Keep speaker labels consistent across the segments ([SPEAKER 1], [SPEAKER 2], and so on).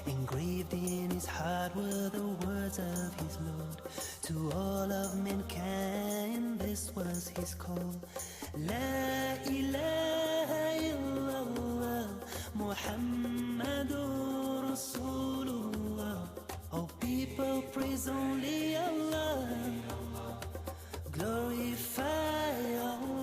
[SPEAKER 1] Engraved in his heart were the words of his Lord. To all of mankind this was his call. La ilaha illallah Muhammadur Rasulullah. All people praise only Allah, glorify Allah.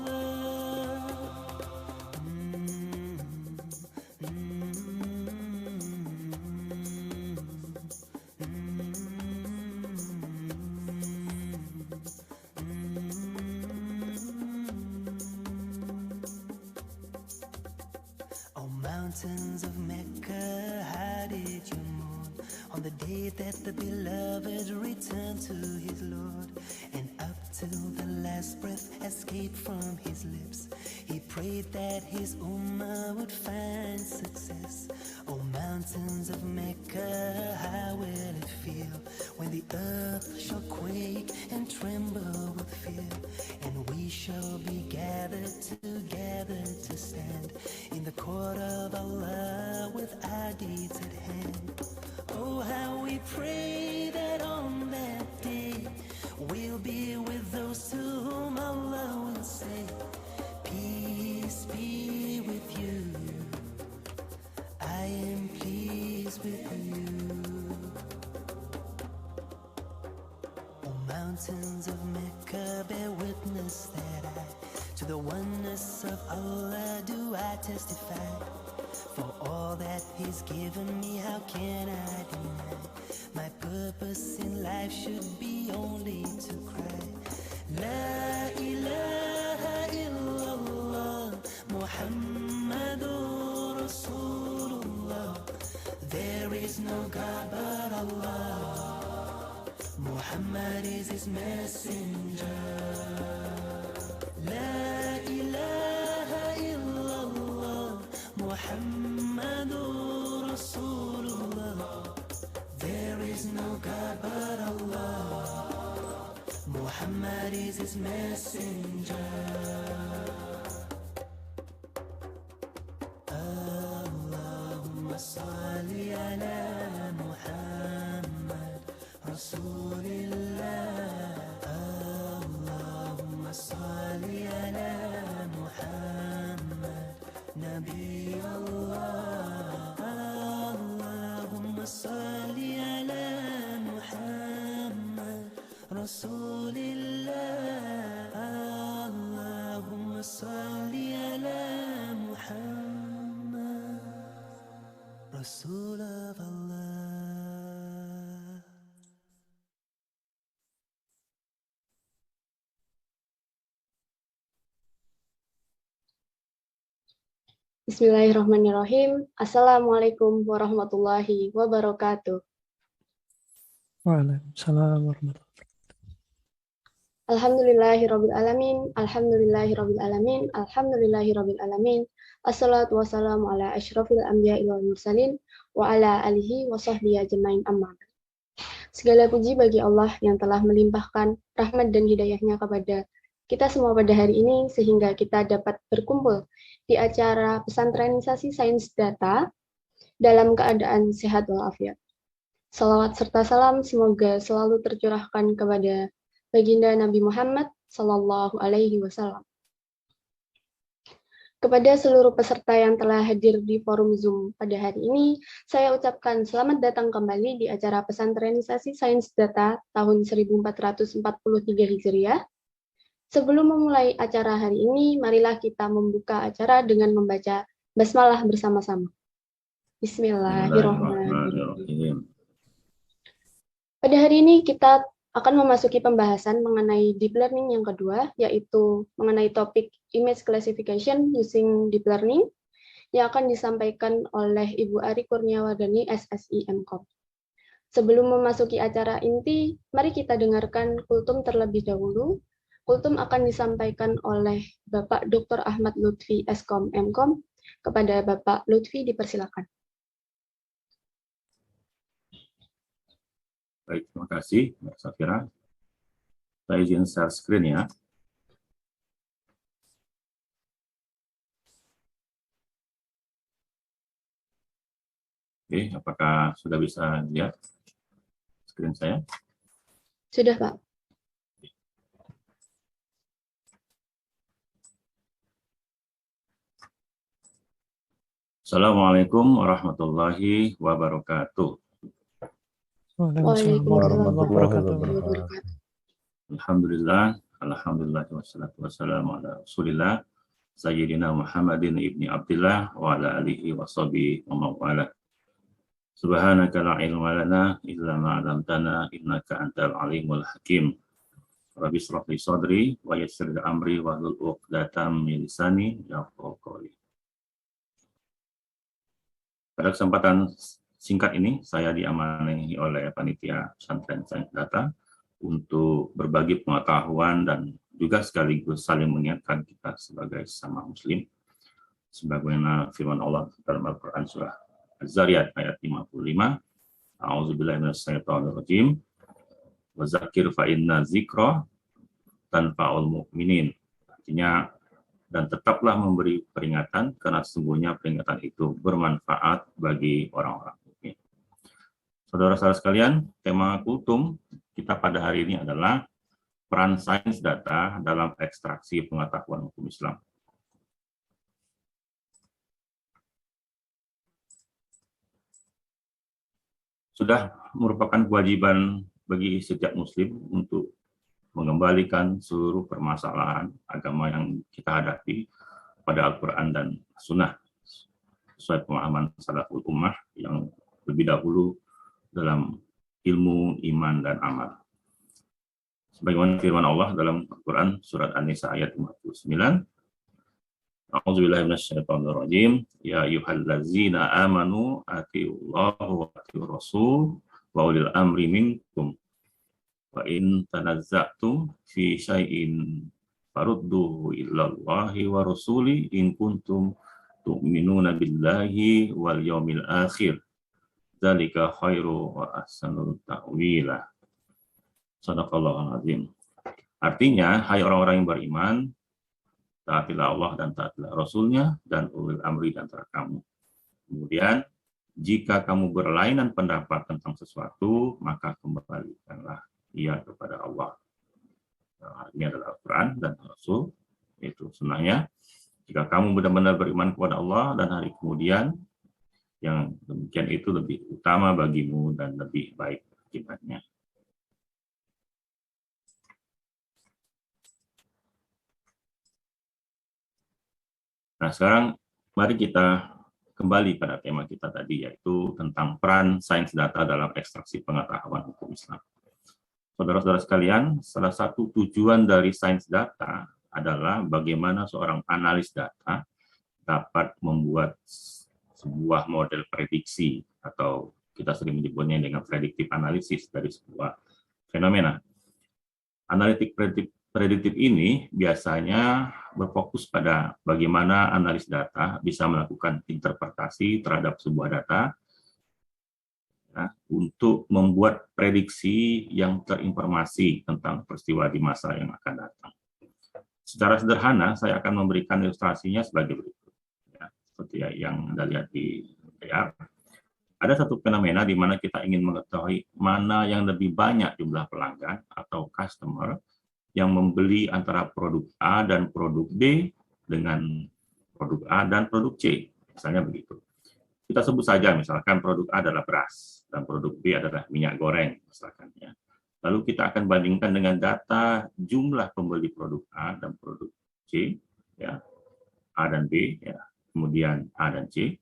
[SPEAKER 1] Oh, mountains of Mecca, how did you mourn on the day that the beloved returned to his Lord? And up till the last breath escaped from his lips, he prayed that his ummah would find success. Oh, mountains of Mecca, how will it feel when the earth shall quake and tremble with fear, and we shall be gathered together to stand in the court of Allah with our deeds at hand. Oh, how we pray that on that day we'll be with those to whom Allah will say, peace be with you, I am pleased with you. Oh, mountains of Mecca, bear witness that to the oneness of Allah do I testify. For all that He's given me, how can I deny? My purpose in life should be only to cry. La ilaha illallah Muhammadur Rasulullah. There is no God but Allah, Muhammad is His messenger. La ilaha illallah Muhammadur Rasulullah. There is no God but Allah, Muhammad is His messenger. Allahumma salli ala Muhammad Rasulillah. Allahumma salli ala Muhammad Nabi Allah. Allahumma salli ala Muhammad Rasulillah. Allahumma salli ala Muhammad Rasul of Allah.
[SPEAKER 2] Bismillahirrahmanirrahim. Assalamualaikum warahmatullahi wabarakatuh.
[SPEAKER 3] Waalaikumsalam warahmatullahi wabarakatuh.
[SPEAKER 2] Alhamdulillahirabbil alamin, alhamdulillahirabbil alamin, alhamdulillahirabbil alamin. Assalatu wassalamu ala asyrafil anbiya'i wal mursalin wa ala alihi wa sahbihi ajmain amma ba'd. Segala puji bagi Allah yang telah melimpahkan rahmat dan hidayahnya kepada kita semua pada hari ini sehingga kita dapat berkumpul di acara pesantrenisasi sains data dalam keadaan sehat walafiat. Salawat serta salam semoga selalu tercurahkan kepada baginda Nabi Muhammad Sallallahu Alaihi Wasallam. Kepada seluruh peserta yang telah hadir di forum Zoom pada hari ini, saya ucapkan selamat datang kembali di acara pesantrenisasi sains data tahun 1443 Hijriah. Sebelum memulai acara hari ini, marilah kita membuka acara dengan membaca basmalah bersama-sama. Bismillahirrahmanirrahim. Pada hari ini kita akan memasuki pembahasan mengenai deep learning yang kedua, yaitu mengenai topik image classification using deep learning, yang akan disampaikan oleh Ibu Ari Kurniawardani, SSI MKOM. Sebelum memasuki acara inti, mari kita dengarkan kultum terlebih dahulu. Kultum akan disampaikan oleh Bapak Dr. Ahmad Lutfi, Eskom MKOM. Kepada Bapak Lutfi, dipersilakan.
[SPEAKER 4] Baik, terima kasih, Mbak Safira. Saya izin share screen ya. Oke, apakah sudah bisa lihat screen saya?
[SPEAKER 2] Sudah, Pak.
[SPEAKER 4] Assalamualaikum warahmatullahi wabarakatuh.
[SPEAKER 3] Waalaikumsalam
[SPEAKER 2] Waalaikumsalam
[SPEAKER 3] warahmatullahi
[SPEAKER 2] warahmatullahi
[SPEAKER 3] wabarakatuh.
[SPEAKER 2] wabarakatuh.
[SPEAKER 4] Alhamdulillah, wassalatu wassalamu ala Rasulillah, Sayyidina Muhammadin ibni Abdillah, wa ala alihi wa sahbihi wa mawala. Subhanaka la ilma lana illa ma 'allamtana innaka antal alimul hakim. Rabbi shrah li sadri wa yassir li amri wa hlul 'uqdatam min lisani yafqahu qawli. Pada kesempatan singkat ini, saya diamanahi oleh Panitia Pesantren Sains Data untuk berbagi pengetahuan dan juga sekaligus saling mengingatkan kita sebagai sesama muslim. Sebagaimana firman Allah dalam Al-Quran surah Az-Zariyat ayat 55, A'udzubillahi minasyaitonirrajim, wa zakir fa inna zikra tanfa'ul mu'minin. Artinya, dan tetaplah memberi peringatan karena sesungguhnya peringatan itu bermanfaat bagi orang-orang mukmin. Saudara-saudara sekalian, tema kultum kita pada hari ini adalah peran sains data dalam ekstraksi pengetahuan hukum Islam. Sudah merupakan kewajiban bagi setiap muslim untuk mengembalikan seluruh permasalahan agama yang kita hadapi pada Al-Quran dan Sunnah sesuai pemahaman salaful ummah yang lebih dahulu dalam ilmu, iman, dan amal. Sebagaimana firman Allah dalam Al-Quran surat An-Nisa ayat 59, A'udzubillahi minasyaitonirrajim, ya ayyuhallazina amanu atiullaha wa atiur rasul wa ulil amri minkum wa in tanazza'tum fi syai'in farudduhu ilallahi wa rasuli in kuntum tu'minuna billahi wal yaumil akhir. Dzalika khairu wa ahsanu ta'wila. Shadaqallahul azim. Artinya, hai orang-orang yang beriman, taatilah Allah dan taatilah Rasulnya dan ulil amri di antara kamu. Kemudian, jika kamu berlainan pendapat tentang sesuatu, maka kembalikanlah ia kepada Allah. Nah, ini adalah Al-Quran dan Rasul, itu sunnahnya. Jika kamu benar-benar beriman kepada Allah dan hari kemudian, yang demikian itu lebih utama bagimu dan lebih baik akibatnya. Nah, sekarang mari kita kembali pada tema kita tadi, yaitu tentang peran sains data dalam ekstraksi pengetahuan hukum Islam. Saudara-saudara sekalian, salah satu tujuan dari sains data adalah bagaimana seorang analis data dapat membuat sebuah model prediksi, atau kita sering menyebutnya dengan predictive analysis dari sebuah fenomena. Analitik prediktif ini biasanya berfokus pada bagaimana analis data bisa melakukan interpretasi terhadap sebuah data ya, untuk membuat prediksi yang terinformasi tentang peristiwa di masa yang akan datang. Secara sederhana, saya akan memberikan ilustrasinya sebagai berikut. Ya, seperti yang Anda lihat di layar. Ada satu fenomena di mana kita ingin mengetahui mana yang lebih banyak jumlah pelanggan atau customer yang membeli antara produk A dan produk B dengan produk A dan produk C. Misalnya begitu. Kita sebut saja misalkan produk A adalah beras dan produk B adalah minyak goreng misalkan ya. Lalu kita akan bandingkan dengan data jumlah pembeli produk A dan produk C ya. A dan B ya. Kemudian A dan C.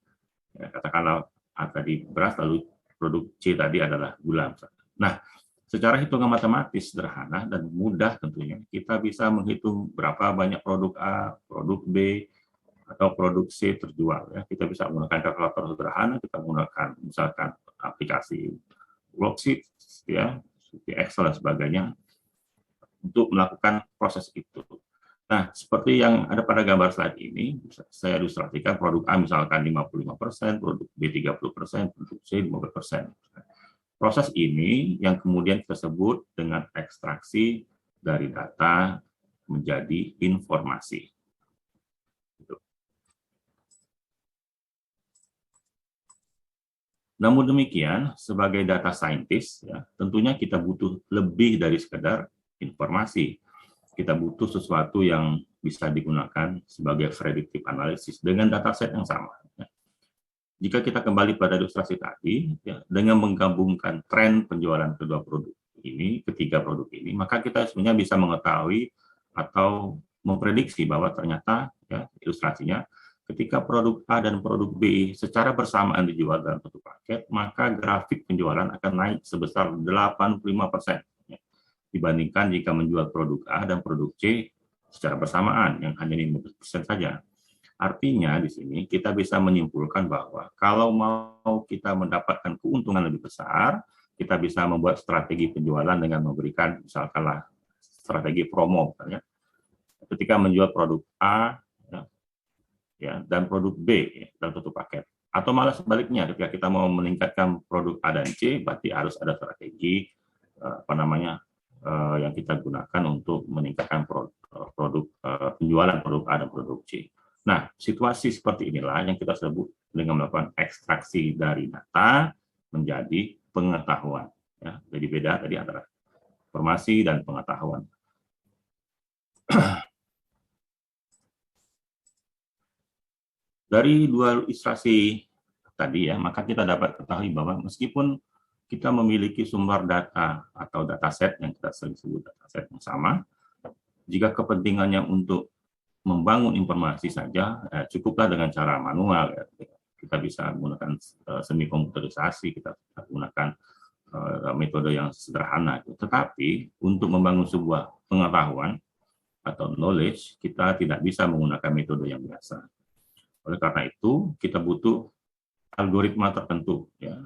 [SPEAKER 4] Ya, katakanlah A tadi beras, lalu produk C tadi adalah gula. Nah, secara hitungan matematis sederhana dan mudah tentunya, kita bisa menghitung berapa banyak produk A, produk B, atau produk C terjual. Ya. Kita bisa menggunakan kalkulator sederhana, kita menggunakan misalkan aplikasi worksheet, ya, seperti Excel dan sebagainya, untuk melakukan proses itu. Nah, seperti yang ada pada gambar slide ini, saya ilustrasikan produk A misalkan 55%, produk B 30%, produk C 50%. Proses ini yang kemudian kita sebut dengan ekstraksi dari data menjadi informasi. Namun demikian, sebagai data scientist, ya, tentunya kita butuh lebih dari sekedar informasi. Kita butuh sesuatu yang bisa digunakan sebagai predictive analysis dengan dataset yang sama. Ya. Jika kita kembali pada ilustrasi tadi, ya, dengan menggabungkan tren penjualan kedua produk ini, ketiga produk ini, maka kita sebenarnya bisa mengetahui atau memprediksi bahwa ternyata, ya, ilustrasinya, ketika produk A dan produk B secara bersamaan dijual dalam satu paket, maka grafik penjualan akan naik sebesar 85%, ya, dibandingkan jika menjual produk A dan produk C secara bersamaan yang hanya 15% saja. Artinya di sini kita bisa menyimpulkan bahwa kalau mau kita mendapatkan keuntungan lebih besar, kita bisa membuat strategi penjualan dengan memberikan misalkanlah strategi promo, misalnya ketika menjual produk A, ya, dan produk B, ya, dalam satu paket. Atau malah sebaliknya, ketika kita mau meningkatkan produk A dan C, berarti harus ada strategi yang kita gunakan untuk meningkatkan penjualan produk A dan produk C. Nah, situasi seperti inilah yang kita sebut dengan melakukan ekstraksi dari data menjadi pengetahuan. Ya, jadi beda tadi antara informasi dan pengetahuan. Dari dua ilustrasi tadi, ya, maka kita dapat ketahui bahwa meskipun kita memiliki sumber data atau dataset yang kita sering sebut dataset yang sama, jika kepentingannya untuk membangun informasi saja, cukuplah dengan cara manual. Ya. Kita bisa menggunakan semi komputerisasi, kita bisa menggunakan metode yang sederhana. Tetapi untuk membangun sebuah pengetahuan atau knowledge, kita tidak bisa menggunakan metode yang biasa. Oleh karena itu, kita butuh algoritma tertentu, ya,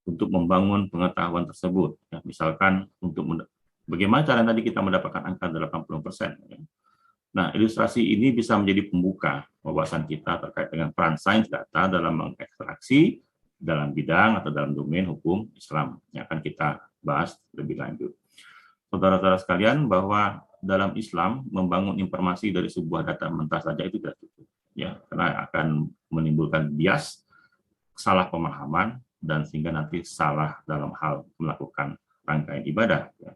[SPEAKER 4] untuk membangun pengetahuan tersebut. Ya. Misalkan bagaimana cara tadi kita mendapatkan angka 80%. Ya. Nah, ilustrasi ini bisa menjadi pembuka wawasan kita terkait dengan peran sains data dalam mengekstraksi dalam bidang atau dalam domain hukum Islam yang akan kita bahas lebih lanjut. Saudara-saudara sekalian, bahwa dalam Islam membangun informasi dari sebuah data mentah saja itu tidak cukup, ya, karena akan menimbulkan bias, salah pemahaman, dan sehingga nanti salah dalam hal melakukan rangkaian ibadah. Ya.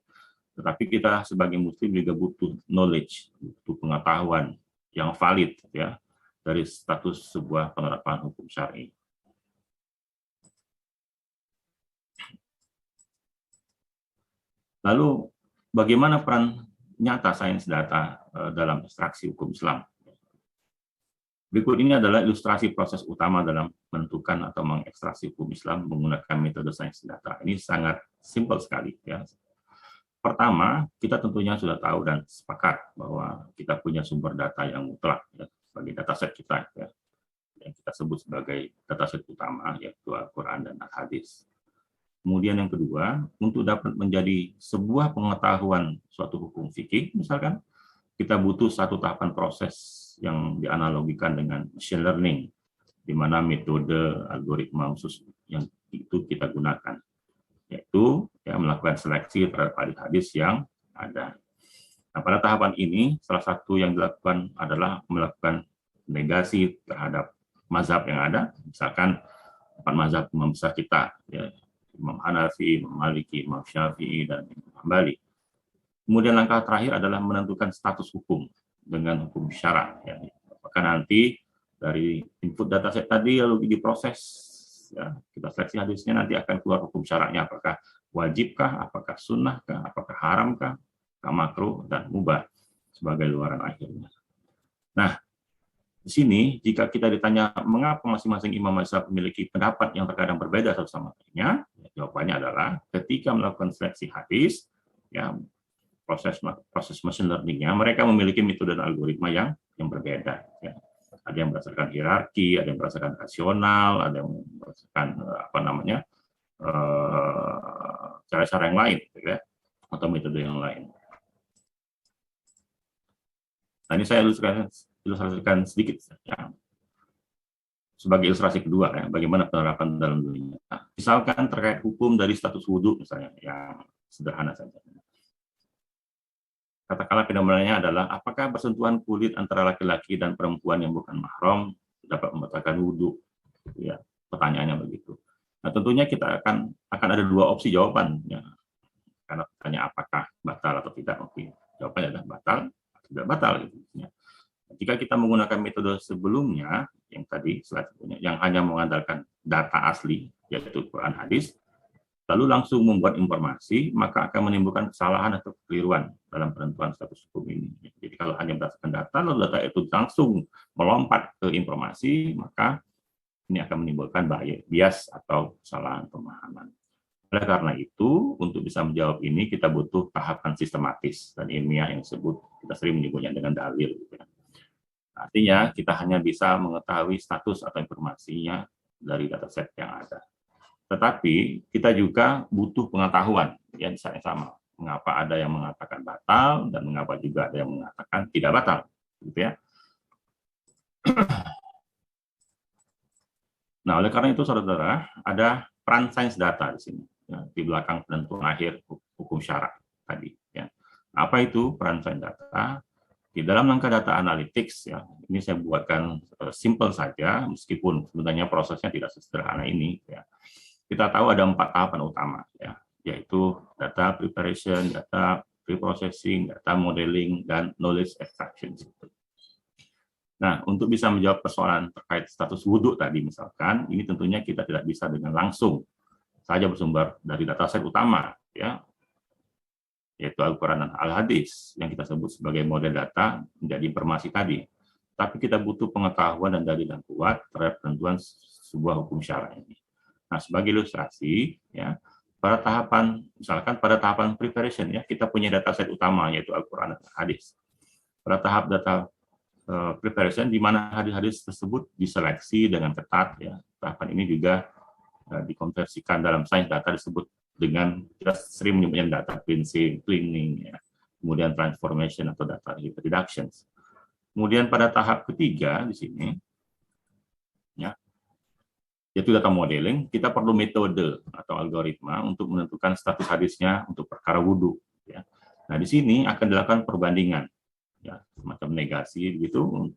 [SPEAKER 4] Tetapi kita sebagai muslim juga butuh knowledge, butuh pengetahuan yang valid, ya, dari status sebuah penerapan hukum syar'i. Lalu bagaimana peran nyata sains data dalam ekstraksi hukum Islam? Berikut ini adalah ilustrasi proses utama dalam menentukan atau mengekstraksi hukum Islam menggunakan metode sains data. Ini sangat simpel sekali, ya. Pertama, kita tentunya sudah tahu dan sepakat bahwa kita punya sumber data yang mutlak, ya, sebagai dataset kita, ya, yang kita sebut sebagai dataset utama, yaitu Al-Quran dan Al-Hadis. Kemudian yang kedua, untuk dapat menjadi sebuah pengetahuan suatu hukum fikih, misalkan, kita butuh satu tahapan proses yang dianalogikan dengan machine learning, di mana metode algoritma khusus yang itu kita gunakan, yaitu, ya, melakukan seleksi terhadap hadis yang ada. Nah, pada tahapan ini, salah satu yang dilakukan adalah melakukan negasi terhadap mazhab yang ada, misalkan 4 mazhab imam besar kita, ya, Imam Hanafi, Imam Maliki, Imam Syafi'i, dan Imam Hambali. Kemudian langkah terakhir adalah menentukan status hukum dengan hukum syara. Ya. Apakah nanti dari input dataset tadi lalu diproses, ya, kita seleksi hadisnya, nanti akan keluar hukum syara'nya, apakah wajibkah, apakah sunnahkah, apakah haramkah, apakah makruh, dan mubah sebagai luaran akhirnya. Nah, di sini jika kita ditanya mengapa masing-masing imam mazhab memiliki pendapat yang terkadang berbeda satu sama lainnya, ya, jawabannya adalah ketika melakukan seleksi hadis, ya, proses machine learning-nya, mereka memiliki metode dan algoritma yang berbeda. Ya. Ada yang berdasarkan hierarki, ada yang berdasarkan rasional, ada yang berdasarkan cara-cara yang lain, ya, atau metode yang lain. Nah, ini saya ilustrasikan sedikit, ya, sebagai ilustrasi kedua, ya, bagaimana penerapan dalam dunia. Nah, misalkan terkait hukum dari status wudhu, misalnya, yang sederhana saja. Katakanlah fenomenanya adalah apakah bersentuhan kulit antara laki-laki dan perempuan yang bukan mahram dapat membatalkan wudhu? Ya, pertanyaannya begitu. Nah, tentunya kita akan ada dua opsi jawaban, ya. Karena tanya apakah batal atau tidak, oke, jawabannya adalah batal atau tidak batal, gitu, ya. Jika kita menggunakan metode sebelumnya yang tadi selanjutnya, yang hanya mengandalkan data asli yaitu Quran hadis, lalu langsung membuat informasi, maka akan menimbulkan kesalahan atau kekeliruan dalam penentuan status hukum ini. Jadi kalau hanya berdasarkan data, lalu data itu langsung melompat ke informasi, maka ini akan menimbulkan bias atau kesalahan pemahaman. Oleh karena itu, untuk bisa menjawab ini, kita butuh tahapan sistematis dan ilmiah yang kita sering menyebutnya dengan dalil. Artinya, kita hanya bisa mengetahui status atau informasinya dari dataset yang ada. Tetapi, kita juga butuh pengetahuan yang sama. Mengapa ada yang mengatakan batal, dan mengapa juga ada yang mengatakan tidak batal. Gitu ya. Nah, oleh karena itu, saudara-saudara, ada peran sains data di sini. Ya, di belakang penentuan akhir hukum syarak tadi. Ya. Apa itu peran sains data? Di dalam langkah data analytics, ya, ini saya buatkan simple saja, meskipun sebenarnya prosesnya tidak sesederhana ini. Ya. Kita tahu ada 4 tahapan utama, ya, yaitu data preparation, data preprocessing, data modeling, dan knowledge extraction. Nah, untuk bisa menjawab persoalan terkait status wudhu tadi misalkan, ini tentunya kita tidak bisa dengan langsung saja bersumber dari dataset utama, ya, yaitu Al-Quran dan Al-Hadis, yang kita sebut sebagai model data menjadi informasi tadi. Tapi kita butuh pengetahuan dan dalil yang kuat terhadap penentuan sebuah hukum syara ini. Nah, sebagai ilustrasi, ya, pada tahapan, misalkan pada tahapan preparation, ya, kita punya dataset utama, yaitu Al-Quran dan Al-Hadis. Pada tahap data preparation, di mana hadis-hadis tersebut diseleksi dengan ketat, ya. Tahapan ini juga dikonversikan dalam sains data disebut dengan, kita sering menyebutnya data cleaning, ya. Kemudian transformation atau data reductions. Kemudian pada tahap ketiga di sini, ya, yaitu data modeling, kita perlu metode atau algoritma untuk menentukan status hadisnya untuk perkara wudhu. Ya. Nah, di sini akan dilakukan perbandingan, ya, semacam negasi gitu,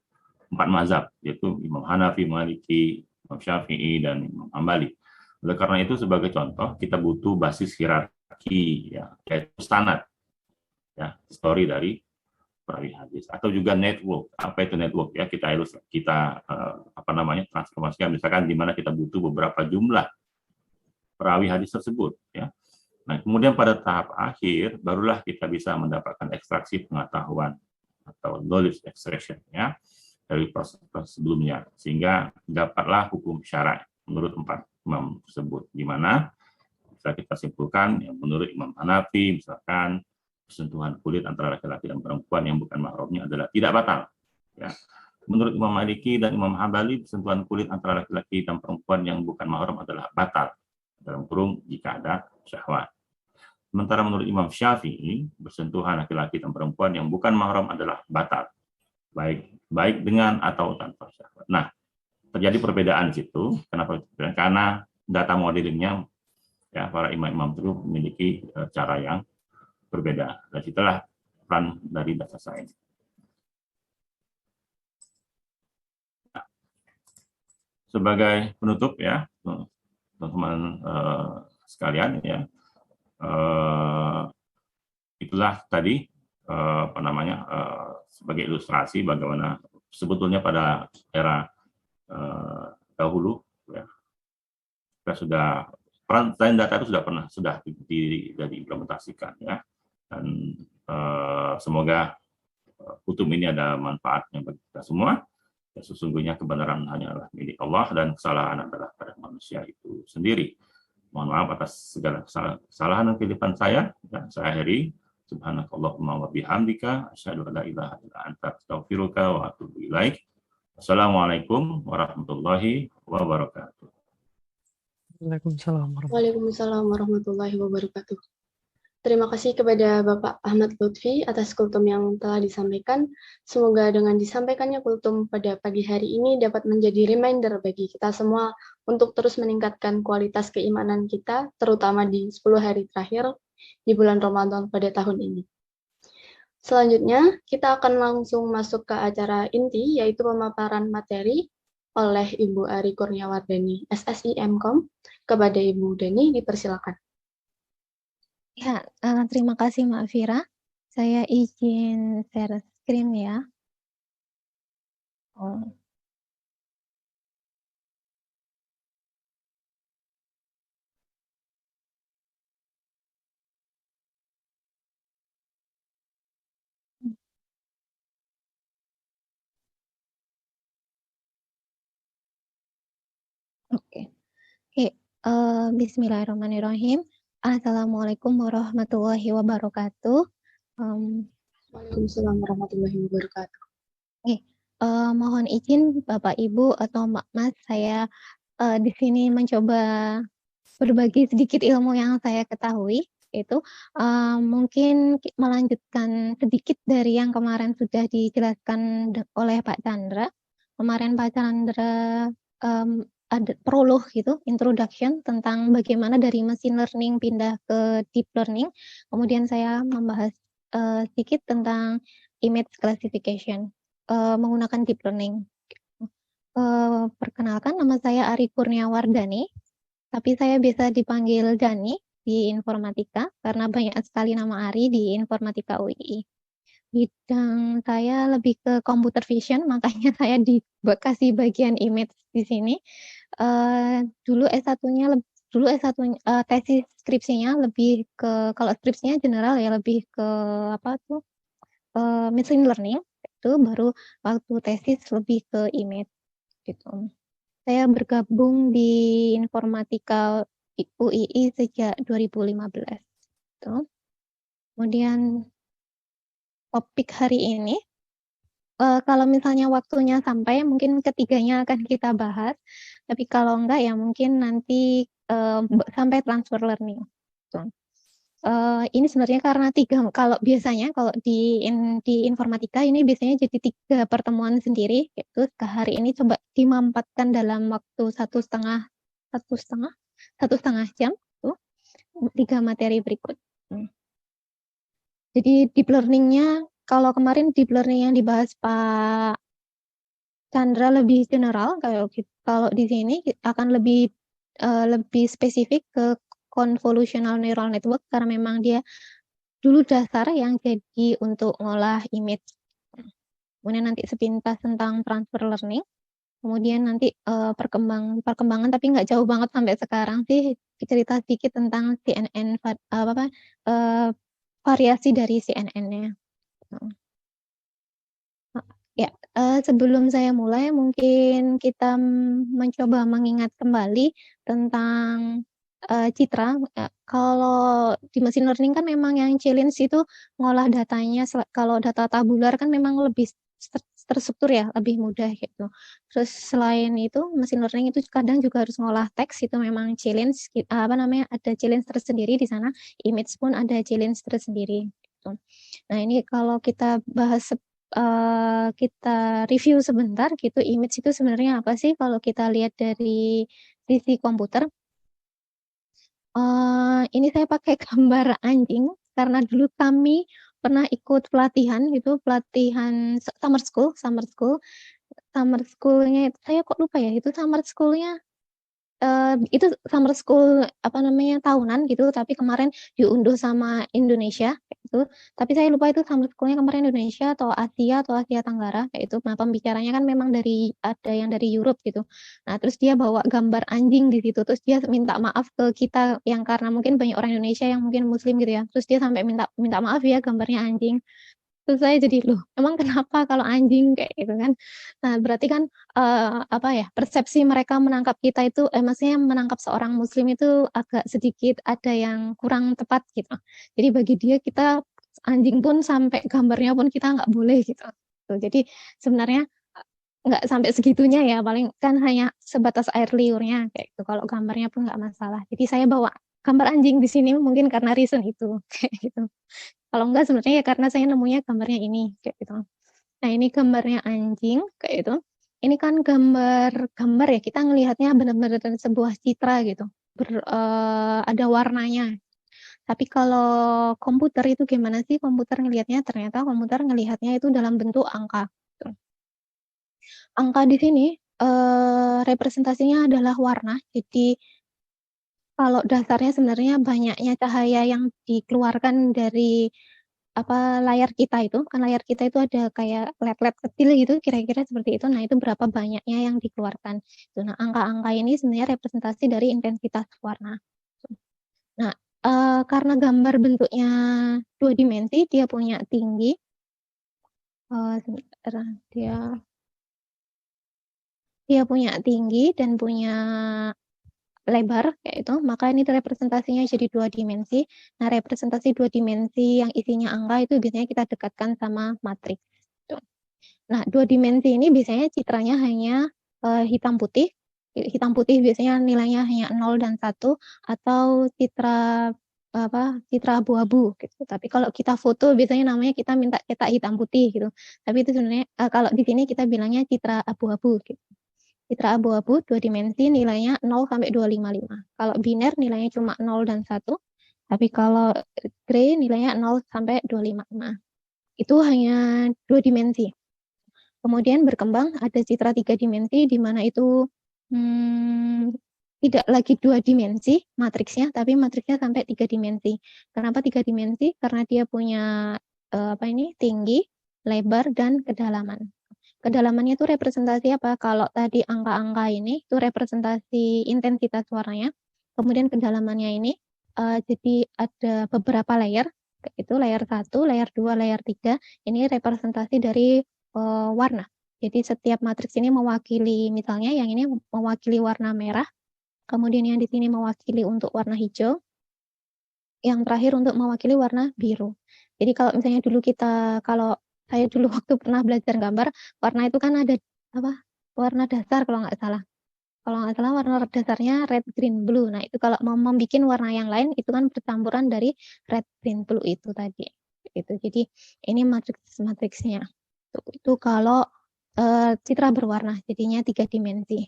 [SPEAKER 4] 4 mazhab, yaitu Imam Hanafi, Maliki, Imam Syafi'i, dan Imam Hambali. Oleh karena itu, sebagai contoh, kita butuh basis hierarki, ya, yaitu standar, ya, histori dari perawi hadis, atau juga network. Apa itu network? Ya, kita transformasikan, misalkan di mana kita butuh beberapa jumlah perawi hadis tersebut. Ya. Nah, kemudian pada tahap akhir, barulah kita bisa mendapatkan ekstraksi pengetahuan atau knowledge extraction, ya, dari proses sebelumnya, sehingga dapatlah hukum syara menurut 4 imam tersebut, di mana bisa kita simpulkan, ya, menurut Imam Hanafi misalkan sentuhan kulit antara laki-laki dan perempuan yang bukan mahramnya adalah tidak batal, ya. Menurut Imam Maliki dan Imam Hambali, sentuhan kulit antara laki-laki dan perempuan yang bukan mahram adalah batal, dalam kurung jika ada syahwat. Sementara menurut Imam Syafi'i, bersentuhan laki-laki dan perempuan yang bukan mahram adalah batal, baik dengan atau tanpa syahwat. Nah, terjadi perbedaan di situ. Kenapa? Karena data modelingnya, ya, para imam-imam itu memiliki cara yang berbeda. Dan itulah peran dari data science. Nah, sebagai penutup, ya, teman-teman sekalian, ya, itulah tadi sebagai ilustrasi bagaimana sebetulnya pada era dahulu, ya, kita sudah peran sains data itu sudah diimplementasikan, ya, dan semoga hukum ini ada manfaatnya bagi kita semua. Ya, sesungguhnya kebenaran hanyalah milik Allah dan kesalahan adalah pada manusia itu sendiri. Mohon maaf atas segala kesalahan dan kelipan saya. Dan saya akhiri. Subhanakallahumma wa bihamdika asyhadu an la ilaha illa anta astaghfiruka wa atubu ilaik. Assalamualaikum warahmatullahi wabarakatuh.
[SPEAKER 2] Waalaikumsalam warahmatullahi wabarakatuh. Terima kasih kepada Bapak Ahmad Lutfi atas kultum yang telah disampaikan. Semoga dengan disampaikannya kultum pada pagi hari ini dapat menjadi reminder bagi kita semua untuk terus meningkatkan kualitas keimanan kita, terutama di 10 hari terakhir di bulan Ramadan pada tahun ini. Selanjutnya, kita akan langsung masuk ke acara inti, yaitu pemaparan materi oleh Ibu Ari Kurniawardani, SSI MKOM, Kepada Ibu Deni dipersilakan.
[SPEAKER 5] Ya, terima kasih Mbak Vira. Saya izin share screen ya. Oh. Oke. Oke, bismillahirrahmanirrahim. Assalamualaikum warahmatullahi wabarakatuh.
[SPEAKER 2] Waalaikumsalam warahmatullahi wabarakatuh.
[SPEAKER 5] Mohon izin Bapak Ibu atau Mas, saya di sini mencoba berbagi sedikit ilmu yang saya ketahui, itu mungkin melanjutkan sedikit dari yang kemarin sudah dijelaskan oleh Pak Chandra. Kemarin Pak Chandra ada prolog gitu, introduction tentang bagaimana dari machine learning pindah ke deep learning. Kemudian saya membahas sedikit tentang image classification menggunakan deep learning. Perkenalkan, nama saya Ari Kurniawardani, tapi saya biasa dipanggil Dani di informatika karena banyak sekali nama Ari di informatika UII. Bidang saya lebih ke computer vision, makanya saya dikasih bagian image di sini. Dulu S1 tesis skripsinya lebih ke, kalau skripsinya general ya lebih ke machine learning, itu baru waktu tesis lebih ke image gitu. Saya bergabung di informatika UII sejak 2015. Gitu. Kemudian topik hari ini, kalau misalnya waktunya sampai, mungkin ketiganya akan kita bahas. Tapi kalau enggak ya mungkin nanti sampai transfer learning. Gitu. Ini sebenarnya karena kalau biasanya kalau di informatika ini biasanya jadi 3 pertemuan sendiri, yaitu hari ini coba dimampatkan dalam waktu 1,5 jam, tuh 3 materi berikut. Jadi deep learning-nya, kalau kemarin deep learning yang dibahas Pak Chandra lebih general, kalau di sini akan lebih spesifik ke convolutional neural network karena memang dia dulu dasar yang jadi untuk ngolah image. Kemudian nanti sepintas tentang transfer learning. Kemudian nanti perkembangan tapi nggak jauh banget sampai sekarang sih, cerita sedikit tentang CNN variasi dari CNN-nya. Ya, sebelum saya mulai mungkin kita mencoba mengingat kembali tentang citra. Kalau di machine learning kan memang yang challenge itu ngolah datanya, kalau data tabular kan memang lebih terstruktur ya, lebih mudah gitu. Terus selain itu machine learning itu kadang juga harus ngolah teks, itu memang challenge, ada challenge tersendiri di sana. Image pun ada challenge tersendiri gitu. Nah, ini kalau kita bahas kita review sebentar gitu, image itu sebenarnya apa sih kalau kita lihat dari sisi komputer. Ini saya pakai gambar anjing karena dulu kami pernah ikut pelatihan gitu, pelatihan summer school-nya saya kok lupa ya, itu summer school-nya itu summer school tahunan gitu, tapi kemarin diunduh sama Indonesia kayak gitu. Tapi saya lupa itu summer school-nya kemarin Indonesia atau Asia Tenggara kayak itu. Nah, pembicaranya kan memang ada yang dari Europe gitu. Nah, terus dia bawa gambar anjing di situ, terus dia minta maaf ke kita yang karena mungkin banyak orang Indonesia yang mungkin muslim gitu ya. Terus dia sampai minta maaf ya gambarnya anjing. Terus saya jadi, "Loh, emang kenapa kalau anjing?" Kayak gitu kan. Nah, berarti kan, persepsi mereka menangkap kita itu maksudnya menangkap seorang muslim itu agak sedikit ada yang kurang tepat gitu. Jadi bagi dia kita anjing pun sampai gambarnya pun kita nggak boleh gitu. Tuh, jadi sebenarnya, nggak sampai segitunya ya, paling kan hanya sebatas air liurnya kayak gitu, kalau gambarnya pun nggak masalah. Jadi saya bawa gambar anjing di sini mungkin karena reason itu, kayak gitu. Kalau enggak sebenarnya ya karena saya nemunya gambarnya ini, kayak gitu. Nah, ini gambarnya anjing, kayak itu. Ini kan gambar ya, kita ngelihatnya benar-benar sebuah citra gitu, ada warnanya. Tapi kalau komputer itu gimana sih komputer ngelihatnya? Ternyata komputer ngelihatnya itu dalam bentuk angka, gitu. Angka di sini, representasinya adalah warna, jadi Kalau dasarnya sebenarnya banyaknya cahaya yang dikeluarkan dari layar kita itu, kan layar kita itu ada kayak LED-LED kecil gitu, kira-kira seperti itu. Nah, itu berapa banyaknya yang dikeluarkan. Nah, angka-angka ini sebenarnya representasi dari intensitas warna. Nah, karena gambar bentuknya 2 dimensi, dia punya tinggi, sebentar, dia punya tinggi dan punya lebar kayak itu, maka ini representasinya jadi 2 dimensi. Nah, representasi 2 dimensi yang isinya angka itu biasanya kita dekatkan sama matriks. Nah, 2 dimensi ini biasanya citranya hanya hitam putih. Hitam putih biasanya nilainya hanya 0 dan 1 atau citra abu-abu gitu. Tapi kalau kita foto biasanya namanya kita minta cetak hitam putih gitu. Tapi itu sebenarnya kalau di sini kita bilangnya citra abu-abu gitu. Citra abu-abu 2 dimensi nilainya 0 sampai 255. Kalau biner nilainya cuma 0 dan 1. Tapi kalau gray nilainya 0 sampai 255. Itu hanya 2 dimensi. Kemudian berkembang ada citra 3 dimensi di mana itu tidak lagi 2 dimensi matriksnya, tapi matriksnya sampai 3 dimensi. Kenapa 3 dimensi? Karena dia punya tinggi, lebar, dan kedalaman. Kedalamannya itu representasi apa? Kalau tadi angka-angka ini itu representasi intensitas warnanya. Kemudian kedalamannya ini jadi ada beberapa layer, itu layer 1, layer 2, layer 3. Ini representasi dari warna. Jadi setiap matriks ini mewakili, misalnya yang ini mewakili warna merah, kemudian yang di sini mewakili untuk warna hijau, yang terakhir untuk mewakili warna biru. Jadi kalau misalnya kalau saya dulu waktu pernah belajar gambar, warna itu kan ada warna dasar kalau nggak salah. Kalau nggak salah warna dasarnya red, green, blue. Nah, itu kalau mau membuat warna yang lain itu kan percampuran dari red, green, blue itu tadi. Itu. Jadi ini matriksnya. Itu kalau citra berwarna, jadinya 3 dimensi.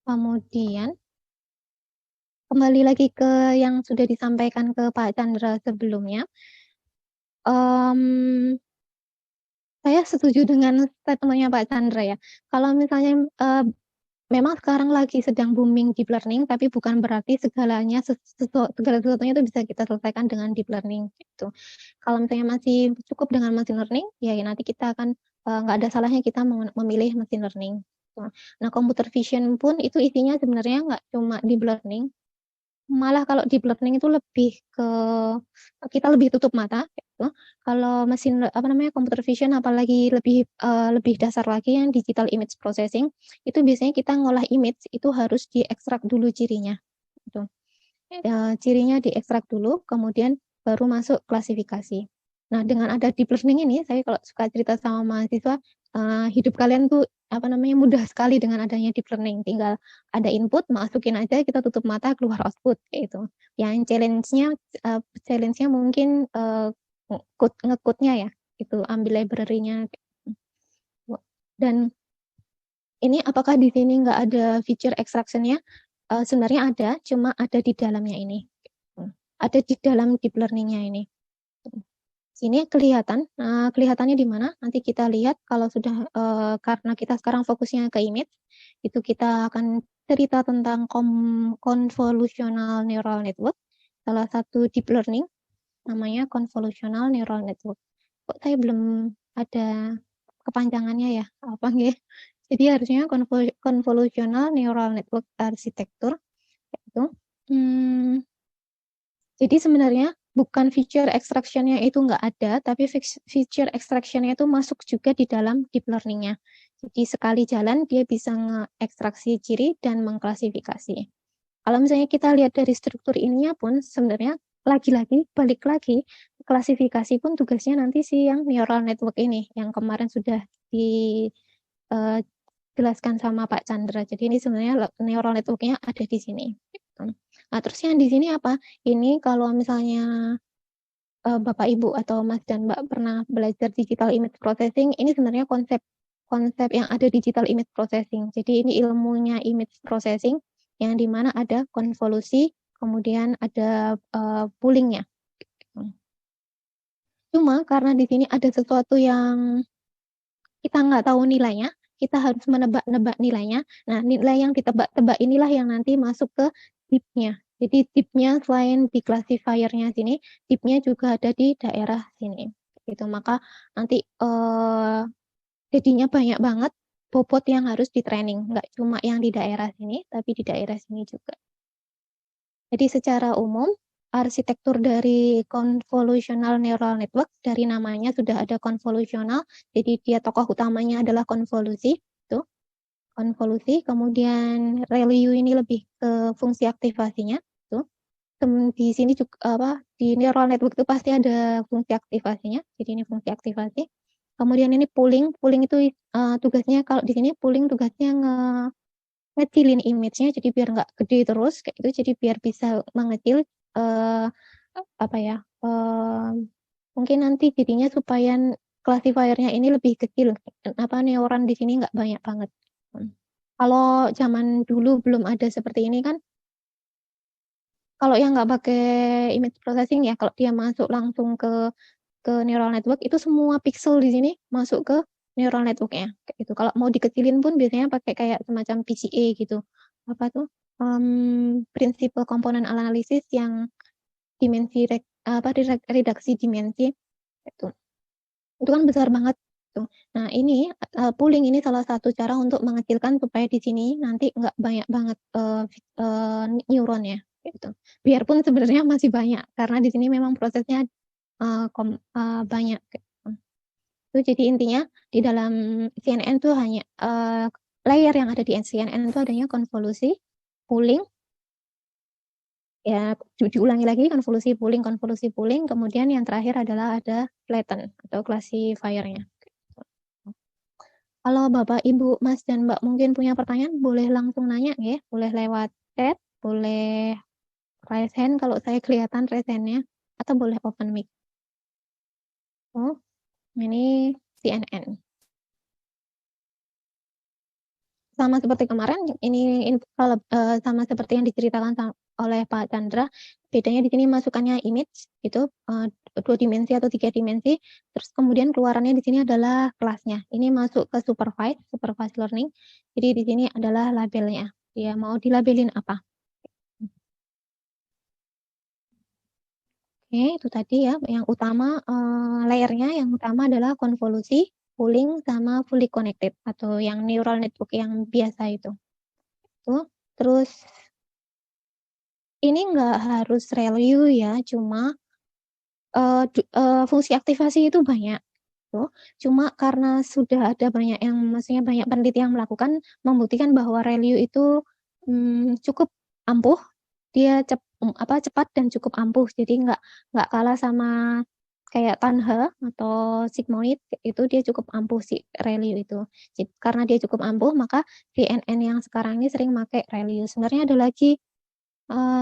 [SPEAKER 5] Kemudian kembali lagi ke yang sudah disampaikan ke Pak Chandra sebelumnya. Saya setuju dengan statement-nya Pak Chandra ya. Kalau misalnya memang sekarang lagi sedang booming deep learning, tapi bukan berarti segala sesuatunya itu bisa kita selesaikan dengan deep learning gitu. Kalau misalnya masih cukup dengan machine learning, ya nanti kita akan nggak ada salahnya kita memilih machine learning. Nah, computer vision pun itu isinya sebenarnya nggak cuma deep learning, malah kalau deep learning itu lebih ke kita lebih tutup mata gitu. Kalau computer vision apalagi lebih dasar lagi yang digital image processing, itu biasanya kita ngolah image itu harus diekstrak dulu cirinya gitu. Cirinya diekstrak dulu, kemudian baru masuk klasifikasi. Nah, dengan ada deep learning ini, saya kalau suka cerita sama mahasiswa, hidup kalian tuh mudah sekali dengan adanya deep learning. Tinggal ada input, masukin aja, kita tutup mata, keluar output kayak gitu. Yang challenge-nya mungkin nge-code-nya ya, itu ambil library-nya. Dan ini apakah di sini nggak ada feature extraction-nya? Sebenarnya ada, cuma ada di dalamnya ini. Ada di dalam deep learning-nya ini. Sini kelihatannya di mana? Nanti kita lihat kalau sudah karena kita sekarang fokusnya ke image, itu kita akan cerita tentang convolutional neural network. Salah satu deep learning namanya convolutional neural network. Kok saya belum ada kepanjangannya ya? Apa nggih? Jadi harusnya convolutional neural network architecture itu. Jadi sebenarnya bukan feature extraction-nya itu nggak ada, tapi feature extraction-nya itu masuk juga di dalam deep learning-nya. Jadi sekali jalan dia bisa nge-ekstraksi ciri dan mengklasifikasi. Kalau misalnya kita lihat dari struktur ininya pun sebenarnya lagi-lagi balik lagi klasifikasi pun tugasnya nanti si yang neural network ini yang kemarin sudah dijelaskan sama Pak Chandra. Jadi ini sebenarnya neural network-nya ada di sini. Nah, terus yang di sini apa? Ini kalau misalnya Bapak Ibu atau Mas dan Mbak pernah belajar digital image processing, ini sebenarnya konsep yang ada digital image processing. Jadi ini ilmunya image processing yang di mana ada konvolusi, kemudian ada pooling-nya. Cuma karena di sini ada sesuatu yang kita nggak tahu nilainya, kita harus menebak-nebak nilainya. Nah, nilai yang ditebak-tebak inilah yang nanti masuk ke deep-nya. Jadi deep-nya selain di classifier-nya sini, deep-nya juga ada di daerah sini. Gitu. Maka nanti jadinya banyak banget bobot yang harus di-training, nggak cuma yang di daerah sini, tapi di daerah sini juga. Jadi secara umum, arsitektur dari convolutional neural network, dari namanya sudah ada convolutional, jadi dia tokoh utamanya adalah konvolusi, tuh, konvolusi, kemudian ReLU ini lebih ke fungsi aktivasinya, tuh. Di sini juga di neural network itu pasti ada fungsi aktivasinya, jadi ini fungsi aktivasi. Kemudian ini pooling itu tugasnya kalau di sini pooling tugasnya ngecilin image-nya jadi biar nggak gede terus kayak gitu, jadi biar bisa mengecil mungkin nanti jadinya supaya classifier-nya ini lebih kecil, neuron di sini nggak banyak banget. Kalau zaman dulu belum ada seperti ini kan, kalau yang nggak pakai image processing ya, kalau dia masuk langsung ke neural network itu semua pixel di sini masuk ke neural network-nya kayak gitu. Kalau mau dikecilin pun biasanya pakai kayak semacam PCA gitu. Apa tuh? Principal Component Analysis yang dimensi reduksi dimensi itu. Itu kan besar banget tuh. Nah, ini pooling ini salah satu cara untuk mengecilkan supaya di sini nanti nggak banyak banget neuronnya gitu. Biarpun sebenarnya masih banyak karena di sini memang prosesnya banyak gitu. Itu jadi intinya di dalam CNN tuh hanya layer yang ada di CNN itu adanya konvolusi, pooling, ya diulangi lagi konvolusi, pooling, kemudian yang terakhir adalah ada flatten atau classifier-nya. Kalau Bapak, Ibu, Mas, dan Mbak mungkin punya pertanyaan, boleh langsung nanya ya, boleh lewat chat, boleh raise hand kalau saya kelihatan raise hand-nya, atau boleh open mic. Oh, ini CNN. Sama seperti kemarin, ini kalau sama seperti yang diceritakan oleh Pak Chandra, bedanya di sini masukannya image itu 2 dimensi atau 3 dimensi, terus kemudian keluarannya di sini adalah kelasnya. Ini masuk ke supervised learning. Jadi di sini adalah labelnya. Dia mau dilabelin apa? Oke, itu tadi ya, yang utama layernya yang utama adalah konvolusi, pooling, sama fully connected atau yang neural network yang biasa itu. Tuh, terus ini nggak harus ReLU ya, cuma fungsi aktivasi itu banyak tuh. Cuma karena sudah ada banyak yang maksudnya banyak peneliti yang melakukan membuktikan bahwa ReLU itu cukup ampuh. Dia cepat dan cukup ampuh, jadi nggak kalah sama kayak Tanhe atau sigmoid, itu dia cukup ampuh si ReLU itu. Karena dia cukup ampuh, maka CNN yang sekarang ini sering pakai ReLU. Sebenarnya ada lagi,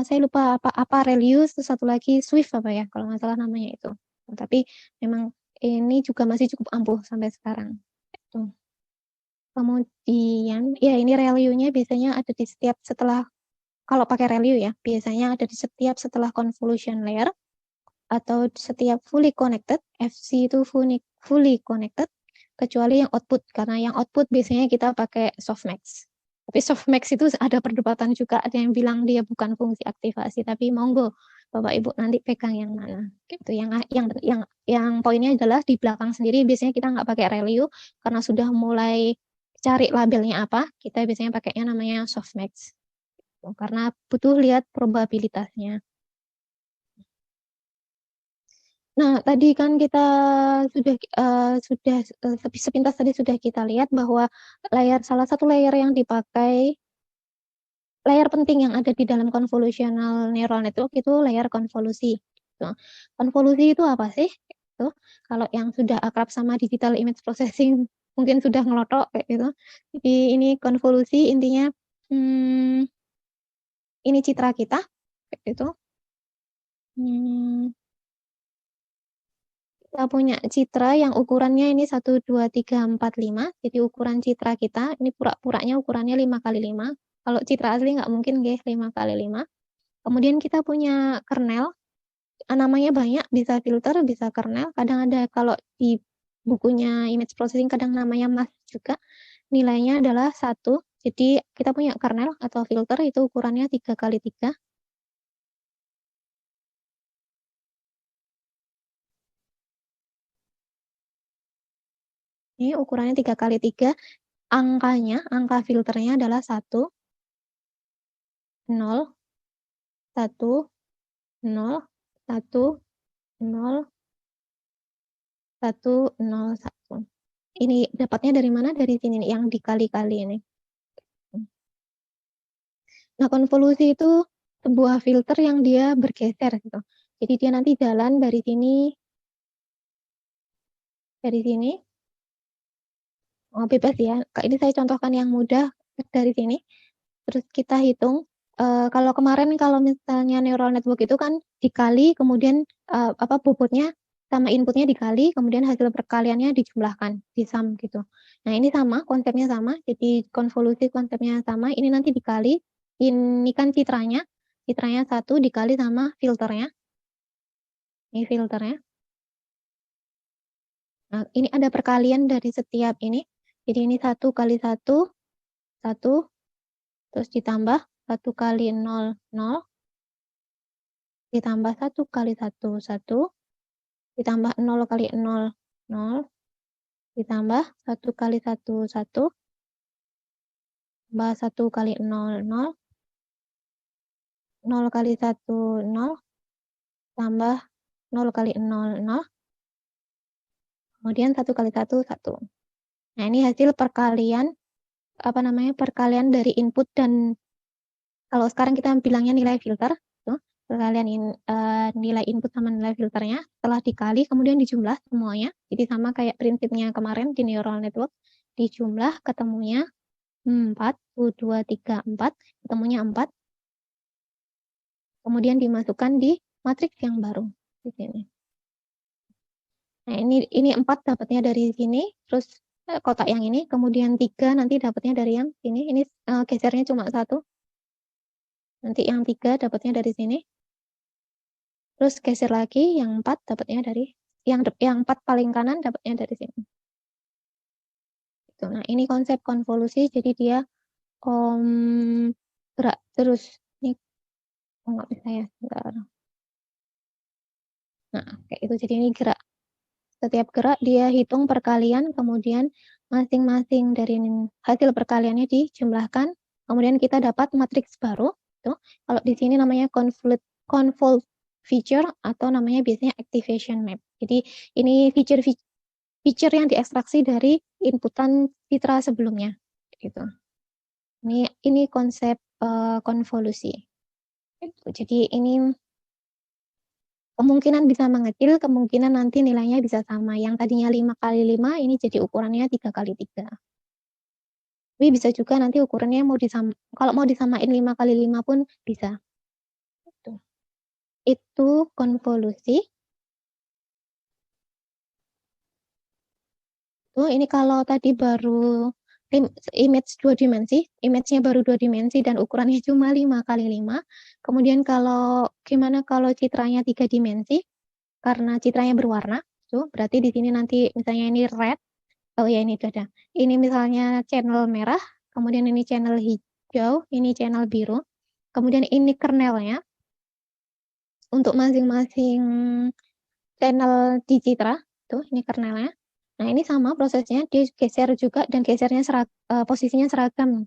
[SPEAKER 5] saya lupa apa ReLU, terus satu lagi Swift apa ya, kalau nggak salah namanya itu. Tapi memang ini juga masih cukup ampuh sampai sekarang. Gitu. Kemudian, ya ini ReLU-nya biasanya ada di setiap setelah kalau pakai ReLU ya, biasanya ada di setiap setelah convolution layer atau setiap fully connected, FC itu fully connected, kecuali yang output, karena yang output biasanya kita pakai softmax. Tapi softmax itu ada perdebatan juga, ada yang bilang dia bukan fungsi aktivasi, tapi monggo Bapak Ibu nanti pegang yang mana. Gitu. Yang poinnya adalah di belakang sendiri biasanya kita nggak pakai ReLU karena sudah mulai cari labelnya apa, kita biasanya pakainya namanya softmax. Karena butuh lihat probabilitasnya. Nah, tadi kan kita sudah sepintas tadi sudah kita lihat bahwa salah satu layer yang dipakai, layer penting yang ada di dalam convolutional neural network itu layer konvolusi. Konvolusi itu apa sih? Itu kalau yang sudah akrab sama digital image processing mungkin sudah ngelotok kayak gitu. Jadi ini konvolusi intinya ini citra kita, kayak gitu. Kita punya citra yang ukurannya ini 1, 2, 3, 4, 5. Jadi ukuran citra kita, ini pura-puranya ukurannya 5x5. Kalau citra asli nggak mungkin guys, 5x5. Kemudian kita punya kernel, namanya banyak, bisa filter, bisa kernel. Kadang ada kalau di bukunya image processing, kadang namanya mask juga. nilainya adalah 1. Jadi kita punya kernel atau filter itu ukurannya 3x3. Ini ukurannya 3x3. Angka filternya adalah 1, 0, 1, 0, 1, 0, 1, 0, 1. Ini dapatnya dari mana? Dari sini nih, yang dikali-kali ini. Nah, konvolusi itu sebuah filter yang dia bergeser gitu. Jadi dia nanti jalan dari sini, oh, bebas ya. Ini saya contohkan yang mudah dari sini. Terus kita hitung. Kalau kemarin kalau misalnya neural network itu kan dikali, kemudian bobotnya sama inputnya dikali, kemudian hasil perkaliannya dijumlahkan, disum gitu. Nah, ini sama, konsepnya sama. Jadi konvolusi konsepnya sama. Ini nanti dikali. Ini kan citranya 1 dikali sama filternya. Ini filternya. Nah, ini ada perkalian dari setiap ini. Jadi ini 1 kali 1, 1, terus ditambah 1 kali 0, 0, ditambah 1 kali 1, 1, ditambah 0 kali 0, 0, ditambah 1 kali 1, 1, tambah 1 kali 0, 0, 0 kali 1, 0, tambah 0 kali 0, 0, kemudian 1 kali 1, 1. Nah, ini hasil perkalian, perkalian dari input dan kalau sekarang kita bilangnya nilai filter, tuh, perkalian nilai input sama nilai filternya, setelah dikali kemudian dijumlah semuanya. Jadi sama kayak prinsipnya kemarin di neural network, dijumlah ketemunya 4, 1, 2, 3, 4, ketemunya 4. Kemudian dimasukkan di matriks yang baru di sini. Nah, ini 4 dapatnya dari sini, terus kotak yang ini, kemudian 3 nanti dapatnya dari yang sini. Ini gesernya cuma 1. Nanti yang 3 dapatnya dari sini. Terus geser lagi, yang 4 dapatnya dari yang 4 paling kanan dapatnya dari sini. Gitu. Nah, ini konsep konvolusi, jadi dia gerak terus. Ini nggak bisa ya, sebentar. Nah, kayak itu. Jadi ini gerak. Setiap gerak dia hitung perkalian, kemudian masing-masing dari hasil perkaliannya dijumlahkan, kemudian kita dapat matriks baru. Tuh. Kalau di sini namanya convolve feature atau namanya biasanya activation map. Jadi ini feature yang diekstraksi dari inputan citra sebelumnya. Gitu. Ini konsep konvolusi. Gitu. Jadi ini kemungkinan bisa mengecil, kemungkinan nanti nilainya bisa sama. Yang tadinya 5x5, ini jadi ukurannya 3x3. Tapi bisa juga nanti ukurannya kalau mau disamain 5x5 pun bisa. Itu konvolusi. Ini kalau tadi baru image 2 dimensi, image-nya baru 2 dimensi dan ukurannya cuma 5x5. Kemudian gimana kalau citranya 3 dimensi? Karena citranya berwarna, tuh berarti di sini nanti misalnya ini red, oh ya ini ada. Ini misalnya channel merah, kemudian ini channel hijau, ini channel biru, kemudian ini kernelnya untuk masing-masing channel di citra, tuh ini kernelnya. Nah ini sama prosesnya, dia geser juga dan gesernya posisinya seragam,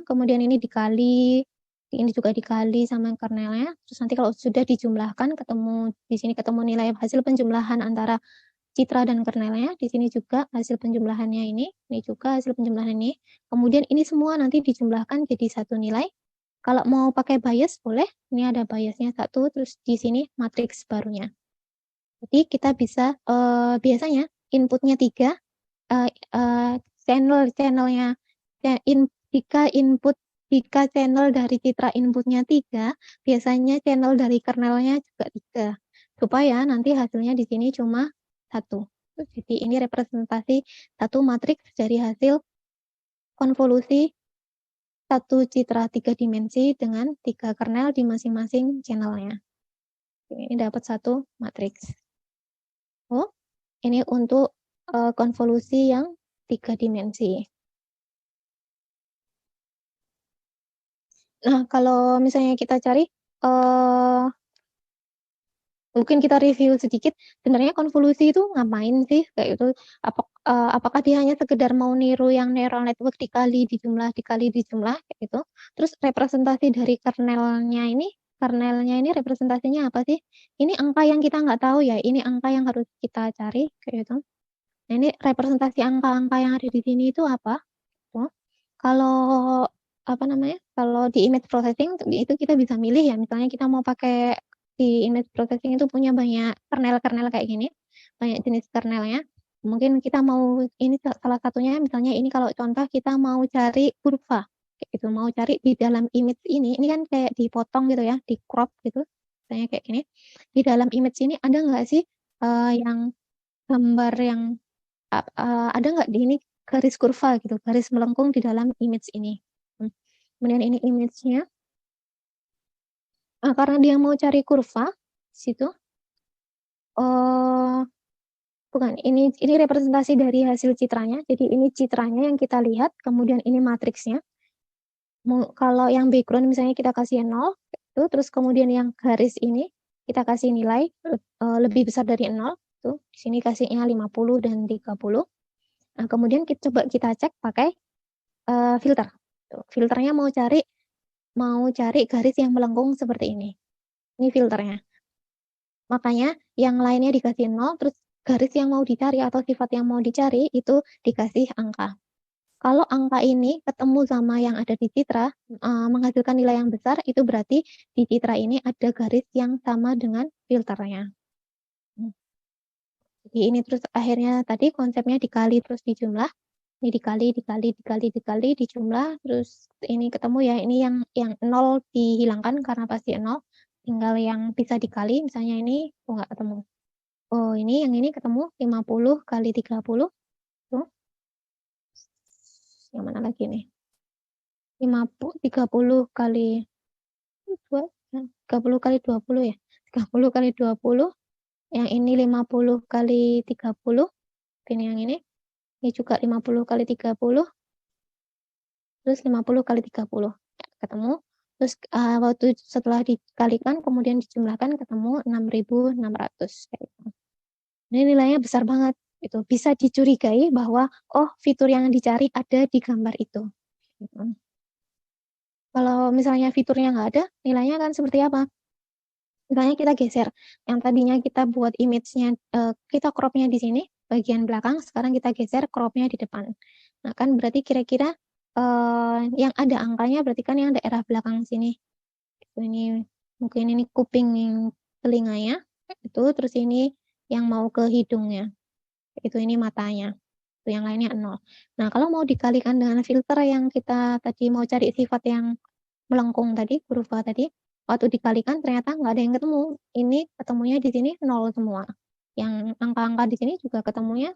[SPEAKER 5] kemudian ini dikali. Ini juga dikali sama kernelnya. Terus nanti kalau sudah dijumlahkan di sini ketemu nilai hasil penjumlahan antara citra dan kernelnya. Di sini juga hasil penjumlahannya ini juga hasil penjumlahan ini. Kemudian ini semua nanti dijumlahkan jadi satu nilai. Kalau mau pakai bias boleh. Ini ada biasnya 1, terus di sini matriks barunya. Jadi kita bisa biasanya inputnya 3, channelnya jika channel dari citra inputnya 3, biasanya channel dari kernelnya juga 3. Supaya nanti hasilnya di sini cuma 1. Jadi ini representasi satu matriks dari hasil konvolusi satu citra 3 dimensi dengan 3 kernel di masing-masing channelnya. Ini dapat satu matriks. Ini untuk konvolusi yang 3 dimensi. Nah, kalau misalnya kita cari, mungkin kita review sedikit, sebenarnya konvolusi itu ngapain sih? Kayak itu, apakah dia hanya sekedar mau niru yang neural network dikali dijumlah, kayak gitu. Terus representasi dari kernelnya ini representasinya apa sih? Ini angka yang kita nggak tahu ya, ini angka yang harus kita cari, kayak gitu. Nah, ini representasi angka-angka yang ada di sini itu apa? Tuh. Kalau kalau di image processing itu kita bisa milih ya, misalnya kita mau pakai di image processing itu punya banyak kernel-kernel kayak gini, banyak jenis kernelnya. Mungkin kita mau ini salah satunya misalnya ini kalau contoh kita mau cari kurva, kayak gitu, mau cari di dalam image ini kan kayak dipotong gitu ya, di-crop gitu, misalnya kayak gini. Di dalam image ini ada nggak sih, yang gambar yang ada nggak di ini garis kurva gitu, garis melengkung di dalam image ini. Kemudian ini image-nya, karena dia mau cari kurva situ, bukan, ini representasi dari hasil citranya. Jadi ini citranya yang kita lihat, kemudian ini matriksnya. Kalau yang background misalnya kita kasih 0, itu, terus kemudian yang garis ini kita kasih nilai lebih besar dari 0, tuh, di sini kasihnya 50 dan 30. Nah, kemudian coba kita cek pakai filter. Tuh, filternya mau cari garis yang melengkung seperti ini. Ini filternya. Makanya yang lainnya dikasih 0, terus garis yang mau dicari atau sifat yang mau dicari itu dikasih angka. Kalau angka ini ketemu sama yang ada di citra, menghasilkan nilai yang besar, itu berarti di citra ini ada garis yang sama dengan filternya. Jadi ini terus akhirnya tadi konsepnya dikali terus dijumlah. Ini dikali, dijumlah, terus ini ketemu ya, ini yang 0 dihilangkan karena pasti 0, tinggal yang bisa dikali, misalnya ini, nggak ketemu. Oh, ini yang ini ketemu 50 kali 30, tuh. Yang mana lagi nih? 30 kali 20 ya? 30 kali 20, yang ini 50 kali 30, ini yang ini juga 50 kali 30, terus 50 kali 30, ketemu. Terus waktu setelah dikalikan kemudian dijumlahkan ketemu 6.600 kayak gitu. Ini nilainya besar banget, itu bisa dicurigai bahwa oh fitur yang dicari ada di gambar itu. Gitu. Kalau misalnya fiturnya nggak ada, nilainya kan seperti apa? Misalnya kita geser, yang tadinya kita buat image-nya, kita crop-nya di sini bagian belakang, sekarang kita geser crop-nya di depan. Nah kan berarti kira-kira yang ada angkanya berarti kan yang daerah belakang sini. Ini mungkin ini kuping telinganya, itu terus ini yang mau ke hidungnya, itu ini matanya, itu yang lainnya 0. Nah kalau mau dikalikan dengan filter yang kita tadi mau cari sifat yang melengkung tadi, kurva tadi, waktu dikalikan ternyata nggak ada yang ketemu, ini ketemunya di sini 0 semua. Yang angka-angka di sini juga ketemunya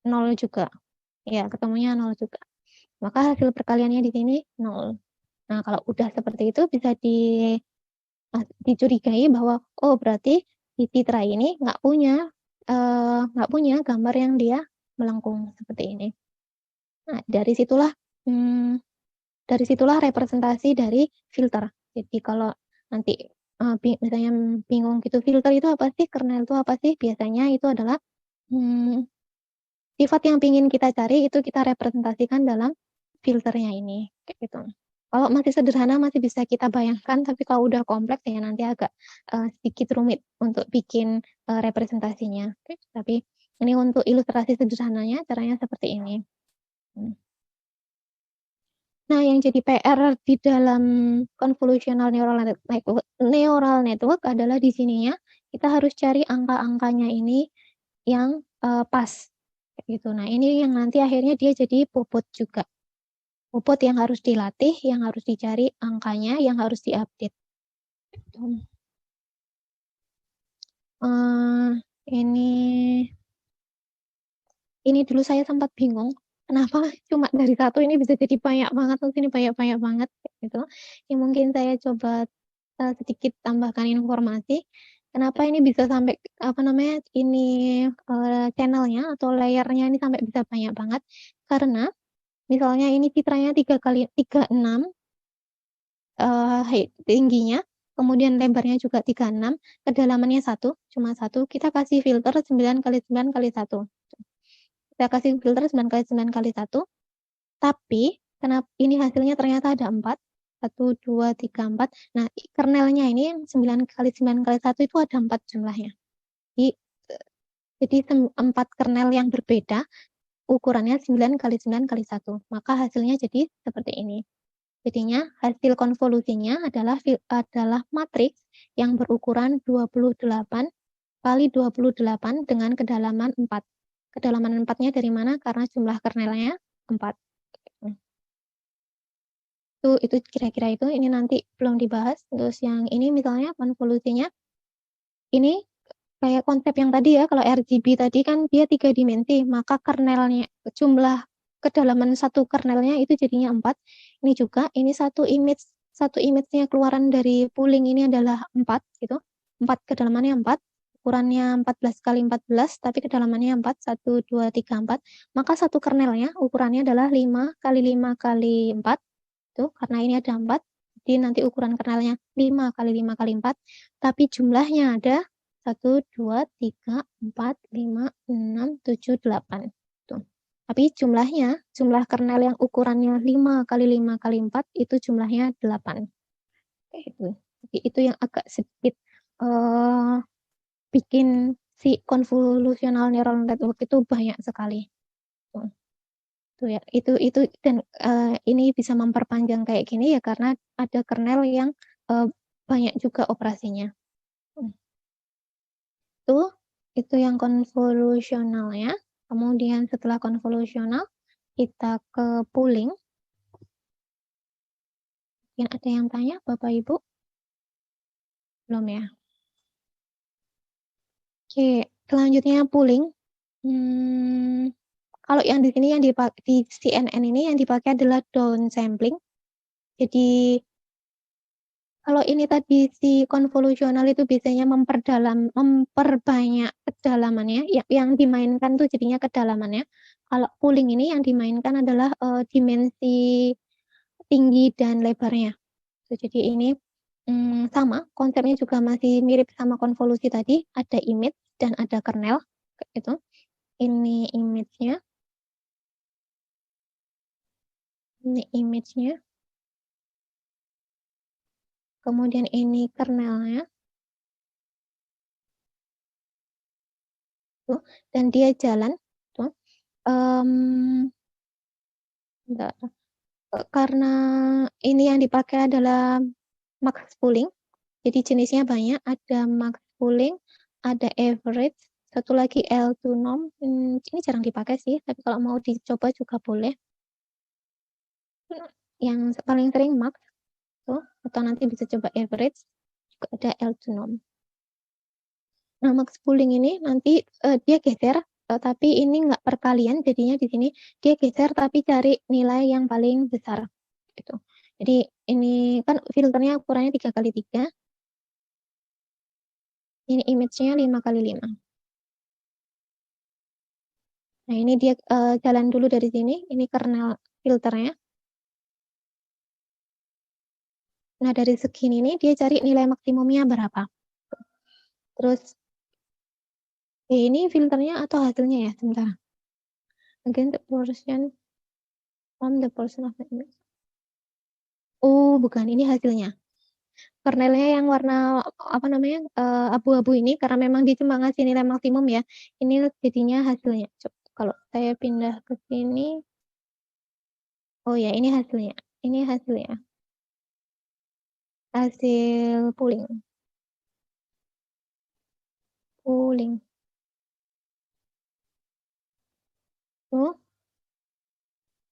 [SPEAKER 5] 0 juga. Ya, ketemunya 0 juga. Maka hasil perkaliannya di sini 0. Nah, kalau udah seperti itu bisa dicurigai bahwa oh berarti di citra ini nggak punya gambar yang dia melengkung seperti ini. Nah, dari situlah representasi dari filter. Jadi kalau nanti misalnya bingung gitu, filter itu apa sih, kernel itu apa sih? Biasanya itu adalah sifat yang ingin kita cari itu kita representasikan dalam filternya ini, kayak gitu. Kalau masih sederhana masih bisa kita bayangkan, tapi kalau udah kompleks ya nanti agak sedikit rumit untuk bikin representasinya. Tapi ini untuk ilustrasi sederhananya caranya seperti ini. Nah, yang jadi PR di dalam convolutional neural network adalah di sininya kita harus cari angka-angkanya ini yang pas, gitu. Nah, ini yang nanti akhirnya dia jadi bobot juga. Bobot yang harus dilatih, yang harus dicari angkanya, yang harus diupdate. Ini dulu saya sempat bingung. Kenapa cuma dari satu ini bisa jadi banyak banget, terus ini banyak banget, gitu. Ini mungkin saya coba sedikit tambahkan informasi. Kenapa ini bisa sampai ini channel-nya atau layer-nya ini sampai bisa banyak banget? Karena misalnya ini citranya 3 kali 36, tingginya, kemudian lebarnya juga 36, kedalamannya 1, cuma 1, kita kasih filter 9 kali 9 kali 1. Kita kasih filter 9 kali 9 kali 1, tapi ini hasilnya ternyata ada 4, 1, 2, 3, 4. Nah, kernelnya ini yang 9 kali 9 kali 1 itu ada 4 jumlahnya. Jadi 4 kernel yang berbeda, ukurannya 9 kali 9 kali 1. Maka hasilnya jadi seperti ini. Jadinya hasil konvolusinya adalah matriks yang berukuran 28 kali 28 dengan kedalaman 4. Kedalaman 4-nya dari mana? Karena jumlah kernelnya 4. Itu kira-kira itu, ini nanti belum dibahas. Terus yang ini misalnya konvolusinya, ini kayak konsep yang tadi ya, kalau RGB tadi kan dia 3 dimensi, maka kernelnya, jumlah kedalaman satu kernelnya itu jadinya 4. Ini juga, ini satu image-nya keluaran dari pooling ini adalah 4 gitu. 4 kedalamannya 4, ukurannya 14 kali 14, tapi kedalamannya 4, 1, 2, 3, 4. Maka satu kernelnya ukurannya adalah 5 kali 5 kali 4. Tuh, karena ini ada 4, jadi nanti ukuran kernelnya 5 kali 5 kali 4, tapi jumlahnya ada 1, 2, 3, 4, 5, 6, 7, 8. Tuh. Tapi jumlah kernel yang ukurannya 5 kali 5 kali 4, itu jumlahnya 8. Itu. Jadi itu yang agak sedikit bikin si convolutional neural network itu banyak sekali. Tuh. Ya, itu dan ini bisa memperpanjang kayak gini ya karena ada kernel yang banyak juga operasinya. Itu yang konvolusional ya. Kemudian setelah konvolusional kita ke pooling. Mungkin ada yang tanya Bapak Ibu? Belum ya? Oke, selanjutnya pooling. Kalau yang di sini yang dipakai di CNN ini yang dipakai adalah downsampling. Jadi kalau ini tadi si konvolusional itu biasanya memperbanyak kedalamannya, yang dimainkan tuh jadinya kedalamannya. Kalau pooling ini yang dimainkan adalah dimensi tinggi dan lebarnya. Jadi ini sama, konsepnya juga masih mirip sama konvolusi tadi, ada image dan ada kernel, gitu. Ini image-nya. Ini image-nya. Kemudian ini kernelnya. Tuh, dan dia jalan. Tuh. Karena ini yang dipakai adalah max pooling. Jadi jenisnya banyak, ada max pooling, ada average, satu lagi L2 norm. Ini jarang dipakai sih, tapi kalau mau dicoba juga boleh. Yang paling sering max, tuh, atau nanti bisa coba average, juga ada L2 norm. Nah, max pooling ini nanti dia geser, tapi ini nggak perkalian, jadinya di sini dia geser tapi cari nilai yang paling besar. Gitu. Jadi ini kan filternya ukurannya 3 kali 3. Ini image-nya 5 kali 5. Nah, ini dia jalan dulu dari sini, ini kernel filternya. Nah, dari segini nih dia cari nilai maksimumnya berapa. Terus ini filternya atau hasilnya ya, sebentar. Again the portion from the portion of the image. Oh, bukan, ini hasilnya. Kernelnya yang warna apa namanya? Abu-abu ini karena memang dia cuma ngasih nilai maksimum ya. Ini jadinya hasilnya. Coba kalau saya pindah ke sini. Oh ya, ini hasilnya. Ini hasilnya. Hasil pooling. Pooling. Tuh.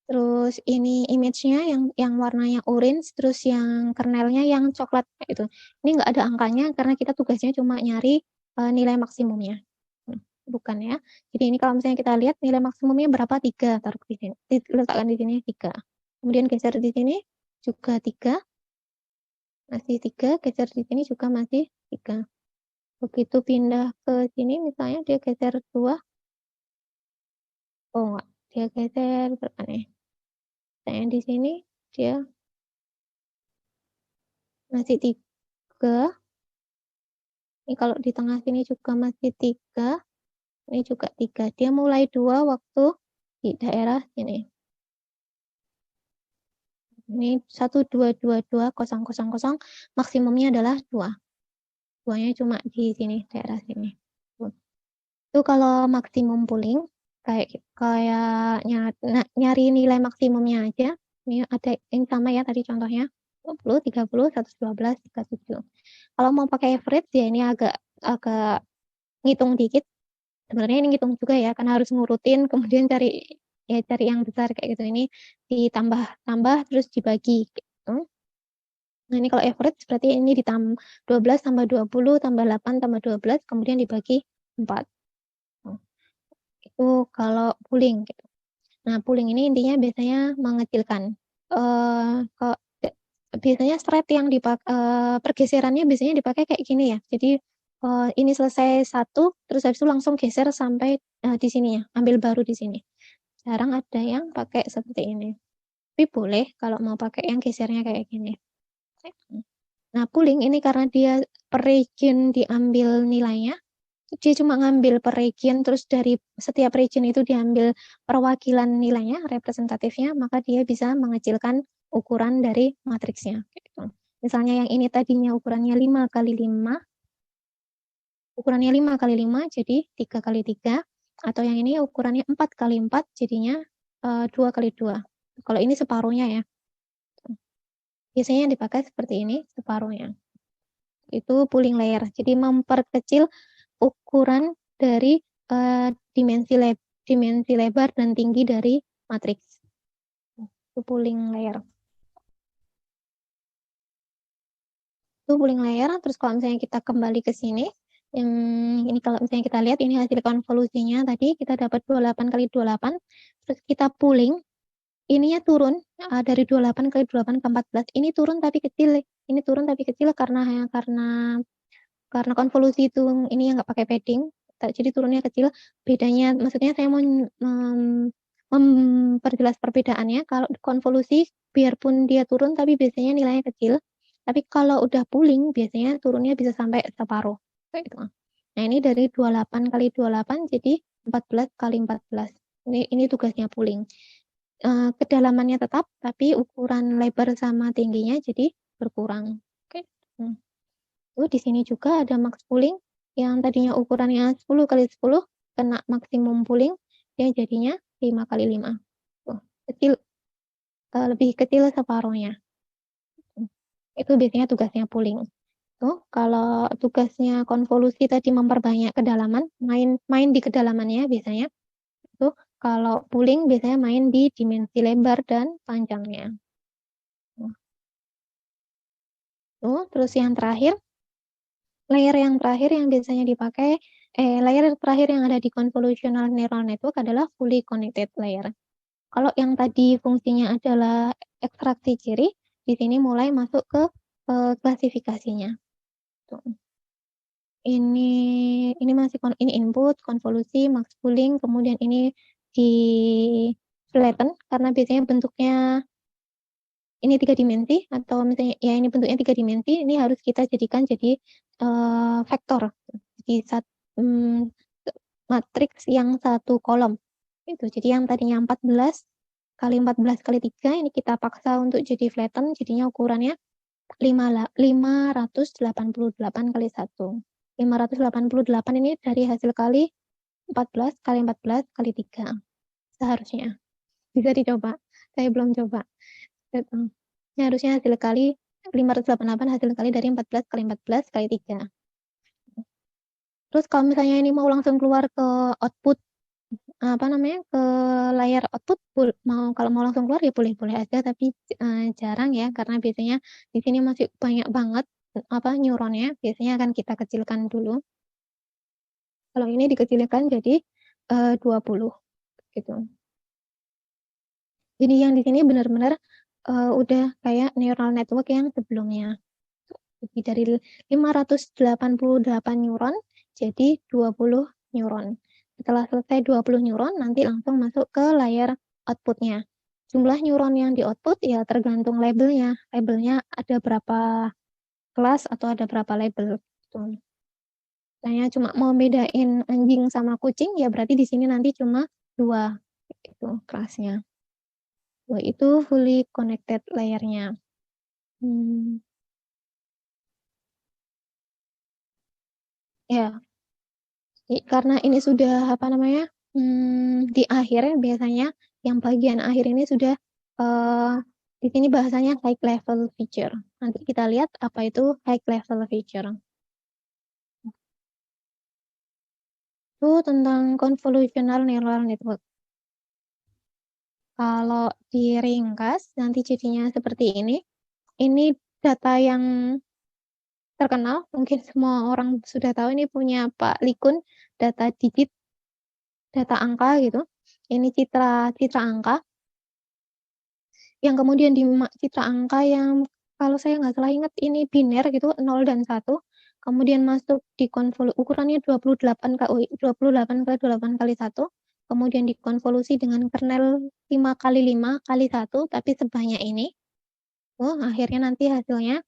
[SPEAKER 5] Terus ini image-nya yang warnanya orange, terus yang kernelnya yang coklat itu. Ini nggak ada angkanya karena kita tugasnya cuma nyari nilai maksimumnya. Bukan ya. Jadi ini kalau misalnya kita lihat nilai maksimumnya berapa? 3, taruh di sini. Letakkan di sini 3. Kemudian geser di sini juga 3. Masih 3, geser di sini juga masih 3. Begitu pindah ke sini misalnya dia geser 2. Oh enggak, dia geser berapa nih? Yang di sini dia masih 3. Ini kalau di tengah sini juga masih 3. Ini juga 3. Dia mulai 2 waktu di daerah sini. Ini 1, 2, 2, 2, 0, 0, 0. Maksimumnya adalah 2. 2-nya cuma di sini, daerah sini. Itu kalau maksimum pooling, kayak nyari nilai maksimumnya aja. Ini ada yang sama ya tadi contohnya. 20, 30, 112, 37. Kalau mau pakai average ya ini agak ngitung dikit. Sebenarnya ini ngitung juga ya, karena harus ngurutin, kemudian cari yang besar kayak gitu. Ini ditambah terus dibagi gitu. Nah, ini kalau average berarti ini 12 tambah 20 tambah 8 tambah 12 kemudian dibagi 4. Itu kalau pooling gitu. Nah, pooling ini intinya biasanya mengecilkan. Biasanya thread yang pergeserannya biasanya dipakai kayak gini ya. Jadi ini selesai 1, terus habis itu langsung geser sampai di sini ya, ambil baru di sini. Jarang ada yang pakai seperti ini. Tapi boleh kalau mau pakai yang gesernya kayak gini. Nah, pooling ini karena dia per region diambil nilainya, dia cuma ngambil per region, terus dari setiap region itu diambil perwakilan nilainya, representatifnya, maka dia bisa mengecilkan ukuran dari matriksnya. Gitu. Misalnya yang ini tadinya ukurannya 5 kali 5, ukurannya 5 kali 5, jadi 3 kali 3, atau yang ini ukurannya 4 kali 4, jadinya 2 kali 2. Kalau ini separuhnya ya. Biasanya yang dipakai seperti ini, separuhnya. Itu pooling layer. Jadi memperkecil ukuran dari dimensi lebar dan tinggi dari matriks. Itu pooling layer. Itu pooling layer. Terus kalau misalnya kita kembali ke sini, yang ini kalau misalnya kita lihat ini hasil konvolusinya tadi kita dapat 28 kali 28. Terus kita pooling, ininya turun dari 28 kali 28 ke 14. Ini turun tapi kecil. Ini turun tapi kecil karena konvolusi itu ini yang nggak pakai padding, jadi turunnya kecil. Bedanya, maksudnya saya mau memperjelas perbedaannya. Kalau konvolusi biarpun dia turun tapi biasanya nilainya kecil. Tapi kalau udah pooling biasanya turunnya bisa sampai separuh. Kayak gitu. Nah, ini dari 28 kali 28 jadi 14 kali 14. Ini tugasnya pooling. Kedalamannya tetap, tapi ukuran lebar sama tingginya jadi berkurang. Oke. Di sini juga ada max pooling yang tadinya ukurannya 10 kali 10 kena maksimum pooling, dia jadinya 5 kali 5. Kecil, lebih kecil separuhnya. Itu biasanya tugasnya pooling. Kalau tugasnya konvolusi tadi memperbanyak kedalaman, main di kedalamannya biasanya. Kalau pooling biasanya main di dimensi lebar dan panjangnya. Terus yang terakhir, layer yang terakhir yang biasanya dipakai, layer terakhir yang ada di convolutional neural network adalah fully connected layer. Kalau yang tadi fungsinya adalah ekstraksi ciri, di sini mulai masuk ke klasifikasinya. Tuh. Ini masih ini input, konvolusi, max pooling, kemudian ini di flatten karena biasanya bentuknya ini 3 dimensi, atau misalnya ya ini bentuknya 3 dimensi, ini harus kita jadikan jadi vektor. Jadi matriks yang 1 kolom. Itu. Jadi yang tadinya 14 kali 14 kali 3, ini kita paksa untuk jadi flatten, jadinya ukurannya 588 kali 1. 588 ini dari hasil kali 14 kali 14 kali 3. Seharusnya. Bisa dicoba. Saya belum coba. Ini harusnya hasil kali 588 hasil kali dari 14 kali 14 kali 3. Terus kalau misalnya ini mau langsung keluar ke output, ke layar output, kalau mau langsung keluar ya boleh-boleh aja, tapi jarang ya, karena biasanya di sini masih banyak banget neuronnya, biasanya akan kita kecilkan dulu. Kalau ini dikecilkan jadi 20 gitu. Jadi yang di sini benar-benar udah kayak neural network yang sebelumnya. Jadi dari 588 neuron jadi 20 neuron. Setelah selesai 20 neuron, nanti langsung masuk ke layar outputnya. Jumlah neuron yang di output ya tergantung labelnya. Labelnya ada berapa kelas atau ada berapa label gitu. Saya cuma mau bedain anjing sama kucing, ya berarti di sini nanti cuma 2 gitu kelasnya. Itu fully connected layer-nya. Ya, karena ini sudah apa namanya di akhir biasanya yang bagian akhir ini sudah di sini bahasanya high level feature. Nanti kita lihat apa itu high level feature. Itu tentang convolutional neural network. Kalau diringkas nanti jadinya seperti ini. Ini data yang terkenal, mungkin semua orang sudah tahu, ini punya Pak Likun, data digit, data angka gitu. Ini citra angka. Yang kemudian di citra angka yang kalau saya nggak salah ingat ini biner gitu, 0 dan 1. Kemudian masuk di ukurannya 28 kali 8 kali 1. Kemudian dikonvolusi dengan kernel 5 kali 5 kali 1, tapi sebanyak ini. Akhirnya nanti hasilnya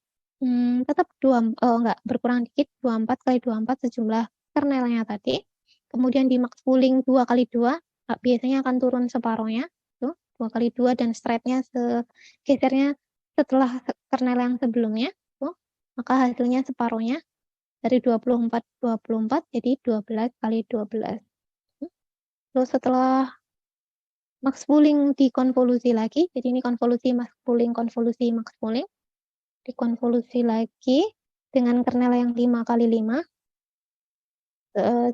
[SPEAKER 5] tetap enggak, berkurang dikit, 24 kali 24 sejumlah kernelnya tadi. Kemudian di max pooling 2 kali 2, biasanya akan turun separuhnya. 2 kali 2 dan straight-nya gesernya setelah kernel yang sebelumnya. Maka hasilnya separuhnya. Dari 24 jadi 12 kali 12. Terus setelah max pooling dikonvolusi lagi, jadi ini konvolusi max pooling, dikonvolusi lagi dengan kernel yang 5 kali 5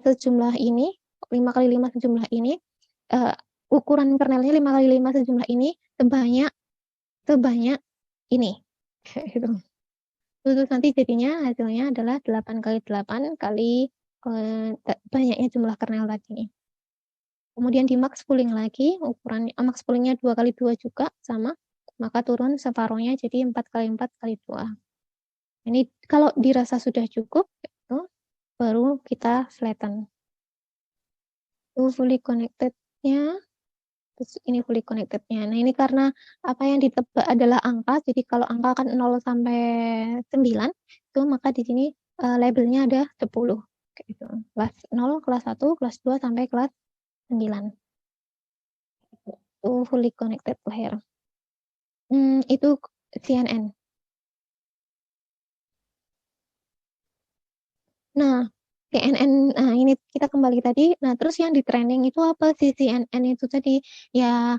[SPEAKER 5] sejumlah ini, 5 kali 5 sejumlah ini, ukuran kernelnya 5 kali 5 sejumlah ini sebanyak ini. Gitu. Terus nanti jadinya hasilnya adalah 8 kali 8 kali banyaknya jumlah kernel tadi. Kemudian di max pooling lagi, ukuran max poolingnya 2 kali 2 juga sama, maka turun separuhnya jadi 4 kali 4 kali 2. Ini kalau dirasa sudah cukup, itu baru kita flatten. Itu fully connected-nya. Terus ini fully connected-nya. Nah, ini karena apa yang ditebak adalah angka, jadi kalau angka kan 0 sampai 9, itu maka di sini labelnya ada 10. Kayak gitu. Kelas 0, kelas 1, kelas 2, sampai kelas 9. Itu fully connected layer. Itu CNN. Nah, CNN, nah ini kita kembali tadi. Nah, terus yang di training itu apa sih CNN itu tadi? Ya,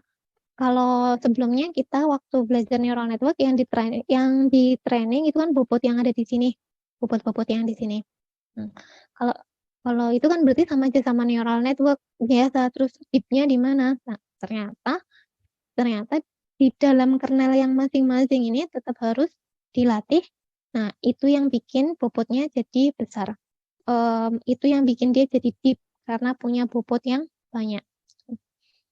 [SPEAKER 5] kalau sebelumnya kita waktu belajar neural network yang di training itu kan bobot yang ada di sini, bobot yang di sini. Kalau itu kan berarti sama aja sama neural network biasa. Terus deep-nya di mana? Nah, ternyata di dalam kernel yang masing-masing ini tetap harus dilatih. Nah, itu yang bikin bobotnya jadi besar. Itu yang bikin dia jadi deep karena punya bobot yang banyak.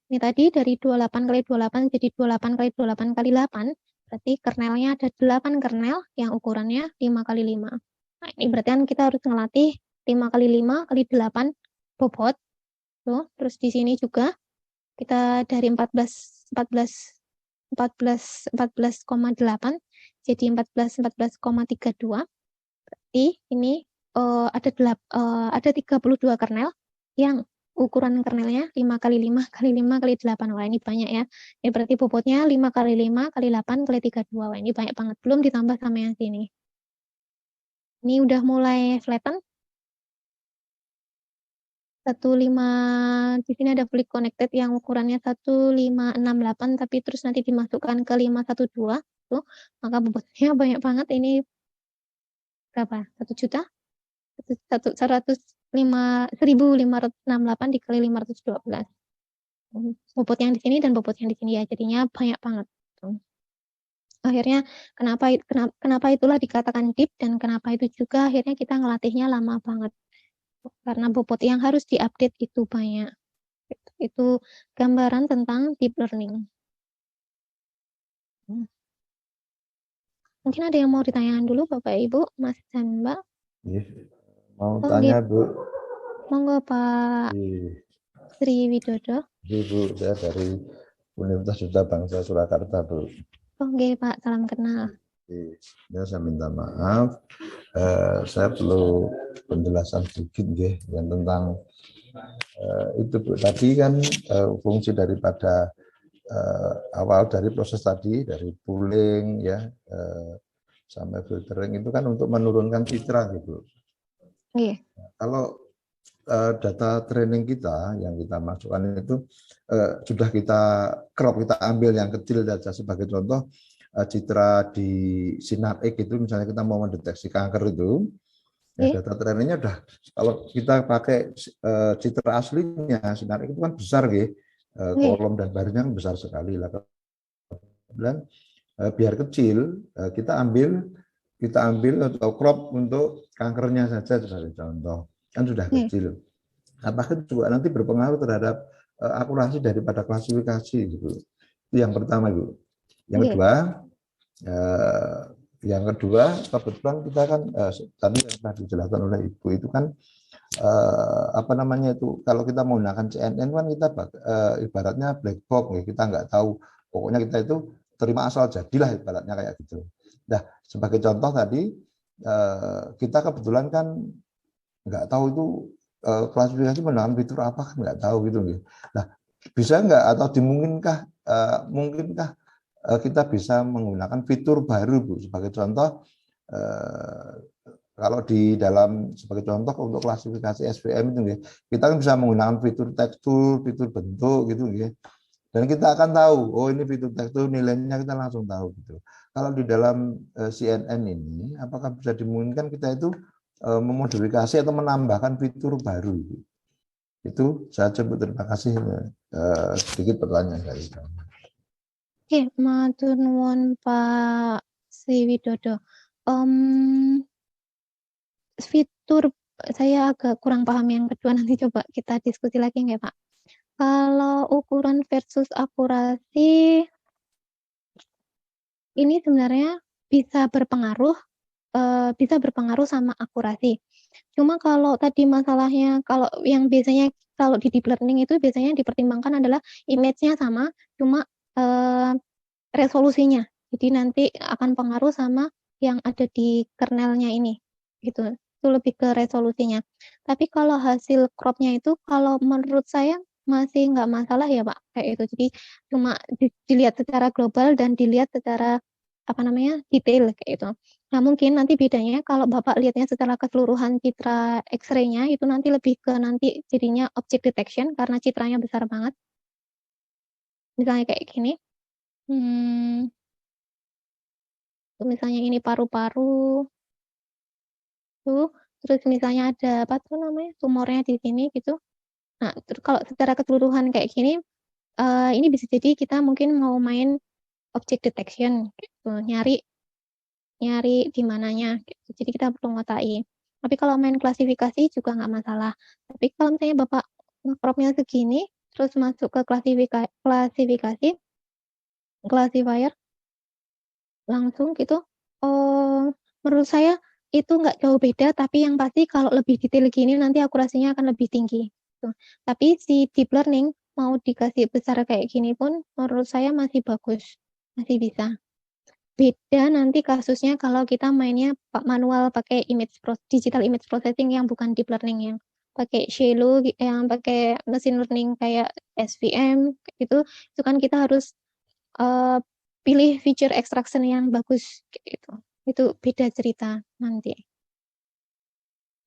[SPEAKER 5] Ini tadi dari 28 kali 28 jadi 28 kali 28 kali 8, berarti kernelnya ada 8 kernel yang ukurannya 5 kali 5. Nah, ini berarti kan kita harus ngelatih 5 kali 5 kali 8 bobot. Tuh, terus di sini juga kita dari 14,8 jadi 14,32. Berarti ini ada 32 kernel yang ukuran kernelnya 5 kali 5 kali 5 kali 8. Wah, ini banyak ya. Ini berarti bobotnya 5 kali 5 kali 8 kali 32. Wah, ini banyak banget. Belum ditambah sama yang sini. Ini udah mulai flatten. 15 di sini ada fully connected yang ukurannya 1568, tapi terus nanti dimasukkan ke 512 tuh, maka bobotnya banyak banget. Ini berapa? 1 juta? 1568 dikali 512. Bobot yang di sini dan bobot yang di sini ya, jadinya banyak banget. Akhirnya kenapa itulah dikatakan deep, dan kenapa itu juga akhirnya kita ngelatihnya lama banget. Karena bobot yang harus diupdate itu banyak. Itu gambaran tentang deep learning. Mungkin ada yang mau ditanyakan dulu Bapak Ibu, Mas dan Mbak?
[SPEAKER 6] Iya, mau tanya Bu.
[SPEAKER 5] Monggo Pak Sri Widodo.
[SPEAKER 6] Ibu, saya dari Universitas Duta Bangsa Surakarta Bu.
[SPEAKER 5] Oke Pak, salam kenal.
[SPEAKER 6] Ya, saya minta maaf. Saya perlu penjelasan sedikit ya, yang tentang itu Bu. Tadi kan fungsi daripada awal dari proses tadi, dari pooling ya sampai filtering itu kan untuk menurunkan citra gitu.
[SPEAKER 5] Iya.
[SPEAKER 6] Kalau data training kita yang kita masukkan itu sudah kita crop, kita ambil yang kecil saja sebagai contoh. Citra di SINAR-X itu misalnya kita mau mendeteksi kanker itu, ya data trainingnya udah, kalau kita pakai citra aslinya SINAR-X itu kan besar ya, kolom dan barisnya kan besar sekali lah. Kemudian biar kecil kita ambil atau crop untuk kankernya saja sebagai contoh, kan sudah kecil. Apakah itu juga nanti berpengaruh terhadap akurasi daripada klasifikasi gitu. Itu yang pertama Ibu. Yang kedua kebetulan kita kan tadi yang telah dijelaskan oleh Ibu itu kan apa namanya itu, kalau kita menggunakan CNN kan kita ibaratnya black box ya, kita nggak tahu, pokoknya kita itu terima asal jadilah ibaratnya kayak gitu. Nah sebagai contoh tadi kita kebetulan kan nggak tahu itu klasifikasi menggunakan fitur apa kan nggak tahu gitu. Nah bisa nggak atau dimungkinkah kita bisa menggunakan fitur baru Bu, sebagai contoh kalau di dalam sebagai contoh untuk klasifikasi SVM itu ya, kita kan bisa menggunakan fitur tekstur, fitur bentuk gitu ya. Dan kita akan tahu, oh ini fitur tekstur nilainya kita langsung tahu gitu. Kalau di dalam CNN ini apakah bisa dimungkinkan kita itu memodifikasi atau menambahkan fitur baru? Itu saya coba, terima kasih. Sedikit pertanyaan dari kami.
[SPEAKER 5] Oke, matur nuwun Pak Sriwidodo. Fitur saya agak kurang paham yang kedua, nanti coba kita diskusi lagi nggak Pak? Kalau ukuran versus akurasi, ini sebenarnya bisa berpengaruh sama akurasi. Cuma kalau tadi masalahnya, kalau yang biasanya kalau di deep learning itu biasanya dipertimbangkan adalah image-nya sama, cuma resolusinya. Jadi nanti akan pengaruh sama yang ada di kernelnya ini, gitu. Itu lebih ke resolusinya. Tapi kalau hasil crop-nya itu, kalau menurut saya masih nggak masalah ya Pak, kayak itu. Jadi cuma dilihat secara global dan dilihat secara detail kayak itu. Nah mungkin nanti bedanya kalau Bapak lihatnya secara keseluruhan citra X-ray-nya itu nanti lebih ke nanti jadinya object detection karena citranya besar banget. Misalnya kayak gini. Misalnya ini paru-paru, tuh, terus misalnya ada tumornya di sini gitu. Nah, kalau secara keseluruhan kayak gini, ini bisa jadi kita mungkin mau main object detection, gitu, nyari di mananya, gitu. Jadi kita perlu ngotai. Tapi kalau main klasifikasi juga nggak masalah. Tapi kalau misalnya Bapak crop-nya segini, terus masuk ke klasifikasi, classifier, langsung gitu, menurut saya itu nggak jauh beda, tapi yang pasti kalau lebih detail gini nanti akurasinya akan lebih tinggi, gitu. Tapi si deep learning mau dikasih besar kayak gini pun menurut saya masih bagus, masih bisa. Beda nanti kasusnya kalau kita mainnya manual pakai digital image processing yang bukan deep learning, yang pakai shallow, yang pakai machine learning kayak SVM, itu kan kita harus pilih feature extraction yang bagus gitu. Itu beda cerita nanti.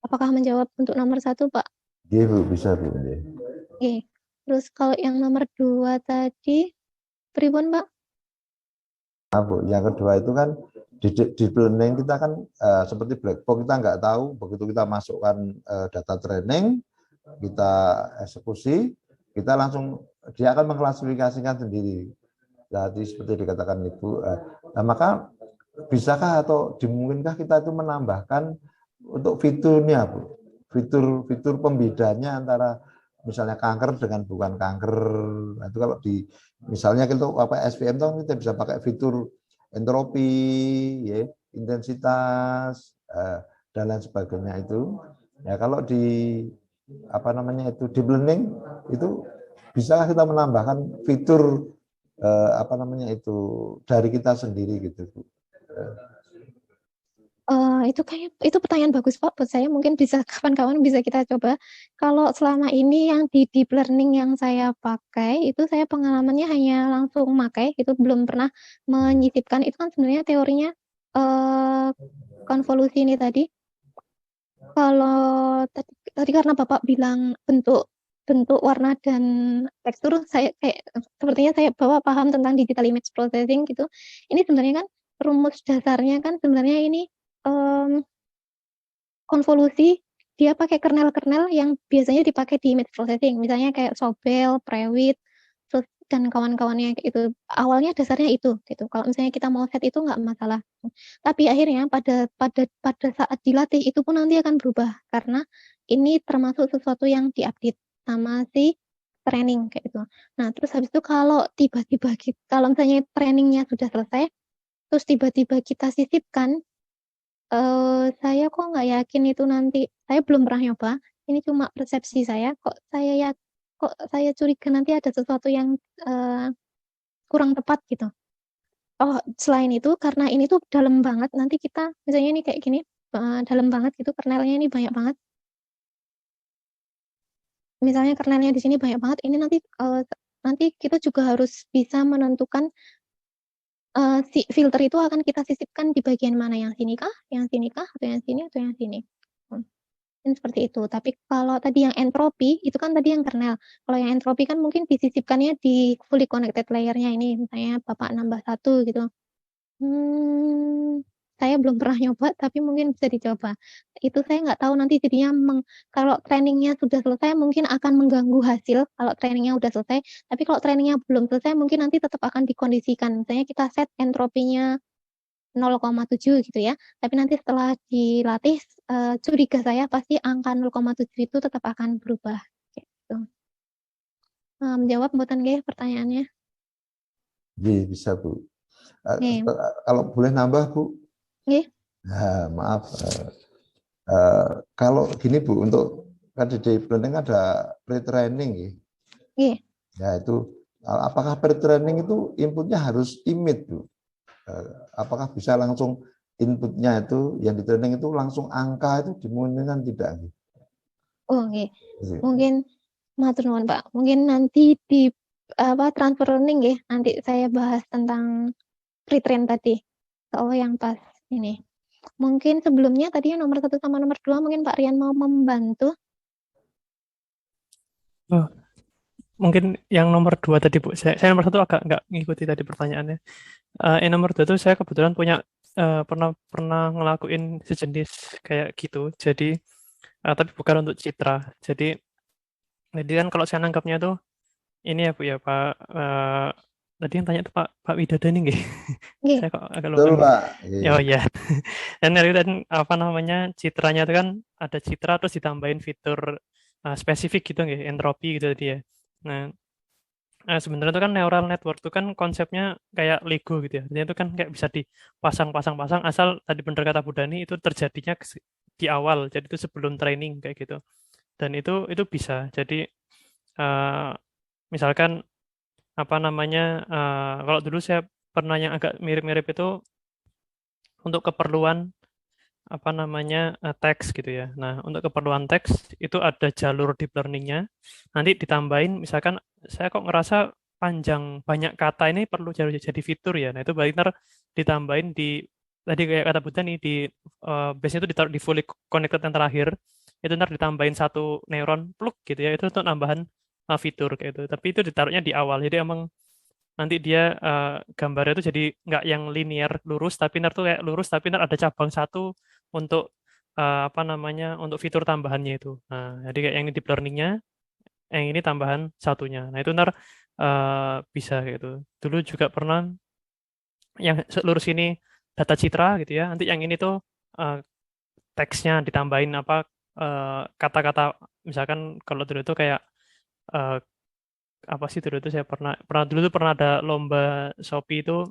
[SPEAKER 5] Apakah menjawab untuk nomor 1, Pak?
[SPEAKER 6] Iya Bu, bisa Bu.
[SPEAKER 5] Oke. Terus kalau yang nomor 2 tadi, pripun Pak?
[SPEAKER 6] Nah, Bu, yang kedua itu kan di deep learning kita kan seperti black box, kita nggak tahu, begitu kita masukkan data training, kita eksekusi, kita langsung dia akan mengklasifikasikan sendiri. Jadi seperti dikatakan Ibu, nah maka bisakah atau dimungkinkah kita itu menambahkan untuk fiturnya Bu, fitur pembedanya antara misalnya kanker dengan bukan kanker. Nah, itu kalau di misalnya kita apa SVM itu kita bisa pakai fitur entropi, ya, intensitas dan lain sebagainya itu. Ya kalau di deep learning itu bisa kita menambahkan fitur dari kita sendiri gitu Bu.
[SPEAKER 5] Itu pertanyaan bagus Pak buat saya, mungkin bisa kawan-kawan bisa kita coba. Kalau selama ini yang di deep learning yang saya pakai, itu saya pengalamannya hanya langsung pakai, itu belum pernah menyisipkan. Itu kan sebenarnya teorinya konvolusi ini tadi. Kalau tadi karena Bapak bilang bentuk warna dan tekstur, saya kayak sepertinya Bapak paham tentang digital image processing gitu. Ini sebenarnya kan rumus dasarnya kan sebenarnya ini konvolusi, dia pakai kernel-kernel yang biasanya dipakai di image processing, misalnya kayak Sobel, Prewitt, terus dan kawan-kawannya kayak itu. Awalnya dasarnya itu gitu. Kalau misalnya kita mau set itu nggak masalah. Tapi akhirnya pada saat dilatih itu pun nanti akan berubah karena ini termasuk sesuatu yang diupdate sama si training kayak gitu. Nah, terus habis itu kalau tiba-tiba kalau misalnya trainingnya sudah selesai, terus tiba-tiba kita sisipkan, saya kok nggak yakin itu nanti, saya belum pernah nyoba, ini cuma persepsi saya, kok saya curiga nanti ada sesuatu yang kurang tepat gitu. Oh, selain itu karena ini tuh dalam banget, nanti kita misalnya ini kayak gini, dalam banget gitu, kernelnya ini banyak banget. Misalnya kernelnya di sini banyak banget, ini nanti kita juga harus bisa menentukan si filter itu akan kita sisipkan di bagian mana, yang sini kah, atau yang sini, atau yang sini. Mungkin seperti itu. Tapi kalau tadi yang entropi, itu kan tadi yang kernel. Kalau yang entropi kan mungkin disisipkannya di fully connected layer-nya ini, misalnya Bapak nambah 1 gitu. Saya belum pernah nyoba, tapi mungkin bisa dicoba. Itu saya nggak tahu nanti jadinya kalau trainingnya sudah selesai mungkin akan mengganggu hasil, kalau trainingnya udah selesai. Tapi kalau trainingnya belum selesai mungkin nanti tetap akan dikondisikan. Misalnya kita set entropinya 0,7 gitu ya, tapi nanti setelah dilatih, curiga saya pasti angka 0,7 itu tetap akan berubah, gitu. Menjawab mboten nggih pertanyaannya?
[SPEAKER 6] Iya, bisa Bu.
[SPEAKER 5] Nggih.
[SPEAKER 6] Kalau boleh nambah Bu?
[SPEAKER 5] Nggih.
[SPEAKER 6] Nah, maaf. Kalau gini Bu, untuk kan di deep learning ada pre-training ya.
[SPEAKER 5] Nggih.
[SPEAKER 6] Ya itu, apakah pre-training itu inputnya harus image Bu? Apakah bisa langsung inputnya itu yang di training itu langsung angka itu dimungkinkan tidak?
[SPEAKER 5] Oh nggih. Mungkin matur nuwun Pak. Mungkin nanti di transfer learning nggih, nanti saya bahas tentang pre-train tadi. Soal yang pas ini. Mungkin sebelumnya tadi yang nomor 1 sama nomor 2 mungkin Pak Rian mau membantu.
[SPEAKER 3] Oh, mungkin yang nomor 2 tadi Bu. Saya nomor 1 agak nggak ngikuti tadi pertanyaannya. Yang nomor 2 itu saya kebetulan punya pernah ngelakuin sejenis kayak gitu. Jadi tapi bukan untuk citra. Jadi kan kalau saya nangkapnya tuh ini ya Bu ya Pak, tadi yang tanya tuh Pak Widodani nggih? Saya kok agak lupa.
[SPEAKER 6] Betul Pak.
[SPEAKER 3] Oh iya. Dan apa namanya, citranya itu kan ada citra terus ditambahin fitur spesifik gitu nggih, entropi gitu tadi ya. Nah, sebenarnya itu kan neural network itu kan konsepnya kayak Lego gitu ya. Artinya itu kan kayak bisa dipasang-pasang-pasang asal tadi benar kata Bu Dani itu terjadinya di awal. Jadi itu sebelum training kayak gitu. Dan itu bisa. Jadi misalkan apa namanya, kalau dulu saya pernah yang agak mirip-mirip itu untuk keperluan apa namanya, teks gitu ya. Nah, untuk keperluan teks itu ada jalur deep learning-nya. Nanti ditambahin misalkan saya kok ngerasa panjang banyak kata ini perlu jadi fitur ya. Nah, itu berarti ntar ditambahin di tadi kayak kata Buta nih di biasanya itu ditaruh di fully connected yang terakhir. Itu ntar ditambahin 1 neuron plug gitu ya. Itu untuk nambahan fitur kayak itu. Tapi itu ditaruhnya di awal. Jadi emang nanti dia gambarnya itu jadi nggak yang linear lurus, tapi ntar tuh kayak lurus, tapi ntar ada cabang 1 untuk apa namanya, untuk fitur tambahannya itu. Nah, jadi kayak yang ini deep learning-nya, yang ini tambahan 1-nya. Nah, itu ntar bisa gitu. Dulu juga pernah yang lurus ini data citra gitu ya. Nanti yang ini tuh teksnya ditambahin apa kata-kata, misalkan kalau dulu itu kayak apa sih dulu itu saya pernah dulu tuh pernah ada lomba Shopee itu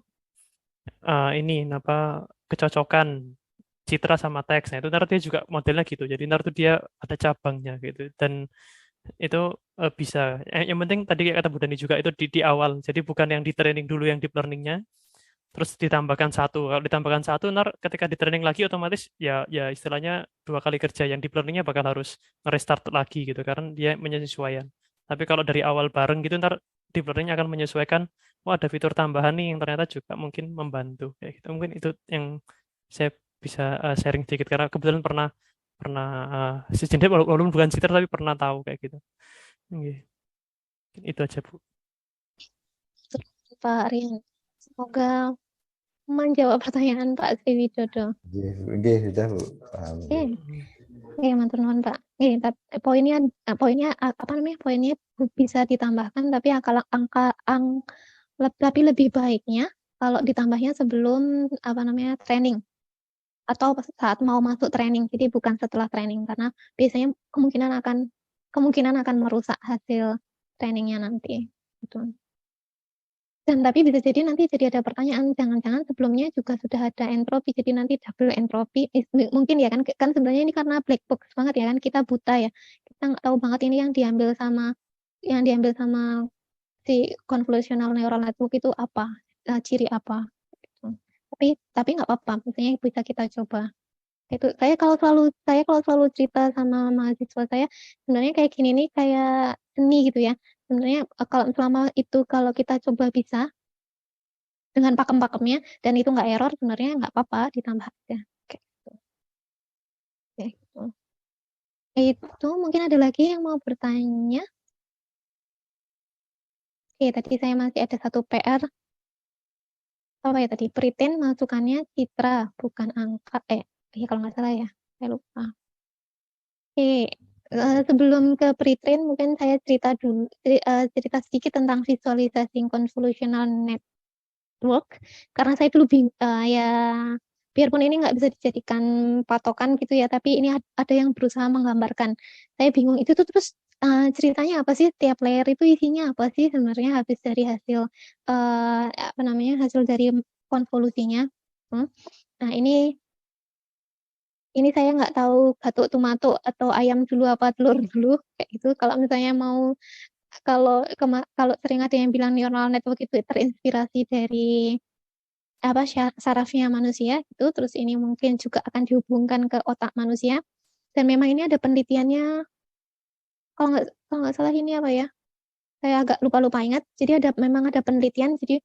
[SPEAKER 3] ini apa kecocokan citra sama teks. Nah, itu ntar dia juga modelnya gitu. Jadi ntar tuh dia ada cabangnya gitu. Dan itu bisa. Yang penting tadi kayak kata Bu Dani juga itu di awal. Jadi bukan yang di training dulu yang deep learning-nya, terus ditambahkan satu. Kalau ditambahkan satu, ntar ketika di training lagi otomatis ya istilahnya 2 kali kerja, yang deep learningnya bakal harus restart lagi gitu karena dia menyesuaikan. Tapi kalau dari awal bareng gitu, ntar deep learning akan menyesuaikan. Oh, ada fitur tambahan nih yang ternyata juga mungkin membantu kayak gitu. Mungkin itu yang saya bisa sharing sedikit karena kebetulan pernah sejenis walaupun bukan cheater tapi pernah tahu kayak gitu. Oke. Itu aja, Bu.
[SPEAKER 5] Pak Rian. Semoga menjawab pertanyaan Pak Sri Widodo.
[SPEAKER 6] Nggih, sudah Bu. Paham.
[SPEAKER 5] Oke, matur nuwun Pak. Poinnya apa namanya? Poinnya bisa ditambahkan tapi tapi lebih baiknya kalau ditambahnya sebelum apa namanya training atau saat mau masuk training. Jadi bukan setelah training karena biasanya kemungkinan akan merusak hasil trainingnya nanti. Gitu. Dan tapi bisa jadi nanti jadi ada pertanyaan, jangan-jangan sebelumnya juga sudah ada entropi, jadi nanti double entropi. Mungkin ya kan sebenarnya ini karena black box banget ya kan, kita buta ya. Kita nggak tahu banget ini yang diambil sama si convolutional neural network itu apa, ciri apa. Gitu. Tapi nggak apa-apa, misalnya bisa kita coba. Itu saya kalau selalu cerita sama mahasiswa saya, sebenarnya kayak gini nih kayak seni gitu ya. Sebenarnya kalau selama itu kalau kita coba bisa dengan pakem-pakemnya dan itu nggak error, sebenarnya nggak apa-apa ditambah aja. Kayak gitu. Kayak gitu. Itu mungkin ada lagi yang mau bertanya? Oke, tadi saya masih ada satu PR. Apa ya tadi? Pretend masukannya citra, bukan angka. Ya kalau nggak salah ya, saya lupa. Oke, sebelum ke pre-train mungkin saya cerita sedikit tentang visualisasi convolutional network karena saya dulu ya biarpun ini nggak bisa dijadikan patokan gitu ya, tapi ini ada yang berusaha menggambarkan. Saya bingung itu tuh terus ceritanya apa sih, tiap layer itu isinya apa sih sebenarnya habis dari hasil apa namanya hasil dari konvolusinya. Nah ini saya nggak tahu batuk tumatuk atau ayam dulu apa telur dulu kayak gitu. Kalau misalnya kalau sering ada yang bilang neural network itu terinspirasi dari apa sarafnya manusia gitu, terus ini mungkin juga akan dihubungkan ke otak manusia. Dan memang ini ada penelitiannya, kalau nggak salah ini apa ya? Saya agak lupa ingat. Jadi memang ada penelitian. Jadi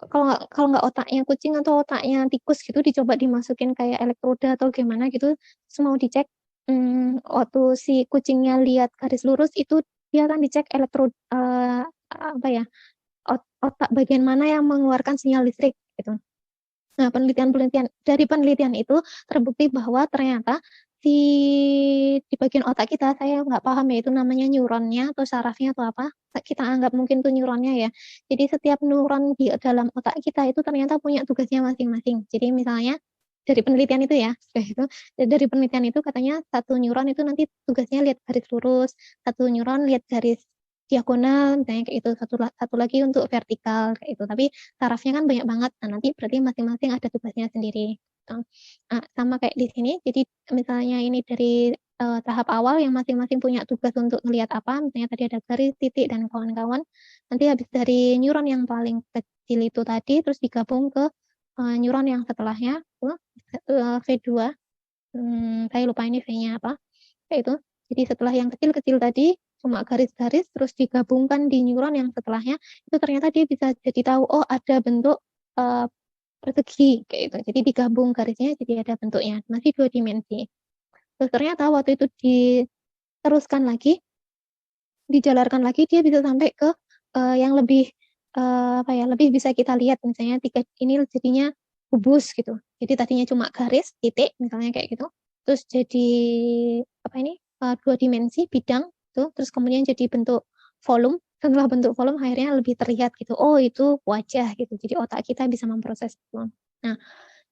[SPEAKER 5] kalau nggak otaknya kucing atau otaknya tikus gitu dicoba dimasukin kayak elektroda atau gimana gitu, terus mau dicek waktu si kucingnya lihat garis lurus itu dia akan dicek apa ya otak bagian mana yang mengeluarkan sinyal listrik gitu. Nah, dari penelitian itu terbukti bahwa ternyata di bagian otak kita, saya nggak paham ya itu namanya neuronnya atau sarafnya atau apa, kita anggap mungkin itu neuronnya ya. Jadi setiap neuron di dalam otak kita itu ternyata punya tugasnya masing-masing. Jadi misalnya dari penelitian itu ya, dari penelitian itu katanya satu neuron itu nanti tugasnya lihat garis lurus, satu neuron lihat garis diagonal, misalnya kayak itu, satu lagi untuk vertikal kayak itu. Tapi sarafnya kan banyak banget. Nah, nanti berarti masing-masing ada tugasnya sendiri. Nah, sama kayak di sini. Jadi misalnya ini dari tahap awal yang masing-masing punya tugas untuk melihat apa, misalnya tadi ada garis, titik dan kawan-kawan. Nanti habis dari neuron yang paling kecil itu tadi terus digabung ke neuron yang setelahnya V2. Saya lupa ini V-nya apa. Kayak itu. Jadi setelah yang kecil-kecil tadi cuma garis-garis terus digabungkan di neuron yang setelahnya itu ternyata dia bisa jadi tahu oh ada bentuk persegi kayak itu. Jadi digabung garisnya jadi ada bentuknya, masih 2 dimensi. Terus ternyata waktu itu diteruskan lagi, dijalarkan lagi dia bisa sampai ke yang lebih apa ya, lebih bisa kita lihat misalnya ini jadinya kubus gitu. Jadi tadinya cuma garis, titik misalnya kayak gitu. Terus jadi apa ini 2 dimensi bidang tuh, terus kemudian jadi bentuk volume. Setelah bentuk volume akhirnya lebih terlihat gitu. Oh, itu wajah gitu. Jadi otak kita bisa memproses itu. Nah,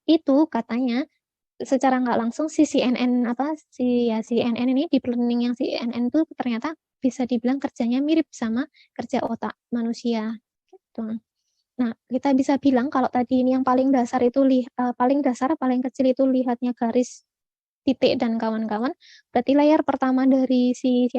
[SPEAKER 5] itu katanya secara nggak langsung si CNN ini deep learning yang CNN itu ternyata bisa dibilang kerjanya mirip sama kerja otak manusia gitu. Nah, kita bisa bilang kalau tadi ini yang paling dasar itu paling kecil itu lihatnya garis, titik dan kawan-kawan. Berarti layar pertama dari si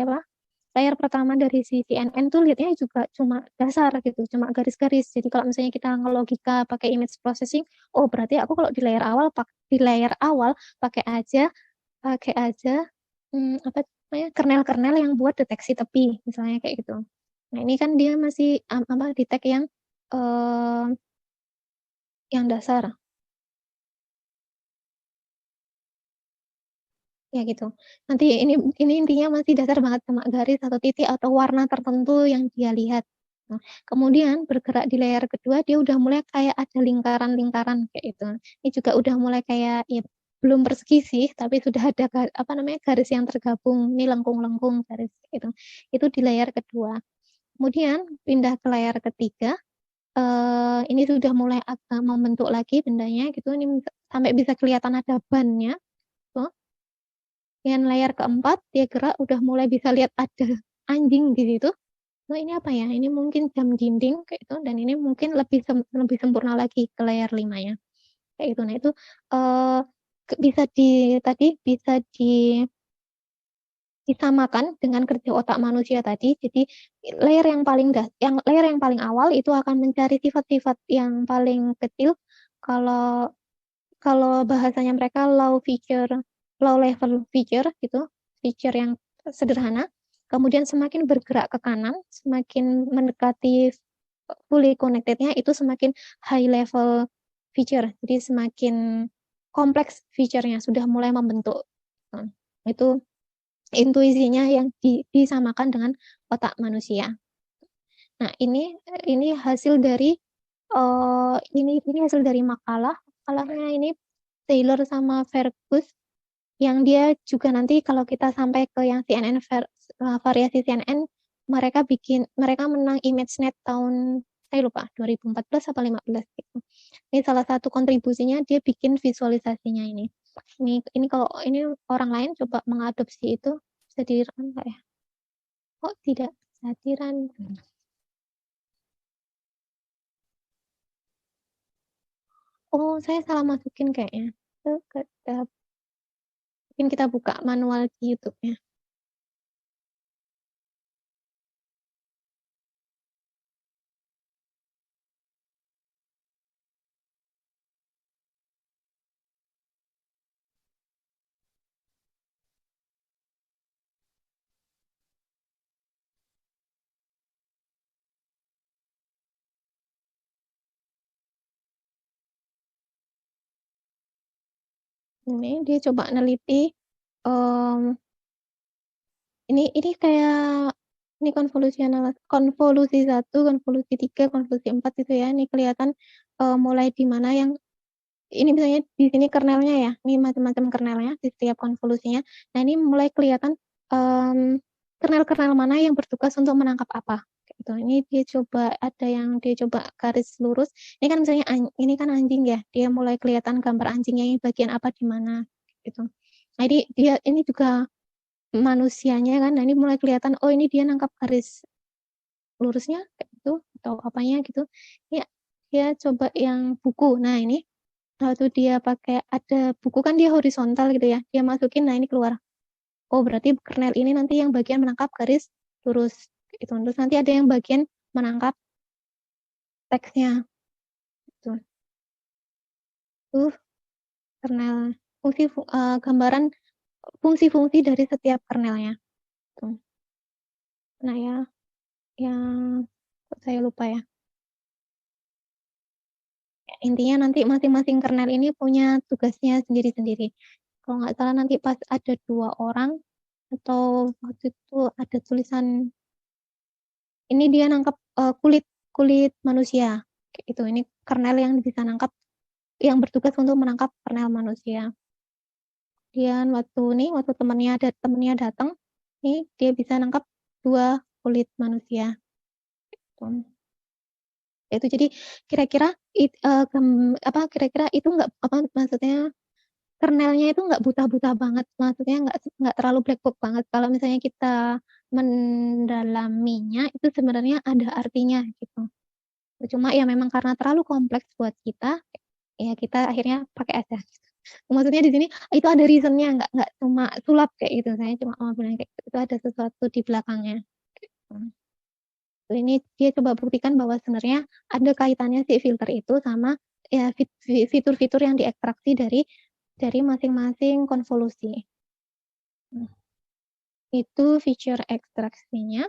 [SPEAKER 5] Layar pertama dari si CNN tuh lihatnya juga cuma dasar gitu, cuma garis-garis. Jadi kalau misalnya kita ngelogika pakai image processing, oh berarti aku kalau di layar awal pakai aja apa namanya, kernel-kernel yang buat deteksi tepi, misalnya kayak gitu. Nah, ini kan dia masih detect yang dasar. Ya gitu. Nanti ini intinya masih dasar banget, cuma garis atau titik atau warna tertentu yang dia lihat. Nah, kemudian bergerak di layer kedua dia udah mulai kayak ada lingkaran-lingkaran kayak gitu. Ini juga udah mulai kayak ya belum persegi sih, tapi sudah ada garis yang tergabung, ini lengkung-lengkung garis gitu. Itu di layer kedua. Kemudian pindah ke layer ketiga, ini sudah mulai agak membentuk lagi bendanya gitu. Ini sampai bisa kelihatan ada bannya. Tuh. Dengan layar keempat, dia gerak udah mulai bisa lihat ada anjing di situ. Nah, ini apa ya? Ini mungkin jam dinding kayak itu, dan ini mungkin lebih sempurna lagi ke layar 5 ya. Kayak itu. Nah, itu bisa disamakan dengan kerja otak manusia tadi. Jadi layar yang paling awal itu akan mencari sifat-sifat yang paling kecil. Kalau bahasanya mereka low level feature gitu, feature yang sederhana. Kemudian semakin bergerak ke kanan, semakin mendekati fully connected-nya itu semakin high level feature. Jadi semakin kompleks feature-nya sudah mulai membentuk. Itu intuisinya yang disamakan dengan otak manusia. Nah, ini hasil dari hasil dari makalahnya ini Taylor sama Fergus, yang dia juga nanti kalau kita sampai ke yang CNN variasi CNN, mereka menang ImageNet tahun saya lupa 2014 atau 15 gitu. Ini salah satu kontribusinya dia bikin visualisasinya ini. Ini kalau ini orang lain coba mengadopsi itu bisa direkam nggak ya? Kok tidak bisa direkam? Oh, saya salah masukin kayaknya. Mungkin kita buka manual di YouTube-nya. Ini dia coba neliti ini kayak ini konvolusi 1, konvolusi 3, konvolusi 4 itu ya. Ini kelihatan mulai di mana yang ini misalnya di sini kernelnya ya. Ini macam-macam kernelnya di setiap konvolusinya. Nah, ini mulai kelihatan kernel-kernel mana yang bertugas untuk menangkap apa. Gitu. Ini dia coba ada yang dia coba garis lurus. Ini kan misalnya ini kan anjing ya. Dia mulai kelihatan gambar anjingnya ini bagian apa di mana gitu. Nah, ini juga manusianya kan. Nah, ini mulai kelihatan oh ini dia nangkap garis lurusnya kayak gitu atau apanya gitu. Ya, dia coba yang buku. Nah, ini waktu dia pakai ada buku kan dia horizontal gitu ya. Dia masukin nah ini keluar. Oh, berarti kernel ini nanti yang bagian menangkap garis lurus itu. Terus nanti ada yang bagian menangkap teksnya. Gitu. Kernel gambaran fungsi-fungsi dari setiap kernelnya. Tuh. Nah ya, yang saya lupa ya. Intinya nanti masing-masing kernel ini punya tugasnya sendiri-sendiri. Kalau nggak salah nanti pas ada 2 orang atau waktu itu ada tulisan ini dia nangkap kulit manusia. Kayak gitu. Ini kernel yang bisa nangkap yang bertugas untuk menangkap kernel manusia. Kemudian waktu temennya datang, nih dia bisa nangkap 2 kulit manusia. Gitu. Itu jadi kira-kira itu nggak maksudnya kernelnya itu nggak buta-buta banget, maksudnya nggak terlalu black box banget. Kalau misalnya kita mendalaminya itu sebenarnya ada artinya gitu. Cuma ya memang karena terlalu kompleks buat kita, ya kita akhirnya pakai aja. Maksudnya di sini itu ada reason-nya, nggak cuma sulap kayak gitu. Saya cuma mau bilang kayak gitu, itu ada sesuatu di belakangnya. Gitu. Ini dia coba buktikan bahwa sebenarnya ada kaitannya si filter itu sama ya fitur-fitur yang diekstraksi dari masing-masing konvolusi. Itu feature ekstraksinya.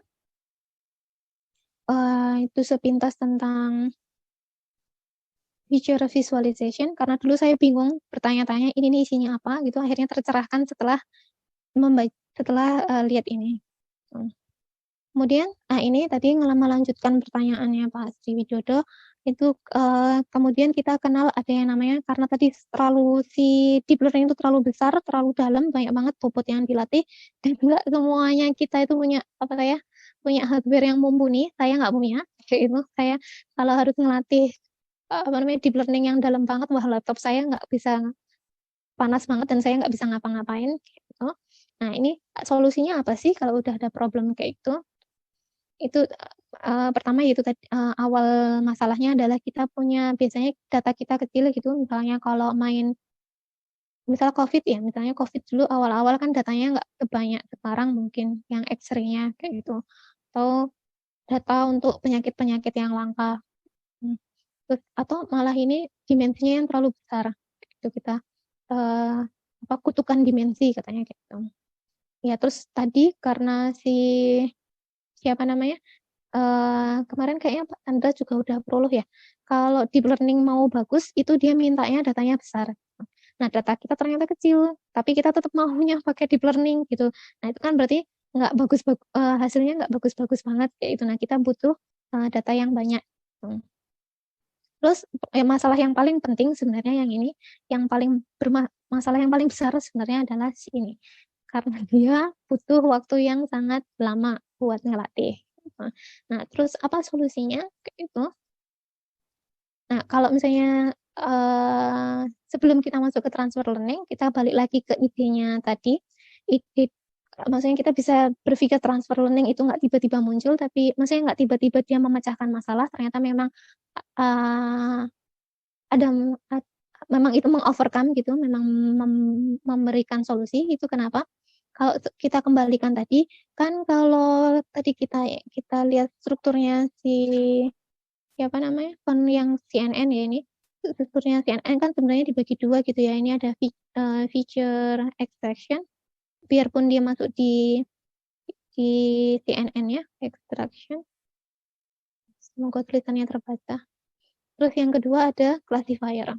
[SPEAKER 5] Itu sepintas tentang feature visualization, karena dulu saya bingung bertanya-tanya ini nih isinya apa gitu, akhirnya tercerahkan setelah lihat ini. Kemudian ini tadi melanjutkan pertanyaannya Pak Sriwidodo, itu kemudian kita kenal ada yang namanya, karena tadi si deep learning itu terlalu besar, terlalu dalam, banyak banget bobot yang dilatih, dan enggak semuanya kita itu punya hardware yang mumpuni. Saya nggak punya kayak itu. Saya kalau harus ngelatih deep learning yang dalam banget, wah laptop saya nggak bisa, panas banget, dan saya nggak bisa ngapa-ngapain gitu. Nah, ini solusinya apa sih kalau udah ada problem kayak itu? Itu pertama yaitu awal masalahnya adalah kita punya, biasanya data kita kecil gitu, misalnya kalau misal COVID ya, misalnya COVID dulu awal-awal kan datanya nggak sebanyak sekarang mungkin yang X-ray-nya kayak gitu, atau data untuk penyakit-penyakit yang langka. Terus atau malah ini dimensinya yang terlalu besar, itu kita kutukan dimensi katanya kayak gitu. Ya terus tadi karena siapa namanya, kemarin kayaknya Pak Chandra juga udah prolog ya, kalau deep learning mau bagus itu dia mintanya datanya besar. Nah data kita ternyata kecil, tapi kita tetap maunya pakai deep learning gitu. Nah itu kan berarti nggak hasilnya nggak bagus-bagus banget kayak itu. Nah kita butuh data yang banyak. Terus masalah yang paling penting sebenarnya masalah yang paling besar sebenarnya adalah ini, karena dia butuh waktu yang sangat lama buat ngelatih. Nah, terus apa solusinya? Kayak itu. Nah, kalau misalnya sebelum kita masuk ke transfer learning, kita balik lagi ke idenya tadi. Maksudnya kita bisa berpikir transfer learning itu nggak tiba-tiba muncul, tapi maksudnya nggak tiba-tiba dia memecahkan masalah, ternyata memang memang itu mengovercome gitu, memang memberikan solusi. Itu kenapa? Kalau kita kembalikan tadi, kan kalau tadi kita lihat strukturnya siapa namanya, yang CNN ya ini, strukturnya CNN kan sebenarnya dibagi dua gitu ya. Ini ada feature extraction, biarpun dia masuk di CNN ya, extraction. Semoga tulisannya terbaca. Terus yang kedua ada classifier.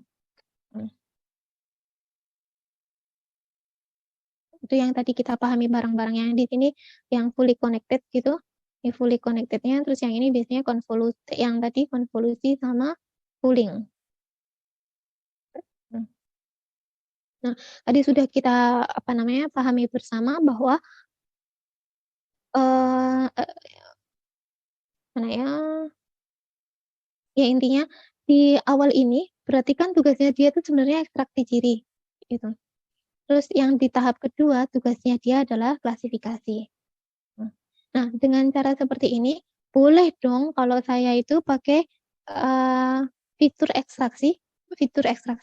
[SPEAKER 5] Itu yang tadi kita pahami bareng-bareng, yang di sini yang fully connected gitu. Ini fully connected-nya, terus yang ini biasanya konvolusi, yang tadi konvolusi sama pooling. Nah, tadi sudah kita pahami bersama bahwa ya intinya di awal ini berarti kan tugasnya dia itu sebenarnya ekstraksi ciri gitu. Terus yang di tahap kedua tugasnya dia adalah klasifikasi. Nah, dengan cara seperti ini boleh dong kalau saya itu pakai fitur ekstraksi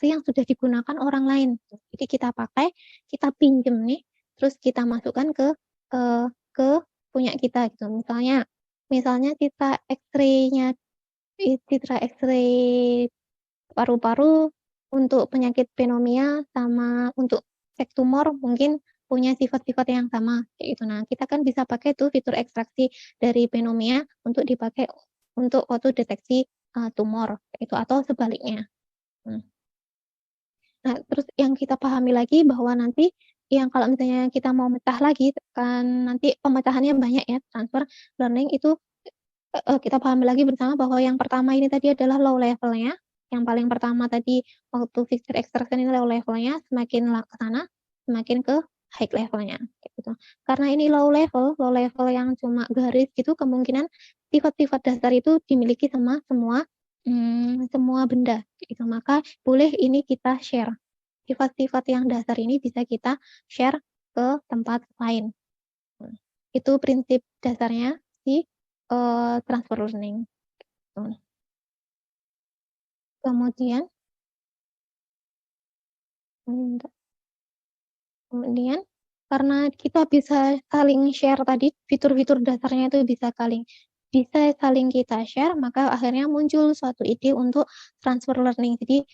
[SPEAKER 5] yang sudah digunakan orang lain. Jadi kita pakai, kita pinjem nih, terus kita masukkan ke punya kita gitu. Misalnya kita X-ray paru-paru untuk penyakit pneumonia sama untuk cek tumor mungkin punya sifat-sifat yang sama kayak gitu. Nah, kita kan bisa pakai tuh fitur ekstraksi dari pneumonia untuk dipakai untuk waktu deteksi tumor itu, atau sebaliknya. Nah, terus yang kita pahami lagi bahwa nanti yang kalau misalnya kita mau mecah lagi kan nanti pemecahannya banyak ya, transfer learning itu kita pahami lagi bersama bahwa yang pertama ini tadi adalah low levelnya. Yang paling pertama tadi waktu feature extraction ini low levelnya, semakin ke sana semakin ke high levelnya gitu. Karena ini low level yang cuma garis gitu, kemungkinan sifat-sifat dasar itu dimiliki sama semua benda gitu. Maka boleh ini kita share. Sifat-sifat yang dasar ini bisa kita share ke tempat lain. Itu prinsip dasarnya si transfer learning. Kemudian Kemudian karena kita bisa saling share tadi, fitur-fitur dasarnya itu bisa saling kita share, maka akhirnya muncul suatu ide untuk transfer learning. Jadi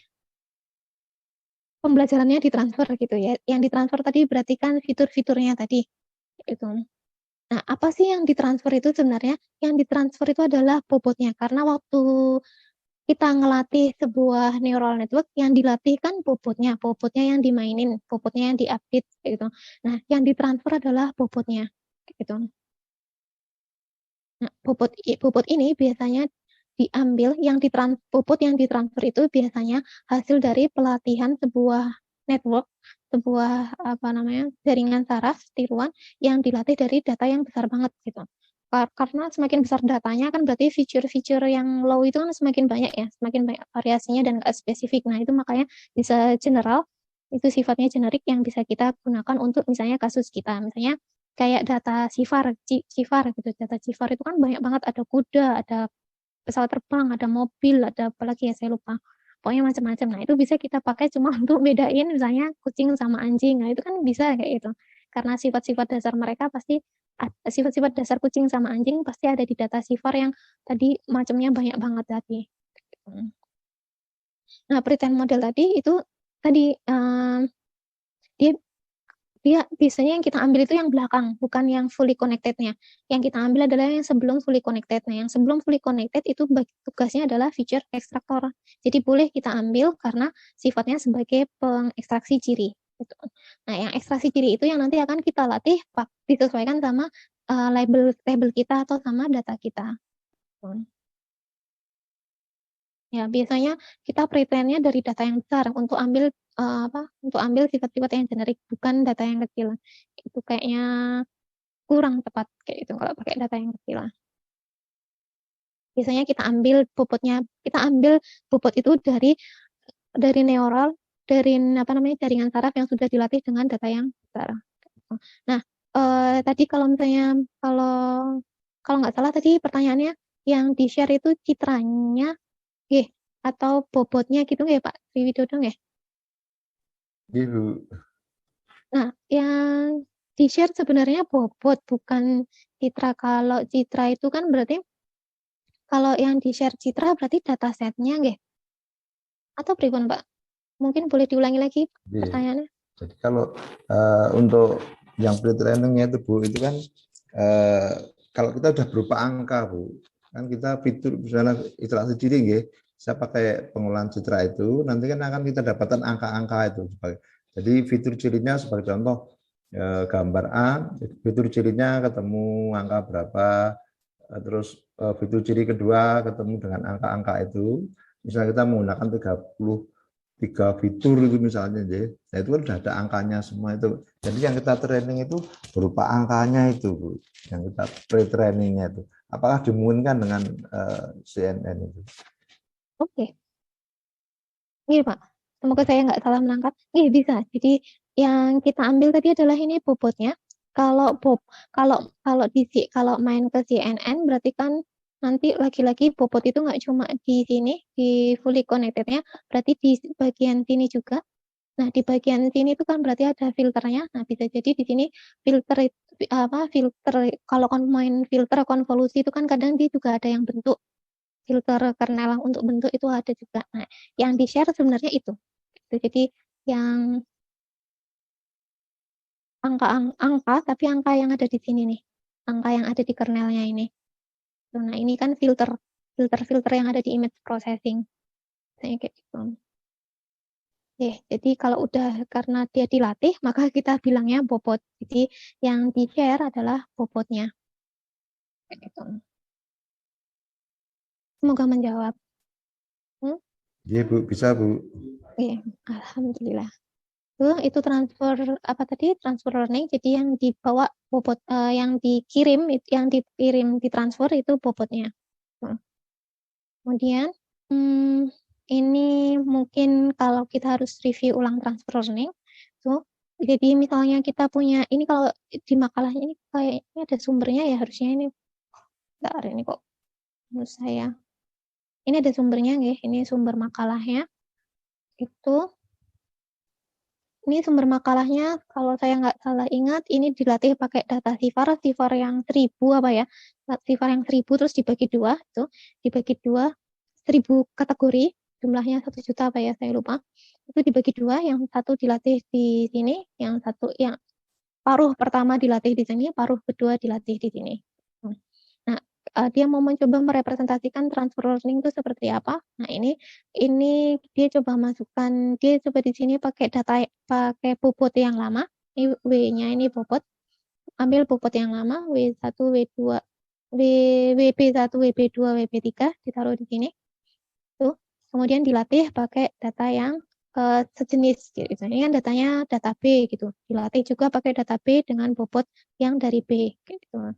[SPEAKER 5] pembelajarannya ditransfer gitu ya. Yang ditransfer tadi berarti kan fitur-fiturnya tadi itu. Nah, apa sih yang ditransfer itu sebenarnya? Yang ditransfer itu adalah bobotnya. Karena waktu kita ngelatih sebuah neural network, yang dilatih kan bobotnya yang dimainin, bobotnya yang diupdate kayak gitu. Nah, yang ditransfer adalah bobotnya kayak gitu. Nah, bobot ini biasanya diambil bobot yang ditransfer itu biasanya hasil dari pelatihan sebuah network, sebuah jaringan saraf tiruan yang dilatih dari data yang besar banget gitu. Karena semakin besar datanya kan berarti fitur-fitur yang low itu kan semakin banyak ya, semakin banyak variasinya dan nggak spesifik. Nah, itu makanya bisa general, itu sifatnya generik yang bisa kita gunakan untuk misalnya kasus kita. Misalnya kayak data CIFAR gitu. Data CIFAR itu kan banyak banget, ada kuda, ada pesawat terbang, ada mobil, ada apalagi ya saya lupa. Pokoknya macam-macam. Nah, itu bisa kita pakai cuma untuk bedain misalnya kucing sama anjing. Nah, itu kan bisa kayak gitu. Karena sifat-sifat dasar mereka pasti sifat-sifat dasar kucing sama anjing pasti ada di data CIFAR yang tadi macamnya banyak banget tadi. Nah, pretend model tadi itu tadi dia biasanya yang kita ambil itu yang belakang, bukan yang fully connected-nya. Yang kita ambil adalah yang sebelum fully connected. Nah, yang sebelum fully connected itu tugasnya adalah feature ekstraktor. Jadi boleh kita ambil karena sifatnya sebagai pengekstraksi ciri. Gitu. Nah, yang ekstraksi ciri itu yang nanti akan kita latih disesuaikan sama label kita atau sama data kita. Ya, biasanya kita pretend-nya dari data yang besar untuk ambil untuk ambil sifat-sifat yang generik, bukan data yang kecil. Itu kayaknya kurang tepat kayak itu kalau pakai data yang kecil. Biasanya kita ambil bobot itu dari neural, dari jaringan saraf yang sudah dilatih dengan data yang besar. Nah, tadi kalau misalnya kalau nggak salah tadi pertanyaannya yang di-share itu citranya atau bobotnya gitu nggak ya Pak Triwidodo nggak?
[SPEAKER 6] Ibu.
[SPEAKER 5] Nah, yang di-share sebenarnya bobot, bukan citra. Kalau citra itu kan berarti, kalau yang di-share citra berarti datasetnya nggih? Atau pripun Pak? Mungkin boleh diulangi lagi pertanyaannya?
[SPEAKER 6] Jadi kalau untuk yang pre-trainingnya itu Bu, itu kan kalau kita udah berupa angka Bu, kan kita fitur misalnya interaksi diri nggih, saya pakai pengolahan citra itu, nanti kan akan kita dapatkan angka-angka itu. Jadi fitur cirinya sebagai contoh gambar A, fitur cirinya ketemu angka berapa, terus fitur ciri kedua ketemu dengan angka-angka itu. Misalnya kita menggunakan 3 fitur itu misalnya, nah itu kan sudah ada angkanya semua itu. Jadi yang kita training itu berupa angkanya itu Bu, yang kita pre-trainingnya itu. Apakah dimungkinkan dengan CNN itu?
[SPEAKER 5] Oke. Iya Pak, semoga saya nggak salah menangkap. Iya bisa. Jadi yang kita ambil tadi adalah ini bobotnya. Kalau main ke CNN berarti kan nanti lagi-lagi bobot itu nggak cuma di sini, di fully connected-nya, berarti di bagian sini juga. Nah, di bagian sini itu kan berarti ada filternya. Nah, bisa jadi di sini filter kalau main filter konvolusi itu kan kadang dia juga ada yang bentuk. Filter kernel untuk bentuk itu ada juga. Nah, yang di-share sebenarnya itu. Jadi yang angka, tapi angka yang ada di sini nih. Angka yang ada di kernelnya ini. Nah, ini kan filter yang ada di image processing. Kayak gitu. Jadi kalau udah karena dia dilatih, maka kita bilangnya bobot. Jadi yang di-share adalah bobotnya. Kayak gitu. Semoga menjawab.
[SPEAKER 6] Iya Bu, bisa Bu.
[SPEAKER 5] Oke, alhamdulillah. Itu transfer transfer learning. Jadi yang dibawa bobot, yang ditransfer itu bobotnya. Kemudian ini mungkin kalau kita harus review ulang transfer learning, jadi misalnya kita punya ini, kalau di makalahnya ini kayaknya ada sumbernya ya, harusnya ini. Bentar, ini kok menurut saya. Ini ada sumbernya nggih, ini sumber makalahnya. Itu ini sumber makalahnya kalau saya nggak salah ingat ini dilatih pakai data sifar yang 1000 apa ya, sifar yang 1000 terus dibagi 2 itu, dibagi 2 1000 kategori, jumlahnya 1 juta apa ya saya lupa. Itu dibagi 2, yang satu dilatih di sini, yang satu yang paruh pertama dilatih di sini, paruh kedua dilatih di sini. Nah, dia mau mencoba merepresentasikan transfer learning itu seperti apa. Nah, ini dia coba masukkan, dia coba di sini pakai data, pakai bobot yang lama. Ini W-nya ini bobot. Ambil bobot yang lama, W1, W2, WB1, WB2, WB3 ditaruh di sini. Tuh. Kemudian dilatih pakai data yang sejenis gitu. Ini kan datanya data B gitu. Dilatih juga pakai data B dengan bobot yang dari B gitu.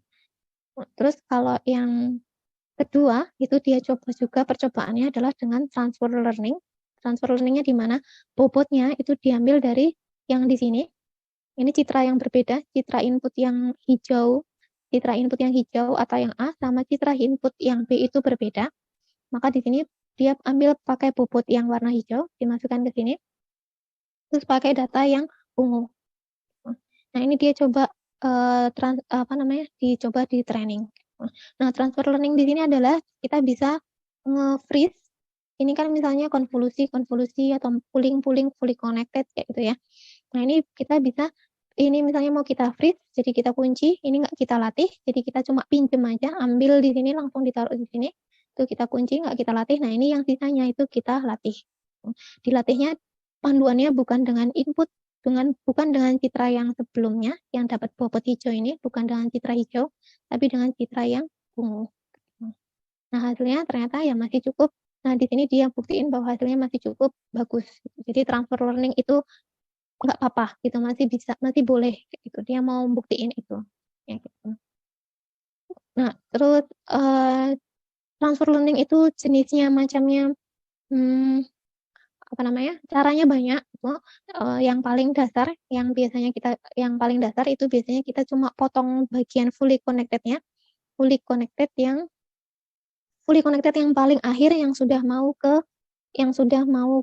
[SPEAKER 5] Terus kalau yang kedua itu dia coba juga, percobaannya adalah dengan transfer learning. Transfer learning-nya di mana bobotnya itu diambil dari yang di sini. Ini citra yang berbeda, citra input yang hijau, atau yang A sama citra input yang B itu berbeda. Maka di sini dia ambil pakai bobot yang warna hijau, dimasukkan ke sini. Terus pakai data yang ungu. Nah, ini dia coba dicoba di training. Nah, transfer learning di sini adalah kita bisa nge-freeze. Ini kan misalnya konvolusi atau pooling, fully connected kayak gitu ya. Nah, ini kita bisa, ini misalnya mau kita freeze, jadi kita kunci, ini nggak kita latih, jadi kita cuma pinjem aja, ambil di sini langsung ditaruh di sini. Itu kita kunci, nggak kita latih. Nah, ini yang sisanya itu kita latih. Dilatihnya panduannya bukan dengan input, bukan dengan citra yang sebelumnya, yang dapat bobot hijau ini, bukan dengan citra hijau, tapi dengan citra yang ungu. Nah, hasilnya ternyata ya masih cukup. Nah, di sini dia buktiin bahwa hasilnya masih cukup bagus. Jadi transfer learning itu nggak apa-apa, gitu, masih bisa, masih boleh, gitu. Dia mau buktiin itu. Ya, gitu. Nah, terus transfer learning itu jenisnya, macamnya, caranya banyak. Yang paling dasar, yang paling dasar itu biasanya kita cuma potong bagian fully connected-nya, fully connected yang paling akhir yang sudah mau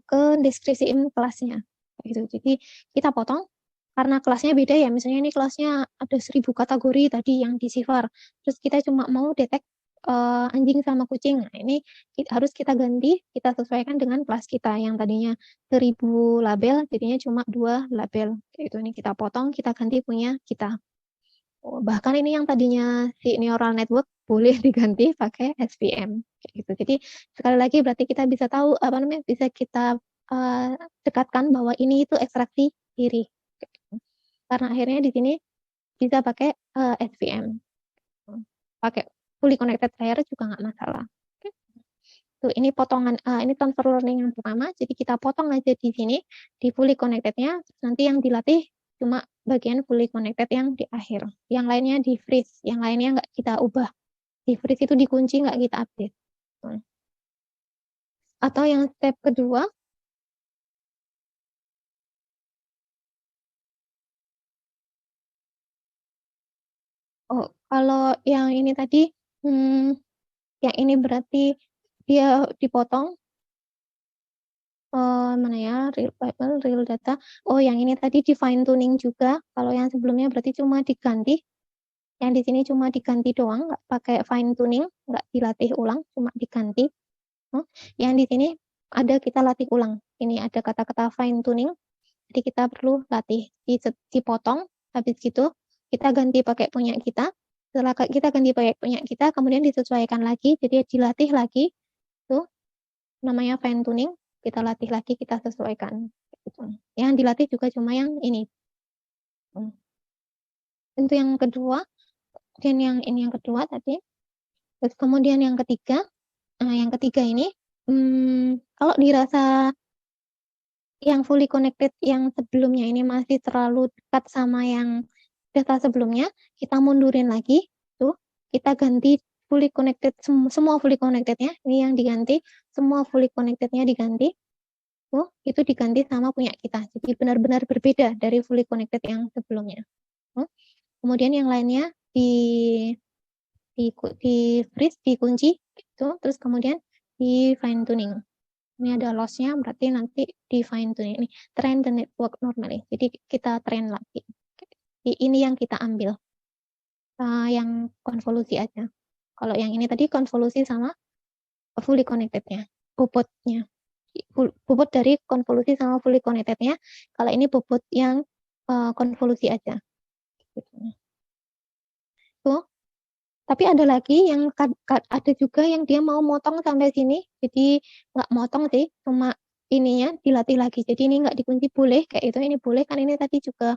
[SPEAKER 5] ke deskripsi kelasnya. Gitu. Jadi kita potong karena kelasnya beda ya. Misalnya ini kelasnya ada 1000 kategori tadi yang di sifar. Terus kita cuma mau detect anjing sama kucing. Nah, ini harus kita ganti, kita sesuaikan dengan kelas kita yang tadinya 1000 label, jadinya cuma 2 label. Itu ini kita potong, kita ganti punya kita. Bahkan ini yang tadinya si neural network boleh diganti pakai SVM. Gitu. Jadi sekali lagi berarti kita bisa tahu bisa kita dekatkan bahwa ini itu ekstraksi diri. Karena akhirnya di sini bisa pakai SVM. Pakai fully connected layer juga nggak masalah. Tuh, ini potongan, ini transfer learning yang pertama, jadi kita potong aja di sini, di fully connected-nya, nanti yang dilatih cuma bagian fully connected yang di akhir. Yang lainnya di freeze, yang lainnya nggak kita ubah. Di freeze itu dikunci, nggak kita update. Atau yang step kedua, kalau yang ini tadi, yang ini berarti dia dipotong. Mana ya, real data. Yang ini tadi di fine tuning juga. Kalau yang sebelumnya berarti cuma diganti. Yang di sini cuma diganti doang, nggak pakai fine tuning, nggak dilatih ulang, cuma diganti. Yang di sini ada kita latih ulang. Ini ada kata-kata fine tuning. Jadi kita perlu latih, dipotong. Habis gitu kita ganti pakai punya kita. Setelah kita ganti pakai punya kita, kemudian disesuaikan lagi, jadi dilatih lagi. Tuh, namanya fine tuning. Kita latih lagi, kita sesuaikan. Yang dilatih juga cuma yang ini. Itu yang kedua. Dan yang ini yang kedua tadi. Terus kemudian yang ketiga. Yang ketiga ini, kalau dirasa yang fully connected yang sebelumnya ini masih terlalu dekat sama yang data sebelumnya, kita mundurin lagi. Tuh, kita ganti fully connected, semua fully connected-nya, ini yang diganti, semua fully connected-nya diganti. Itu diganti sama punya kita. Jadi benar-benar berbeda dari fully connected yang sebelumnya. Kemudian yang lainnya di freeze, dikunci, gitu. Terus kemudian di fine tuning. Ini ada loss-nya, berarti nanti di fine tune ini train the network normally. Jadi kita train lagi. Ini yang kita ambil, yang konvolusi aja. Kalau yang ini tadi konvolusi sama fully connected-nya, bobotnya. Bobot dari konvolusi sama fully connected-nya. Kalau ini bobot yang konvolusi aja. Tuh. Tapi ada lagi yang ada juga yang dia mau motong sampai sini, jadi nggak motong sih, cuma ininya dilatih lagi. Jadi ini nggak dikunci boleh, kayak itu ini boleh kan ini tadi juga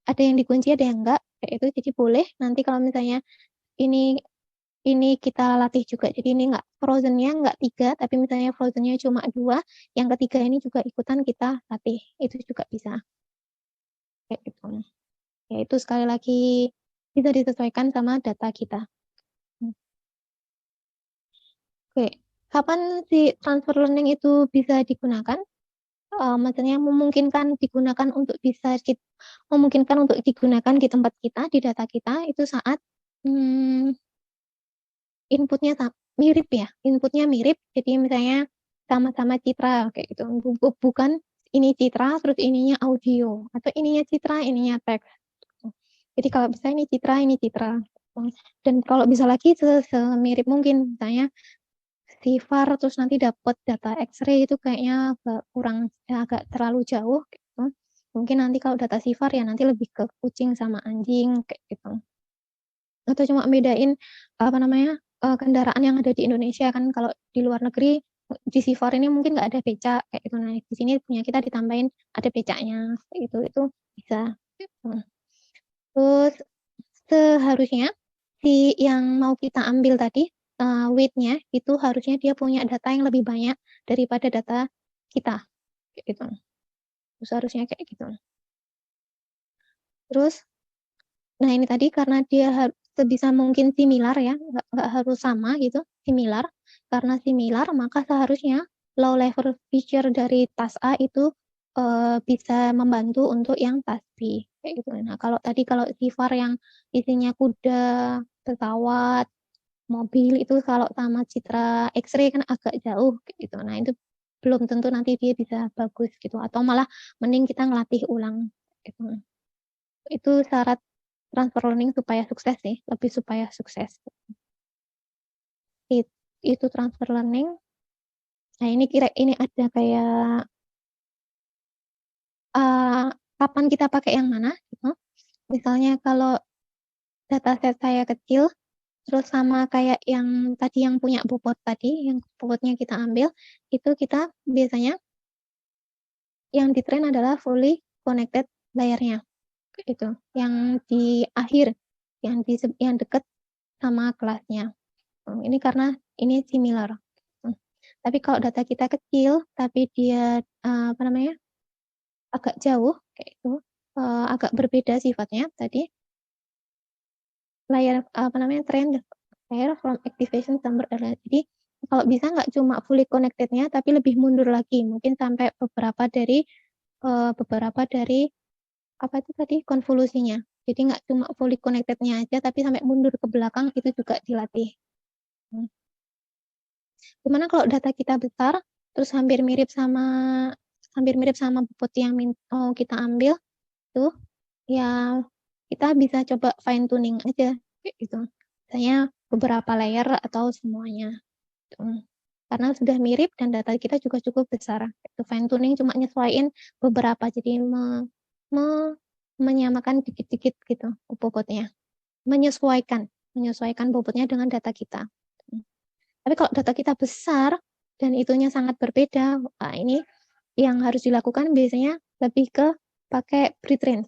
[SPEAKER 5] ada yang dikunci ada yang enggak, kayak itu jadi boleh. Nanti kalau misalnya ini kita latih juga, jadi ini nggak frozen-nya nggak 3, tapi misalnya frozen-nya cuma 2, yang ketiga ini juga ikutan kita latih, itu juga bisa. Kayak gitu. Ya itu sekali lagi bisa disesuaikan sama data kita. Oke, kapan si transfer learning itu bisa digunakan? Maksudnya memungkinkan digunakan untuk digunakan di tempat kita, di data kita itu saat inputnya mirip ya, inputnya mirip. Jadi misalnya sama-sama citra kayak gitu, bukan ini citra terus ininya audio atau ininya citra ininya teks. Jadi kalau bisa ini citra. Dan kalau bisa lagi semirip mungkin, misalnya si VAR terus nanti dapat data X-ray itu kayaknya agak terlalu jauh gitu. Mungkin nanti kalau data si VAR ya nanti lebih ke kucing sama anjing kayak gitu. Atau cuma bedain kendaraan yang ada di Indonesia kan, kalau di luar negeri di si VAR ini mungkin nggak ada becak kayak gitu. Nah, di sini punya kita ditambahin ada becaknya kayak gitu. Itu bisa. Terus seharusnya si yang mau kita ambil tadi weight-nya itu harusnya dia punya data yang lebih banyak daripada data kita kayak gitu. Terus harusnya kayak gitu. Terus nah ini tadi karena dia sebisa mungkin similar ya, nggak harus sama gitu, similar. Karena similar maka seharusnya low level feature dari task A itu bisa membantu untuk yang task B kayak gitu. Nah, kalau si VAR yang isinya kuda, pesawat, mobil itu kalau sama citra X-ray kan agak jauh gitu. Nah, itu belum tentu nanti dia bisa bagus gitu, atau malah mending kita ngelatih ulang gitu. Itu syarat transfer learning supaya sukses sih, lebih supaya sukses. Itu transfer learning. Nah, ini ada kayak kapan kita pakai yang mana gitu. Misalnya kalau dataset saya kecil, terus sama kayak yang tadi yang punya bobot tadi, yang bobotnya kita ambil, itu kita biasanya yang di-train adalah fully connected layernya. Itu, yang di akhir, yang dekat sama kelasnya. Ini karena ini similar. Tapi kalau data kita kecil, tapi dia agak jauh kayak itu, agak berbeda sifatnya tadi. Layer train layer from activation sampai jadi kalau bisa nggak cuma fully connected-nya tapi lebih mundur lagi, mungkin sampai beberapa dari apa itu tadi konvolusinya. Jadi nggak cuma fully connected-nya aja tapi sampai mundur ke belakang itu juga dilatih. Gimana kalau data kita besar terus hampir mirip sama bobot yang mau kita ambil tuh ya kita bisa coba fine tuning aja gitu. Misalnya beberapa layer atau semuanya. Gitu. Karena sudah mirip dan data kita juga cukup besar. Itu fine tuning cuma nyesuaiin beberapa jadi menyamakan dikit-dikit gitu bobotnya. Menyesuaikan bobotnya dengan data kita. Tapi kalau data kita besar dan itunya sangat berbeda, nah ini yang harus dilakukan biasanya lebih ke pakai pre-train.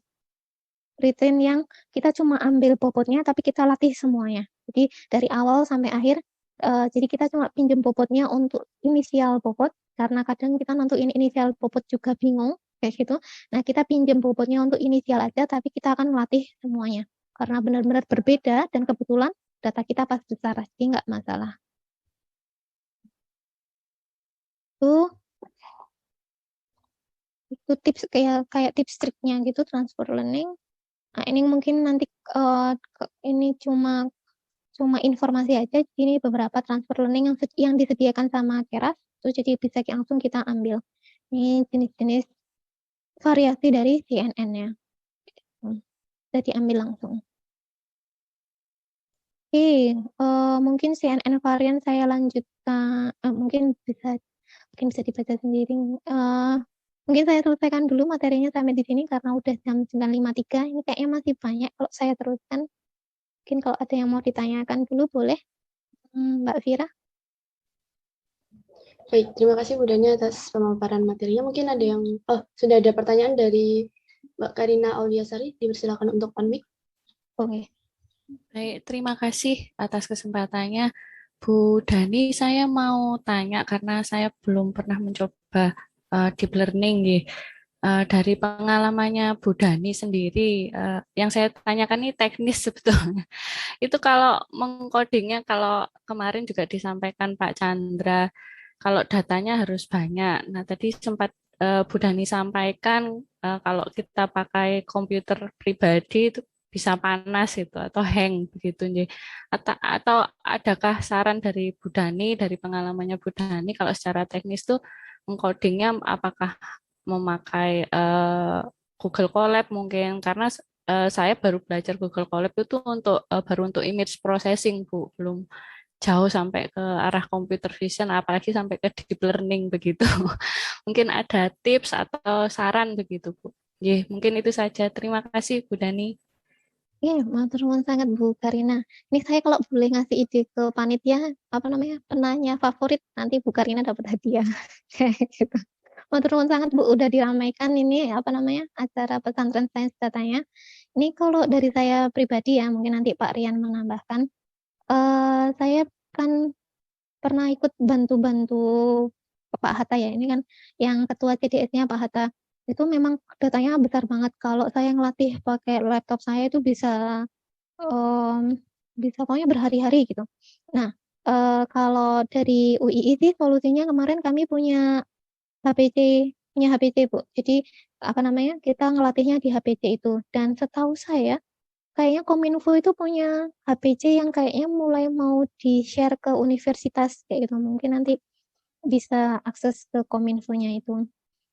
[SPEAKER 5] Pre-train yang kita cuma ambil bobotnya tapi kita latih semuanya. Jadi dari awal sampai akhir, jadi kita cuma pinjam bobotnya untuk inisial bobot, karena kadang kita nentuin inisial bobot juga bingung, kayak gitu. Nah, kita pinjam bobotnya untuk inisial aja, tapi kita akan melatih semuanya. Karena benar-benar berbeda dan kebetulan data kita pas besar, jadi nggak masalah. Itu tips kayak tips triknya gitu transfer learning. Nah, ini mungkin nanti ini cuma cuma informasi aja. Ini beberapa transfer learning yang disediakan sama Keras, terus jadi bisa langsung kita ambil. Ini jenis-jenis variasi dari CNN-nya. Bisa diambil langsung. Oke, mungkin CNN varian saya lanjutkan, mungkin bisa dibaca sendiri. Mungkin saya selesaikan dulu materinya sampai di sini karena udah jam 9.53. Ini kayaknya masih banyak kalau saya teruskan. Mungkin kalau ada yang mau ditanyakan dulu boleh, Mbak Vira.
[SPEAKER 2] Baik, terima kasih Bu Dani atas pemaparan materinya. Mungkin ada yang, sudah ada pertanyaan dari Mbak Karina Auliasari, dipersilakan untuk on-mic.
[SPEAKER 5] Oke.
[SPEAKER 7] Baik, terima kasih atas kesempatannya. Bu Dani, saya mau tanya karena saya belum pernah mencoba deep learning. Dari pengalamannya Bu Dani sendiri, yang saya tanyakan ini teknis sebetulnya. Itu kalau mengcodingnya, kalau kemarin juga disampaikan Pak Chandra, kalau datanya harus banyak. Nah, tadi sempat Bu Dani sampaikan kalau kita pakai komputer pribadi itu bisa panas itu atau hang begitu. Atau adakah saran dari Bu Dani, dari pengalamannya Bu Dani kalau secara teknis tuh mengcodingnya apakah memakai Google Colab mungkin, karena saya baru belajar Google Colab itu baru untuk image processing Bu, belum jauh sampai ke arah computer vision, apalagi sampai ke deep learning begitu. Mungkin ada tips atau saran begitu Bu. Mungkin itu saja. Terima kasih Bu Dani.
[SPEAKER 5] Matur nuwun sangat Bu Karina. Ini saya kalau boleh ngasih ide ke panitia, penanya favorit, nanti Bu Karina dapat hadiah. Kayak gitu. Matur nuwun sangat Bu, udah diramaikan ini acara pesantren sains datanya. Ini kalau dari saya pribadi ya, mungkin nanti Pak Rian menambahkan. Saya kan pernah ikut bantu-bantu Pak Hatta ya, ini kan yang ketua CDS-nya Pak Hatta. Itu memang datanya besar banget. Kalau saya ngelatih pakai laptop saya itu bisa pokoknya berhari-hari gitu. Nah, kalau dari UII sih solusinya kemarin kami punya HPC Bu. Jadi kita ngelatihnya di HPC itu. Dan setahu saya kayaknya Kominfo itu punya HPC yang kayaknya mulai mau di-share ke universitas kayak gitu. Mungkin nanti bisa akses ke Kominfonya itu.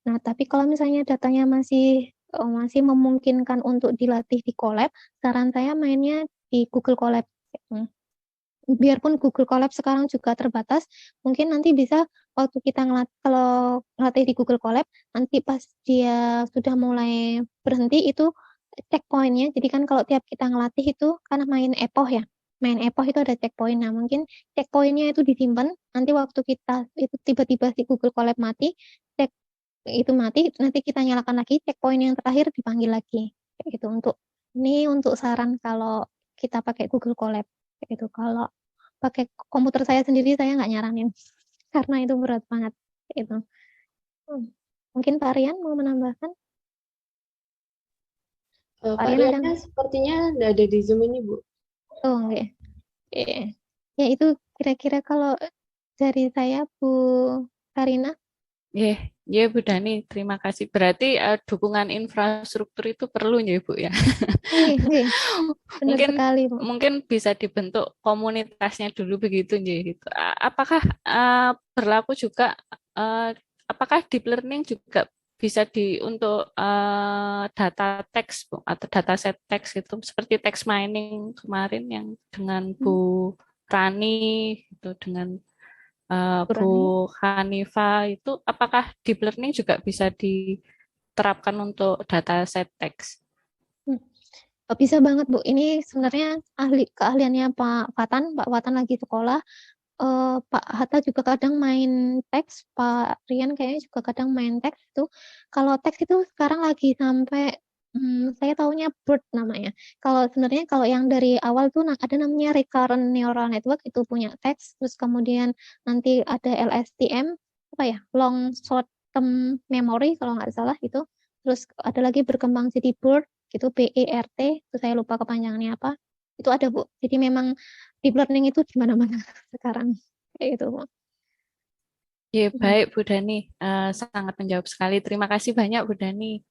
[SPEAKER 5] Nah, tapi kalau misalnya datanya masih memungkinkan untuk dilatih di Colab, saran saya mainnya di Google Colab. Biarpun Google Colab sekarang juga terbatas, mungkin nanti bisa waktu kita kalau ngelatih di Google Colab, nanti pas dia sudah mulai berhenti itu checkpoint-nya. Jadi kan kalau tiap kita ngelatih itu karena main epoh ya. Main epoh itu ada checkpoint. Nah, mungkin checkpoint-nya itu disimpan, nanti waktu kita itu tiba-tiba si Google Colab mati, nanti kita nyalakan lagi, checkpoint yang terakhir dipanggil lagi. Kayak gitu. Untuk saran kalau kita pakai Google Colab. Kayak gitu. Kalau pakai komputer saya sendiri saya nggak nyaranin karena itu berat banget itu. Mungkin Pak Rian mau menambahkan?
[SPEAKER 2] Pak Rian sepertinya nggak ada di Zoom ini Bu.
[SPEAKER 5] Oh enggak. Ya itu kira-kira kalau dari saya Bu Karina.
[SPEAKER 7] Bu Dani, terima kasih. Berarti dukungan infrastruktur itu perlu ya Bu ya. Mungkin bisa dibentuk komunitasnya dulu begitu gitu. Apakah berlaku juga apakah deep learning juga bisa untuk data teks Bu, atau dataset teks itu seperti text mining kemarin yang dengan Bu Rani itu dengan Bu Hanifa itu, apakah deep learning juga bisa diterapkan untuk dataset teks?
[SPEAKER 5] Bisa banget Bu. Ini sebenarnya keahliannya Pak Fatan lagi sekolah. Pak Hatta juga kadang main teks, Pak Rian kayaknya juga kadang main teks itu. Kalau teks itu sekarang lagi sampai saya taunya BERT namanya. Sebenarnya kalau yang dari awal tuh ada namanya recurrent neural network, itu punya teks, terus kemudian nanti ada LSTM, long short term memory kalau nggak salah itu. Terus ada lagi berkembang jadi BERT, gitu BERT, itu saya lupa kepanjangannya apa. Itu ada Bu. Jadi memang deep learning itu di mana-mana sekarang. Kayak gitu Bu.
[SPEAKER 7] Baik Bu Dani, sangat menjawab sekali. Terima kasih banyak Bu Dani.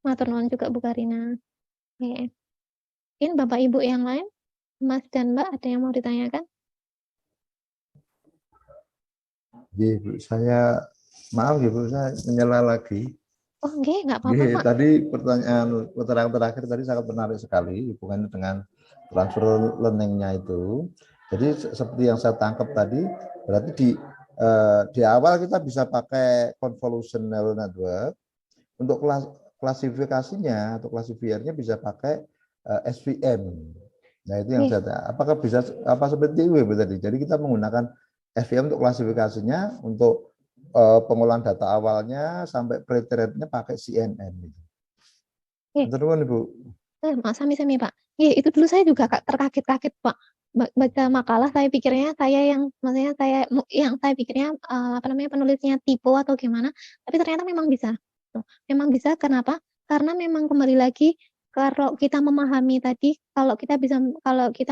[SPEAKER 5] Matur nuwun juga Bu Karina. Mungkin Bapak Ibu yang lain Mas dan Mbak, ada yang mau ditanyakan?
[SPEAKER 6] Bu, saya maaf Bu, saya menyela lagi.
[SPEAKER 5] Oh, nggak apa-apa, Pak.
[SPEAKER 6] Tadi pertanyaan terakhir tadi sangat menarik sekali hubungannya dengan transfer learning-nya itu. Jadi seperti yang saya tangkap tadi, berarti di awal kita bisa pakai convolution neural network. Untuk klasifikasinya atau klasifiernya bisa pakai SVM. Nah itu yang saya tanya. Apakah bisa seperti itu Bu tadi? Jadi kita menggunakan SVM untuk klasifikasinya, untuk pengolahan data awalnya sampai pre-trained-nya pakai CNN. Terus Ibu.
[SPEAKER 5] Sami-sami Pak. Iya, itu dulu saya juga terkaget-kaget Pak. Baca makalah saya pikirnya maksudnya yang saya pikirnya penulisnya tipe atau gimana, tapi ternyata memang bisa. Memang bisa, kenapa? Karena memang kembali lagi kalau kita memahami tadi, kalau kita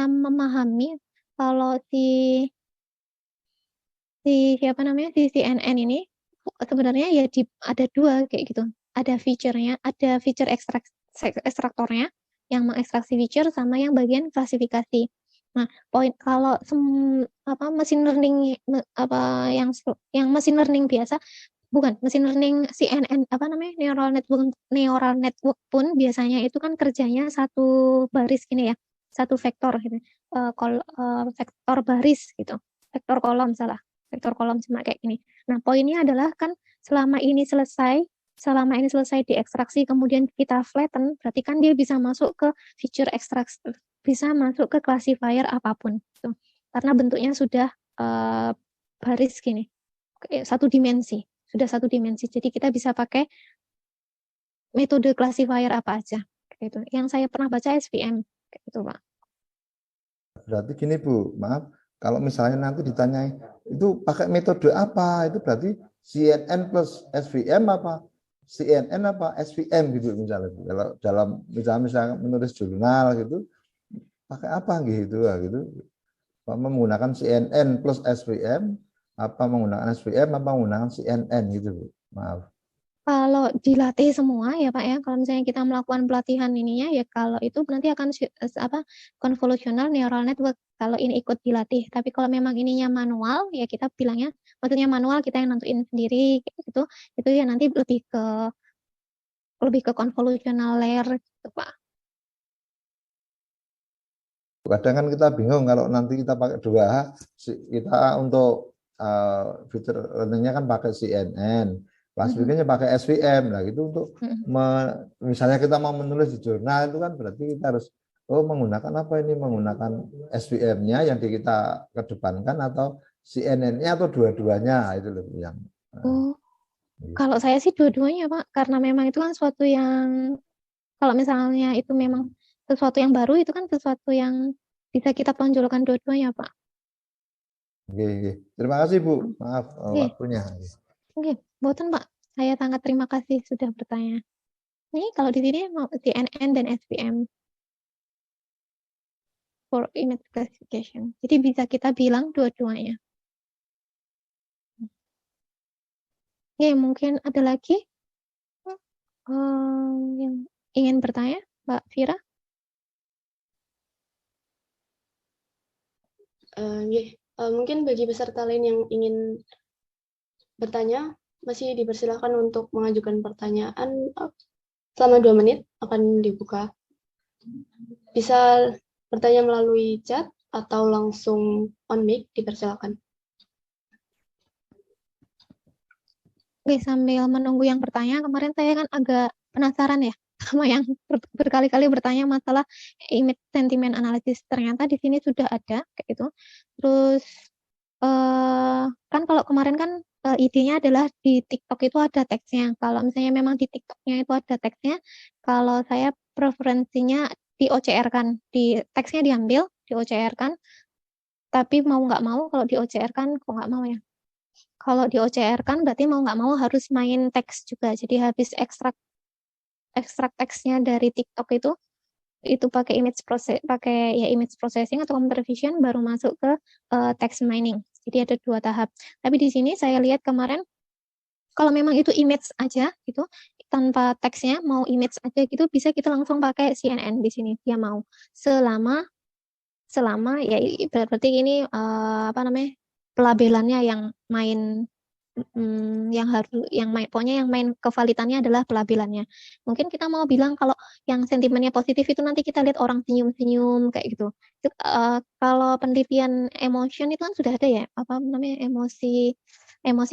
[SPEAKER 5] memahami kalau si CNN ini sebenarnya ya ada dua kayak gitu. Ada feature ekstraktornya yang mengekstraksi feature sama yang bagian klasifikasi. Nah, poin kalau machine learning yang machine learning biasa, bukan machine learning CNN neural network pun biasanya itu kan kerjanya satu baris gini ya, satu vektor gitu. Vektor baris gitu. Vektor kolom cuma kayak gini. Nah, poinnya adalah kan selama ini selesai diekstraksi kemudian kita flatten, berarti kan dia bisa masuk ke feature ekstraksi, bisa masuk ke classifier apapun gitu. Karena bentuknya sudah baris gini. Sudah satu dimensi. Jadi kita bisa pakai metode classifier apa aja gitu. Yang saya pernah baca SVM gitu, Pak.
[SPEAKER 6] Berarti gini Bu, maaf, kalau misalnya nanti ditanyai itu pakai metode apa, itu berarti CNN plus SVM apa CNN apa SVM gitu misalnya. Kalau dalam misalnya menulis jurnal gitu pakai apa gitu. Apa menggunakan CNN plus SVM, apa menggunakan SVM, apa menggunakan CNN gitu Bu. Maaf.
[SPEAKER 5] Kalau dilatih semua ya Pak ya, kalau misalnya kita melakukan pelatihan ininya ya, kalau itu nanti akan convolutional neural network kalau ini ikut dilatih. Tapi kalau memang ininya manual ya kita bilangnya, maksudnya manual kita yang nentuin sendiri gitu, itu ya nanti lebih ke convolutional layer gitu Pak.
[SPEAKER 6] Kadang kan kita bingung kalau nanti kita pakai 2H, kita untuk feature learning-nya kan pakai CNN. Klasifikasinya pakai SVM lah gitu untuk misalnya kita mau menulis di jurnal itu kan berarti kita harus menggunakan apa ini, menggunakan SVM-nya yang kita kedepankan atau CNN-nya atau dua-duanya itu lebih yang.
[SPEAKER 5] Kalau saya sih dua-duanya Pak, karena memang itu kan sesuatu yang kalau misalnya itu memang sesuatu yang baru itu kan sesuatu yang bisa kita tonjolkan dua-duanya Pak.
[SPEAKER 6] Oke. Terima kasih Bu, maaf waktunya.
[SPEAKER 5] Oke, boten Pak. Saya sangat terima kasih sudah bertanya. Ini kalau di sini mau CNN dan SVM for image classification. Jadi bisa kita bilang dua-duanya. Ya, mungkin ada lagi yang ingin bertanya, Mbak Vira?
[SPEAKER 2] Mungkin bagi peserta lain yang ingin bertanya, masih dipersilakan untuk mengajukan pertanyaan selama 2 menit akan dibuka. Bisa bertanya melalui chat atau langsung on mic, dipersilakan.
[SPEAKER 5] Oke, sambil menunggu yang bertanya, kemarin saya kan agak penasaran ya sama yang berkali-kali bertanya masalah image sentiment analysis. Ternyata di sini sudah ada kayak gitu. Terus kan kalau kemarin kan idenya adalah di TikTok itu ada teksnya. Kalau misalnya memang di TikToknya itu ada teksnya, kalau saya preferensinya di OCR-kan, di teksnya diambil, di OCR-kan. Tapi mau nggak mau kalau di OCR-kan kok nggak mau ya. Kalau di OCR-kan berarti mau nggak mau harus main teks juga. Jadi habis ekstrak teksnya dari TikTok itu pakai image processing atau computer vision baru masuk ke text mining. Jadi ada 2 tahap. Tapi di sini saya lihat kemarin kalau memang itu image aja gitu tanpa teksnya, mau image aja gitu bisa kita langsung pakai CNN di sini dia mau selama selama ya berarti ini apa namanya pelabelannya yang main pokoknya yang main kevalitannya adalah pelabelannya. Mungkin kita mau bilang kalau yang sentimennya positif itu nanti kita lihat orang senyum-senyum kayak gitu. Itu, kalau penelitian emotion itu kan sudah ada ya, apa namanya emosi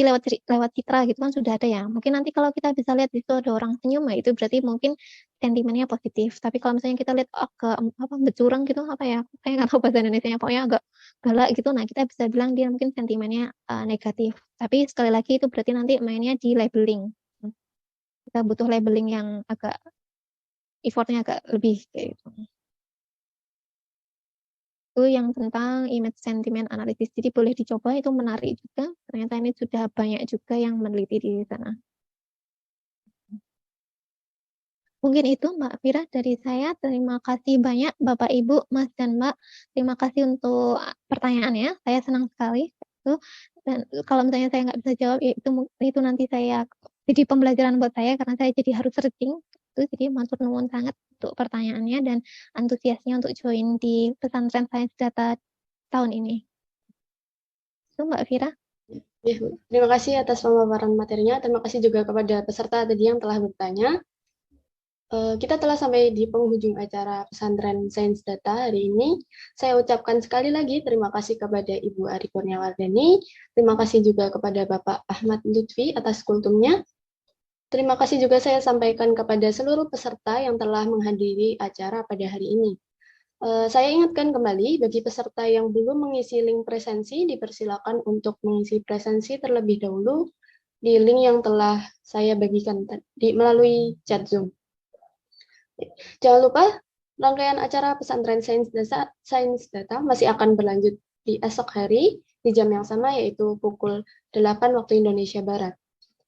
[SPEAKER 5] lewat citra gitu kan sudah ada ya. Mungkin nanti kalau kita bisa lihat di situ ada orang senyum, ya itu berarti mungkin sentimennya positif. Tapi kalau misalnya kita lihat agak apa becurang gitu apa ya? Kayak nggak tahu bahasa Indonesianya, pokoknya agak galak gitu. Nah, kita bisa bilang dia mungkin sentimennya negatif. Tapi sekali lagi itu berarti nanti mainnya di labeling. Kita butuh labeling yang agak effortnya agak lebih kayak gitu. Itu yang tentang image sentiment analysis. Jadi boleh dicoba, itu menarik juga. Ternyata ini sudah banyak juga yang meneliti di sana. Mungkin itu Mbak Fira dari saya. Terima kasih banyak Bapak, Ibu, Mas, dan Mbak. Terima kasih untuk pertanyaannya. Saya senang sekali. Dan kalau misalnya saya nggak bisa jawab, ya itu nanti saya jadi pembelajaran buat saya karena saya jadi harus searching. Jadi matur nuwun sangat untuk pertanyaannya dan antusiasnya untuk join di pesantren Sains Data tahun ini. Itu Mbak Fira.
[SPEAKER 2] Ya, terima kasih atas pemaparan materinya. Terima kasih juga kepada peserta tadi yang telah bertanya. Kita telah sampai di penghujung acara pesantren Sains Data hari ini. Saya ucapkan sekali lagi terima kasih kepada Ibu Ari Kurniawardani. Terima kasih juga kepada Bapak Ahmad Lutfi atas kultumnya. Terima kasih juga saya sampaikan kepada seluruh peserta yang telah menghadiri acara pada hari ini. Saya ingatkan kembali, bagi peserta yang belum mengisi link presensi, dipersilakan untuk mengisi presensi terlebih dahulu di link yang telah saya bagikan melalui chat Zoom. Jangan lupa, rangkaian acara pesantren Sains Data masih akan berlanjut di esok hari, di jam yang sama, yaitu pukul 8 waktu Indonesia Barat.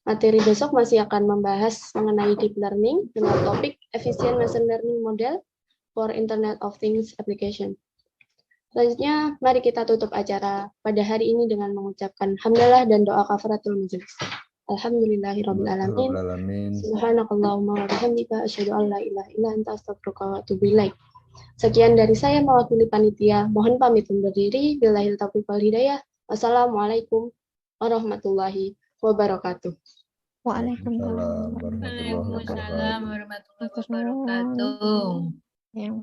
[SPEAKER 2] Materi besok masih akan membahas mengenai deep learning dengan topik efficient machine learning model for Internet of Things application. Selanjutnya, mari kita tutup acara pada hari ini dengan mengucapkan hamdalah dan doa kafaratul majelis. Alhamdulillahirabbil alamin. Subhanakallahumma wa bihamdika asyhadu an la ilaha illa anta astaghfiruka wa atubu ilaik. Sekian dari saya mewakili panitia. Mohon pamit undur diri. Billahil taufiq wal hidayah. Wassalamualaikum warahmatullahi wabarakatuh.
[SPEAKER 5] Waalaikumsalam
[SPEAKER 8] Waalaikumsalam warahmatullahi wabarakatuh.
[SPEAKER 5] Ya.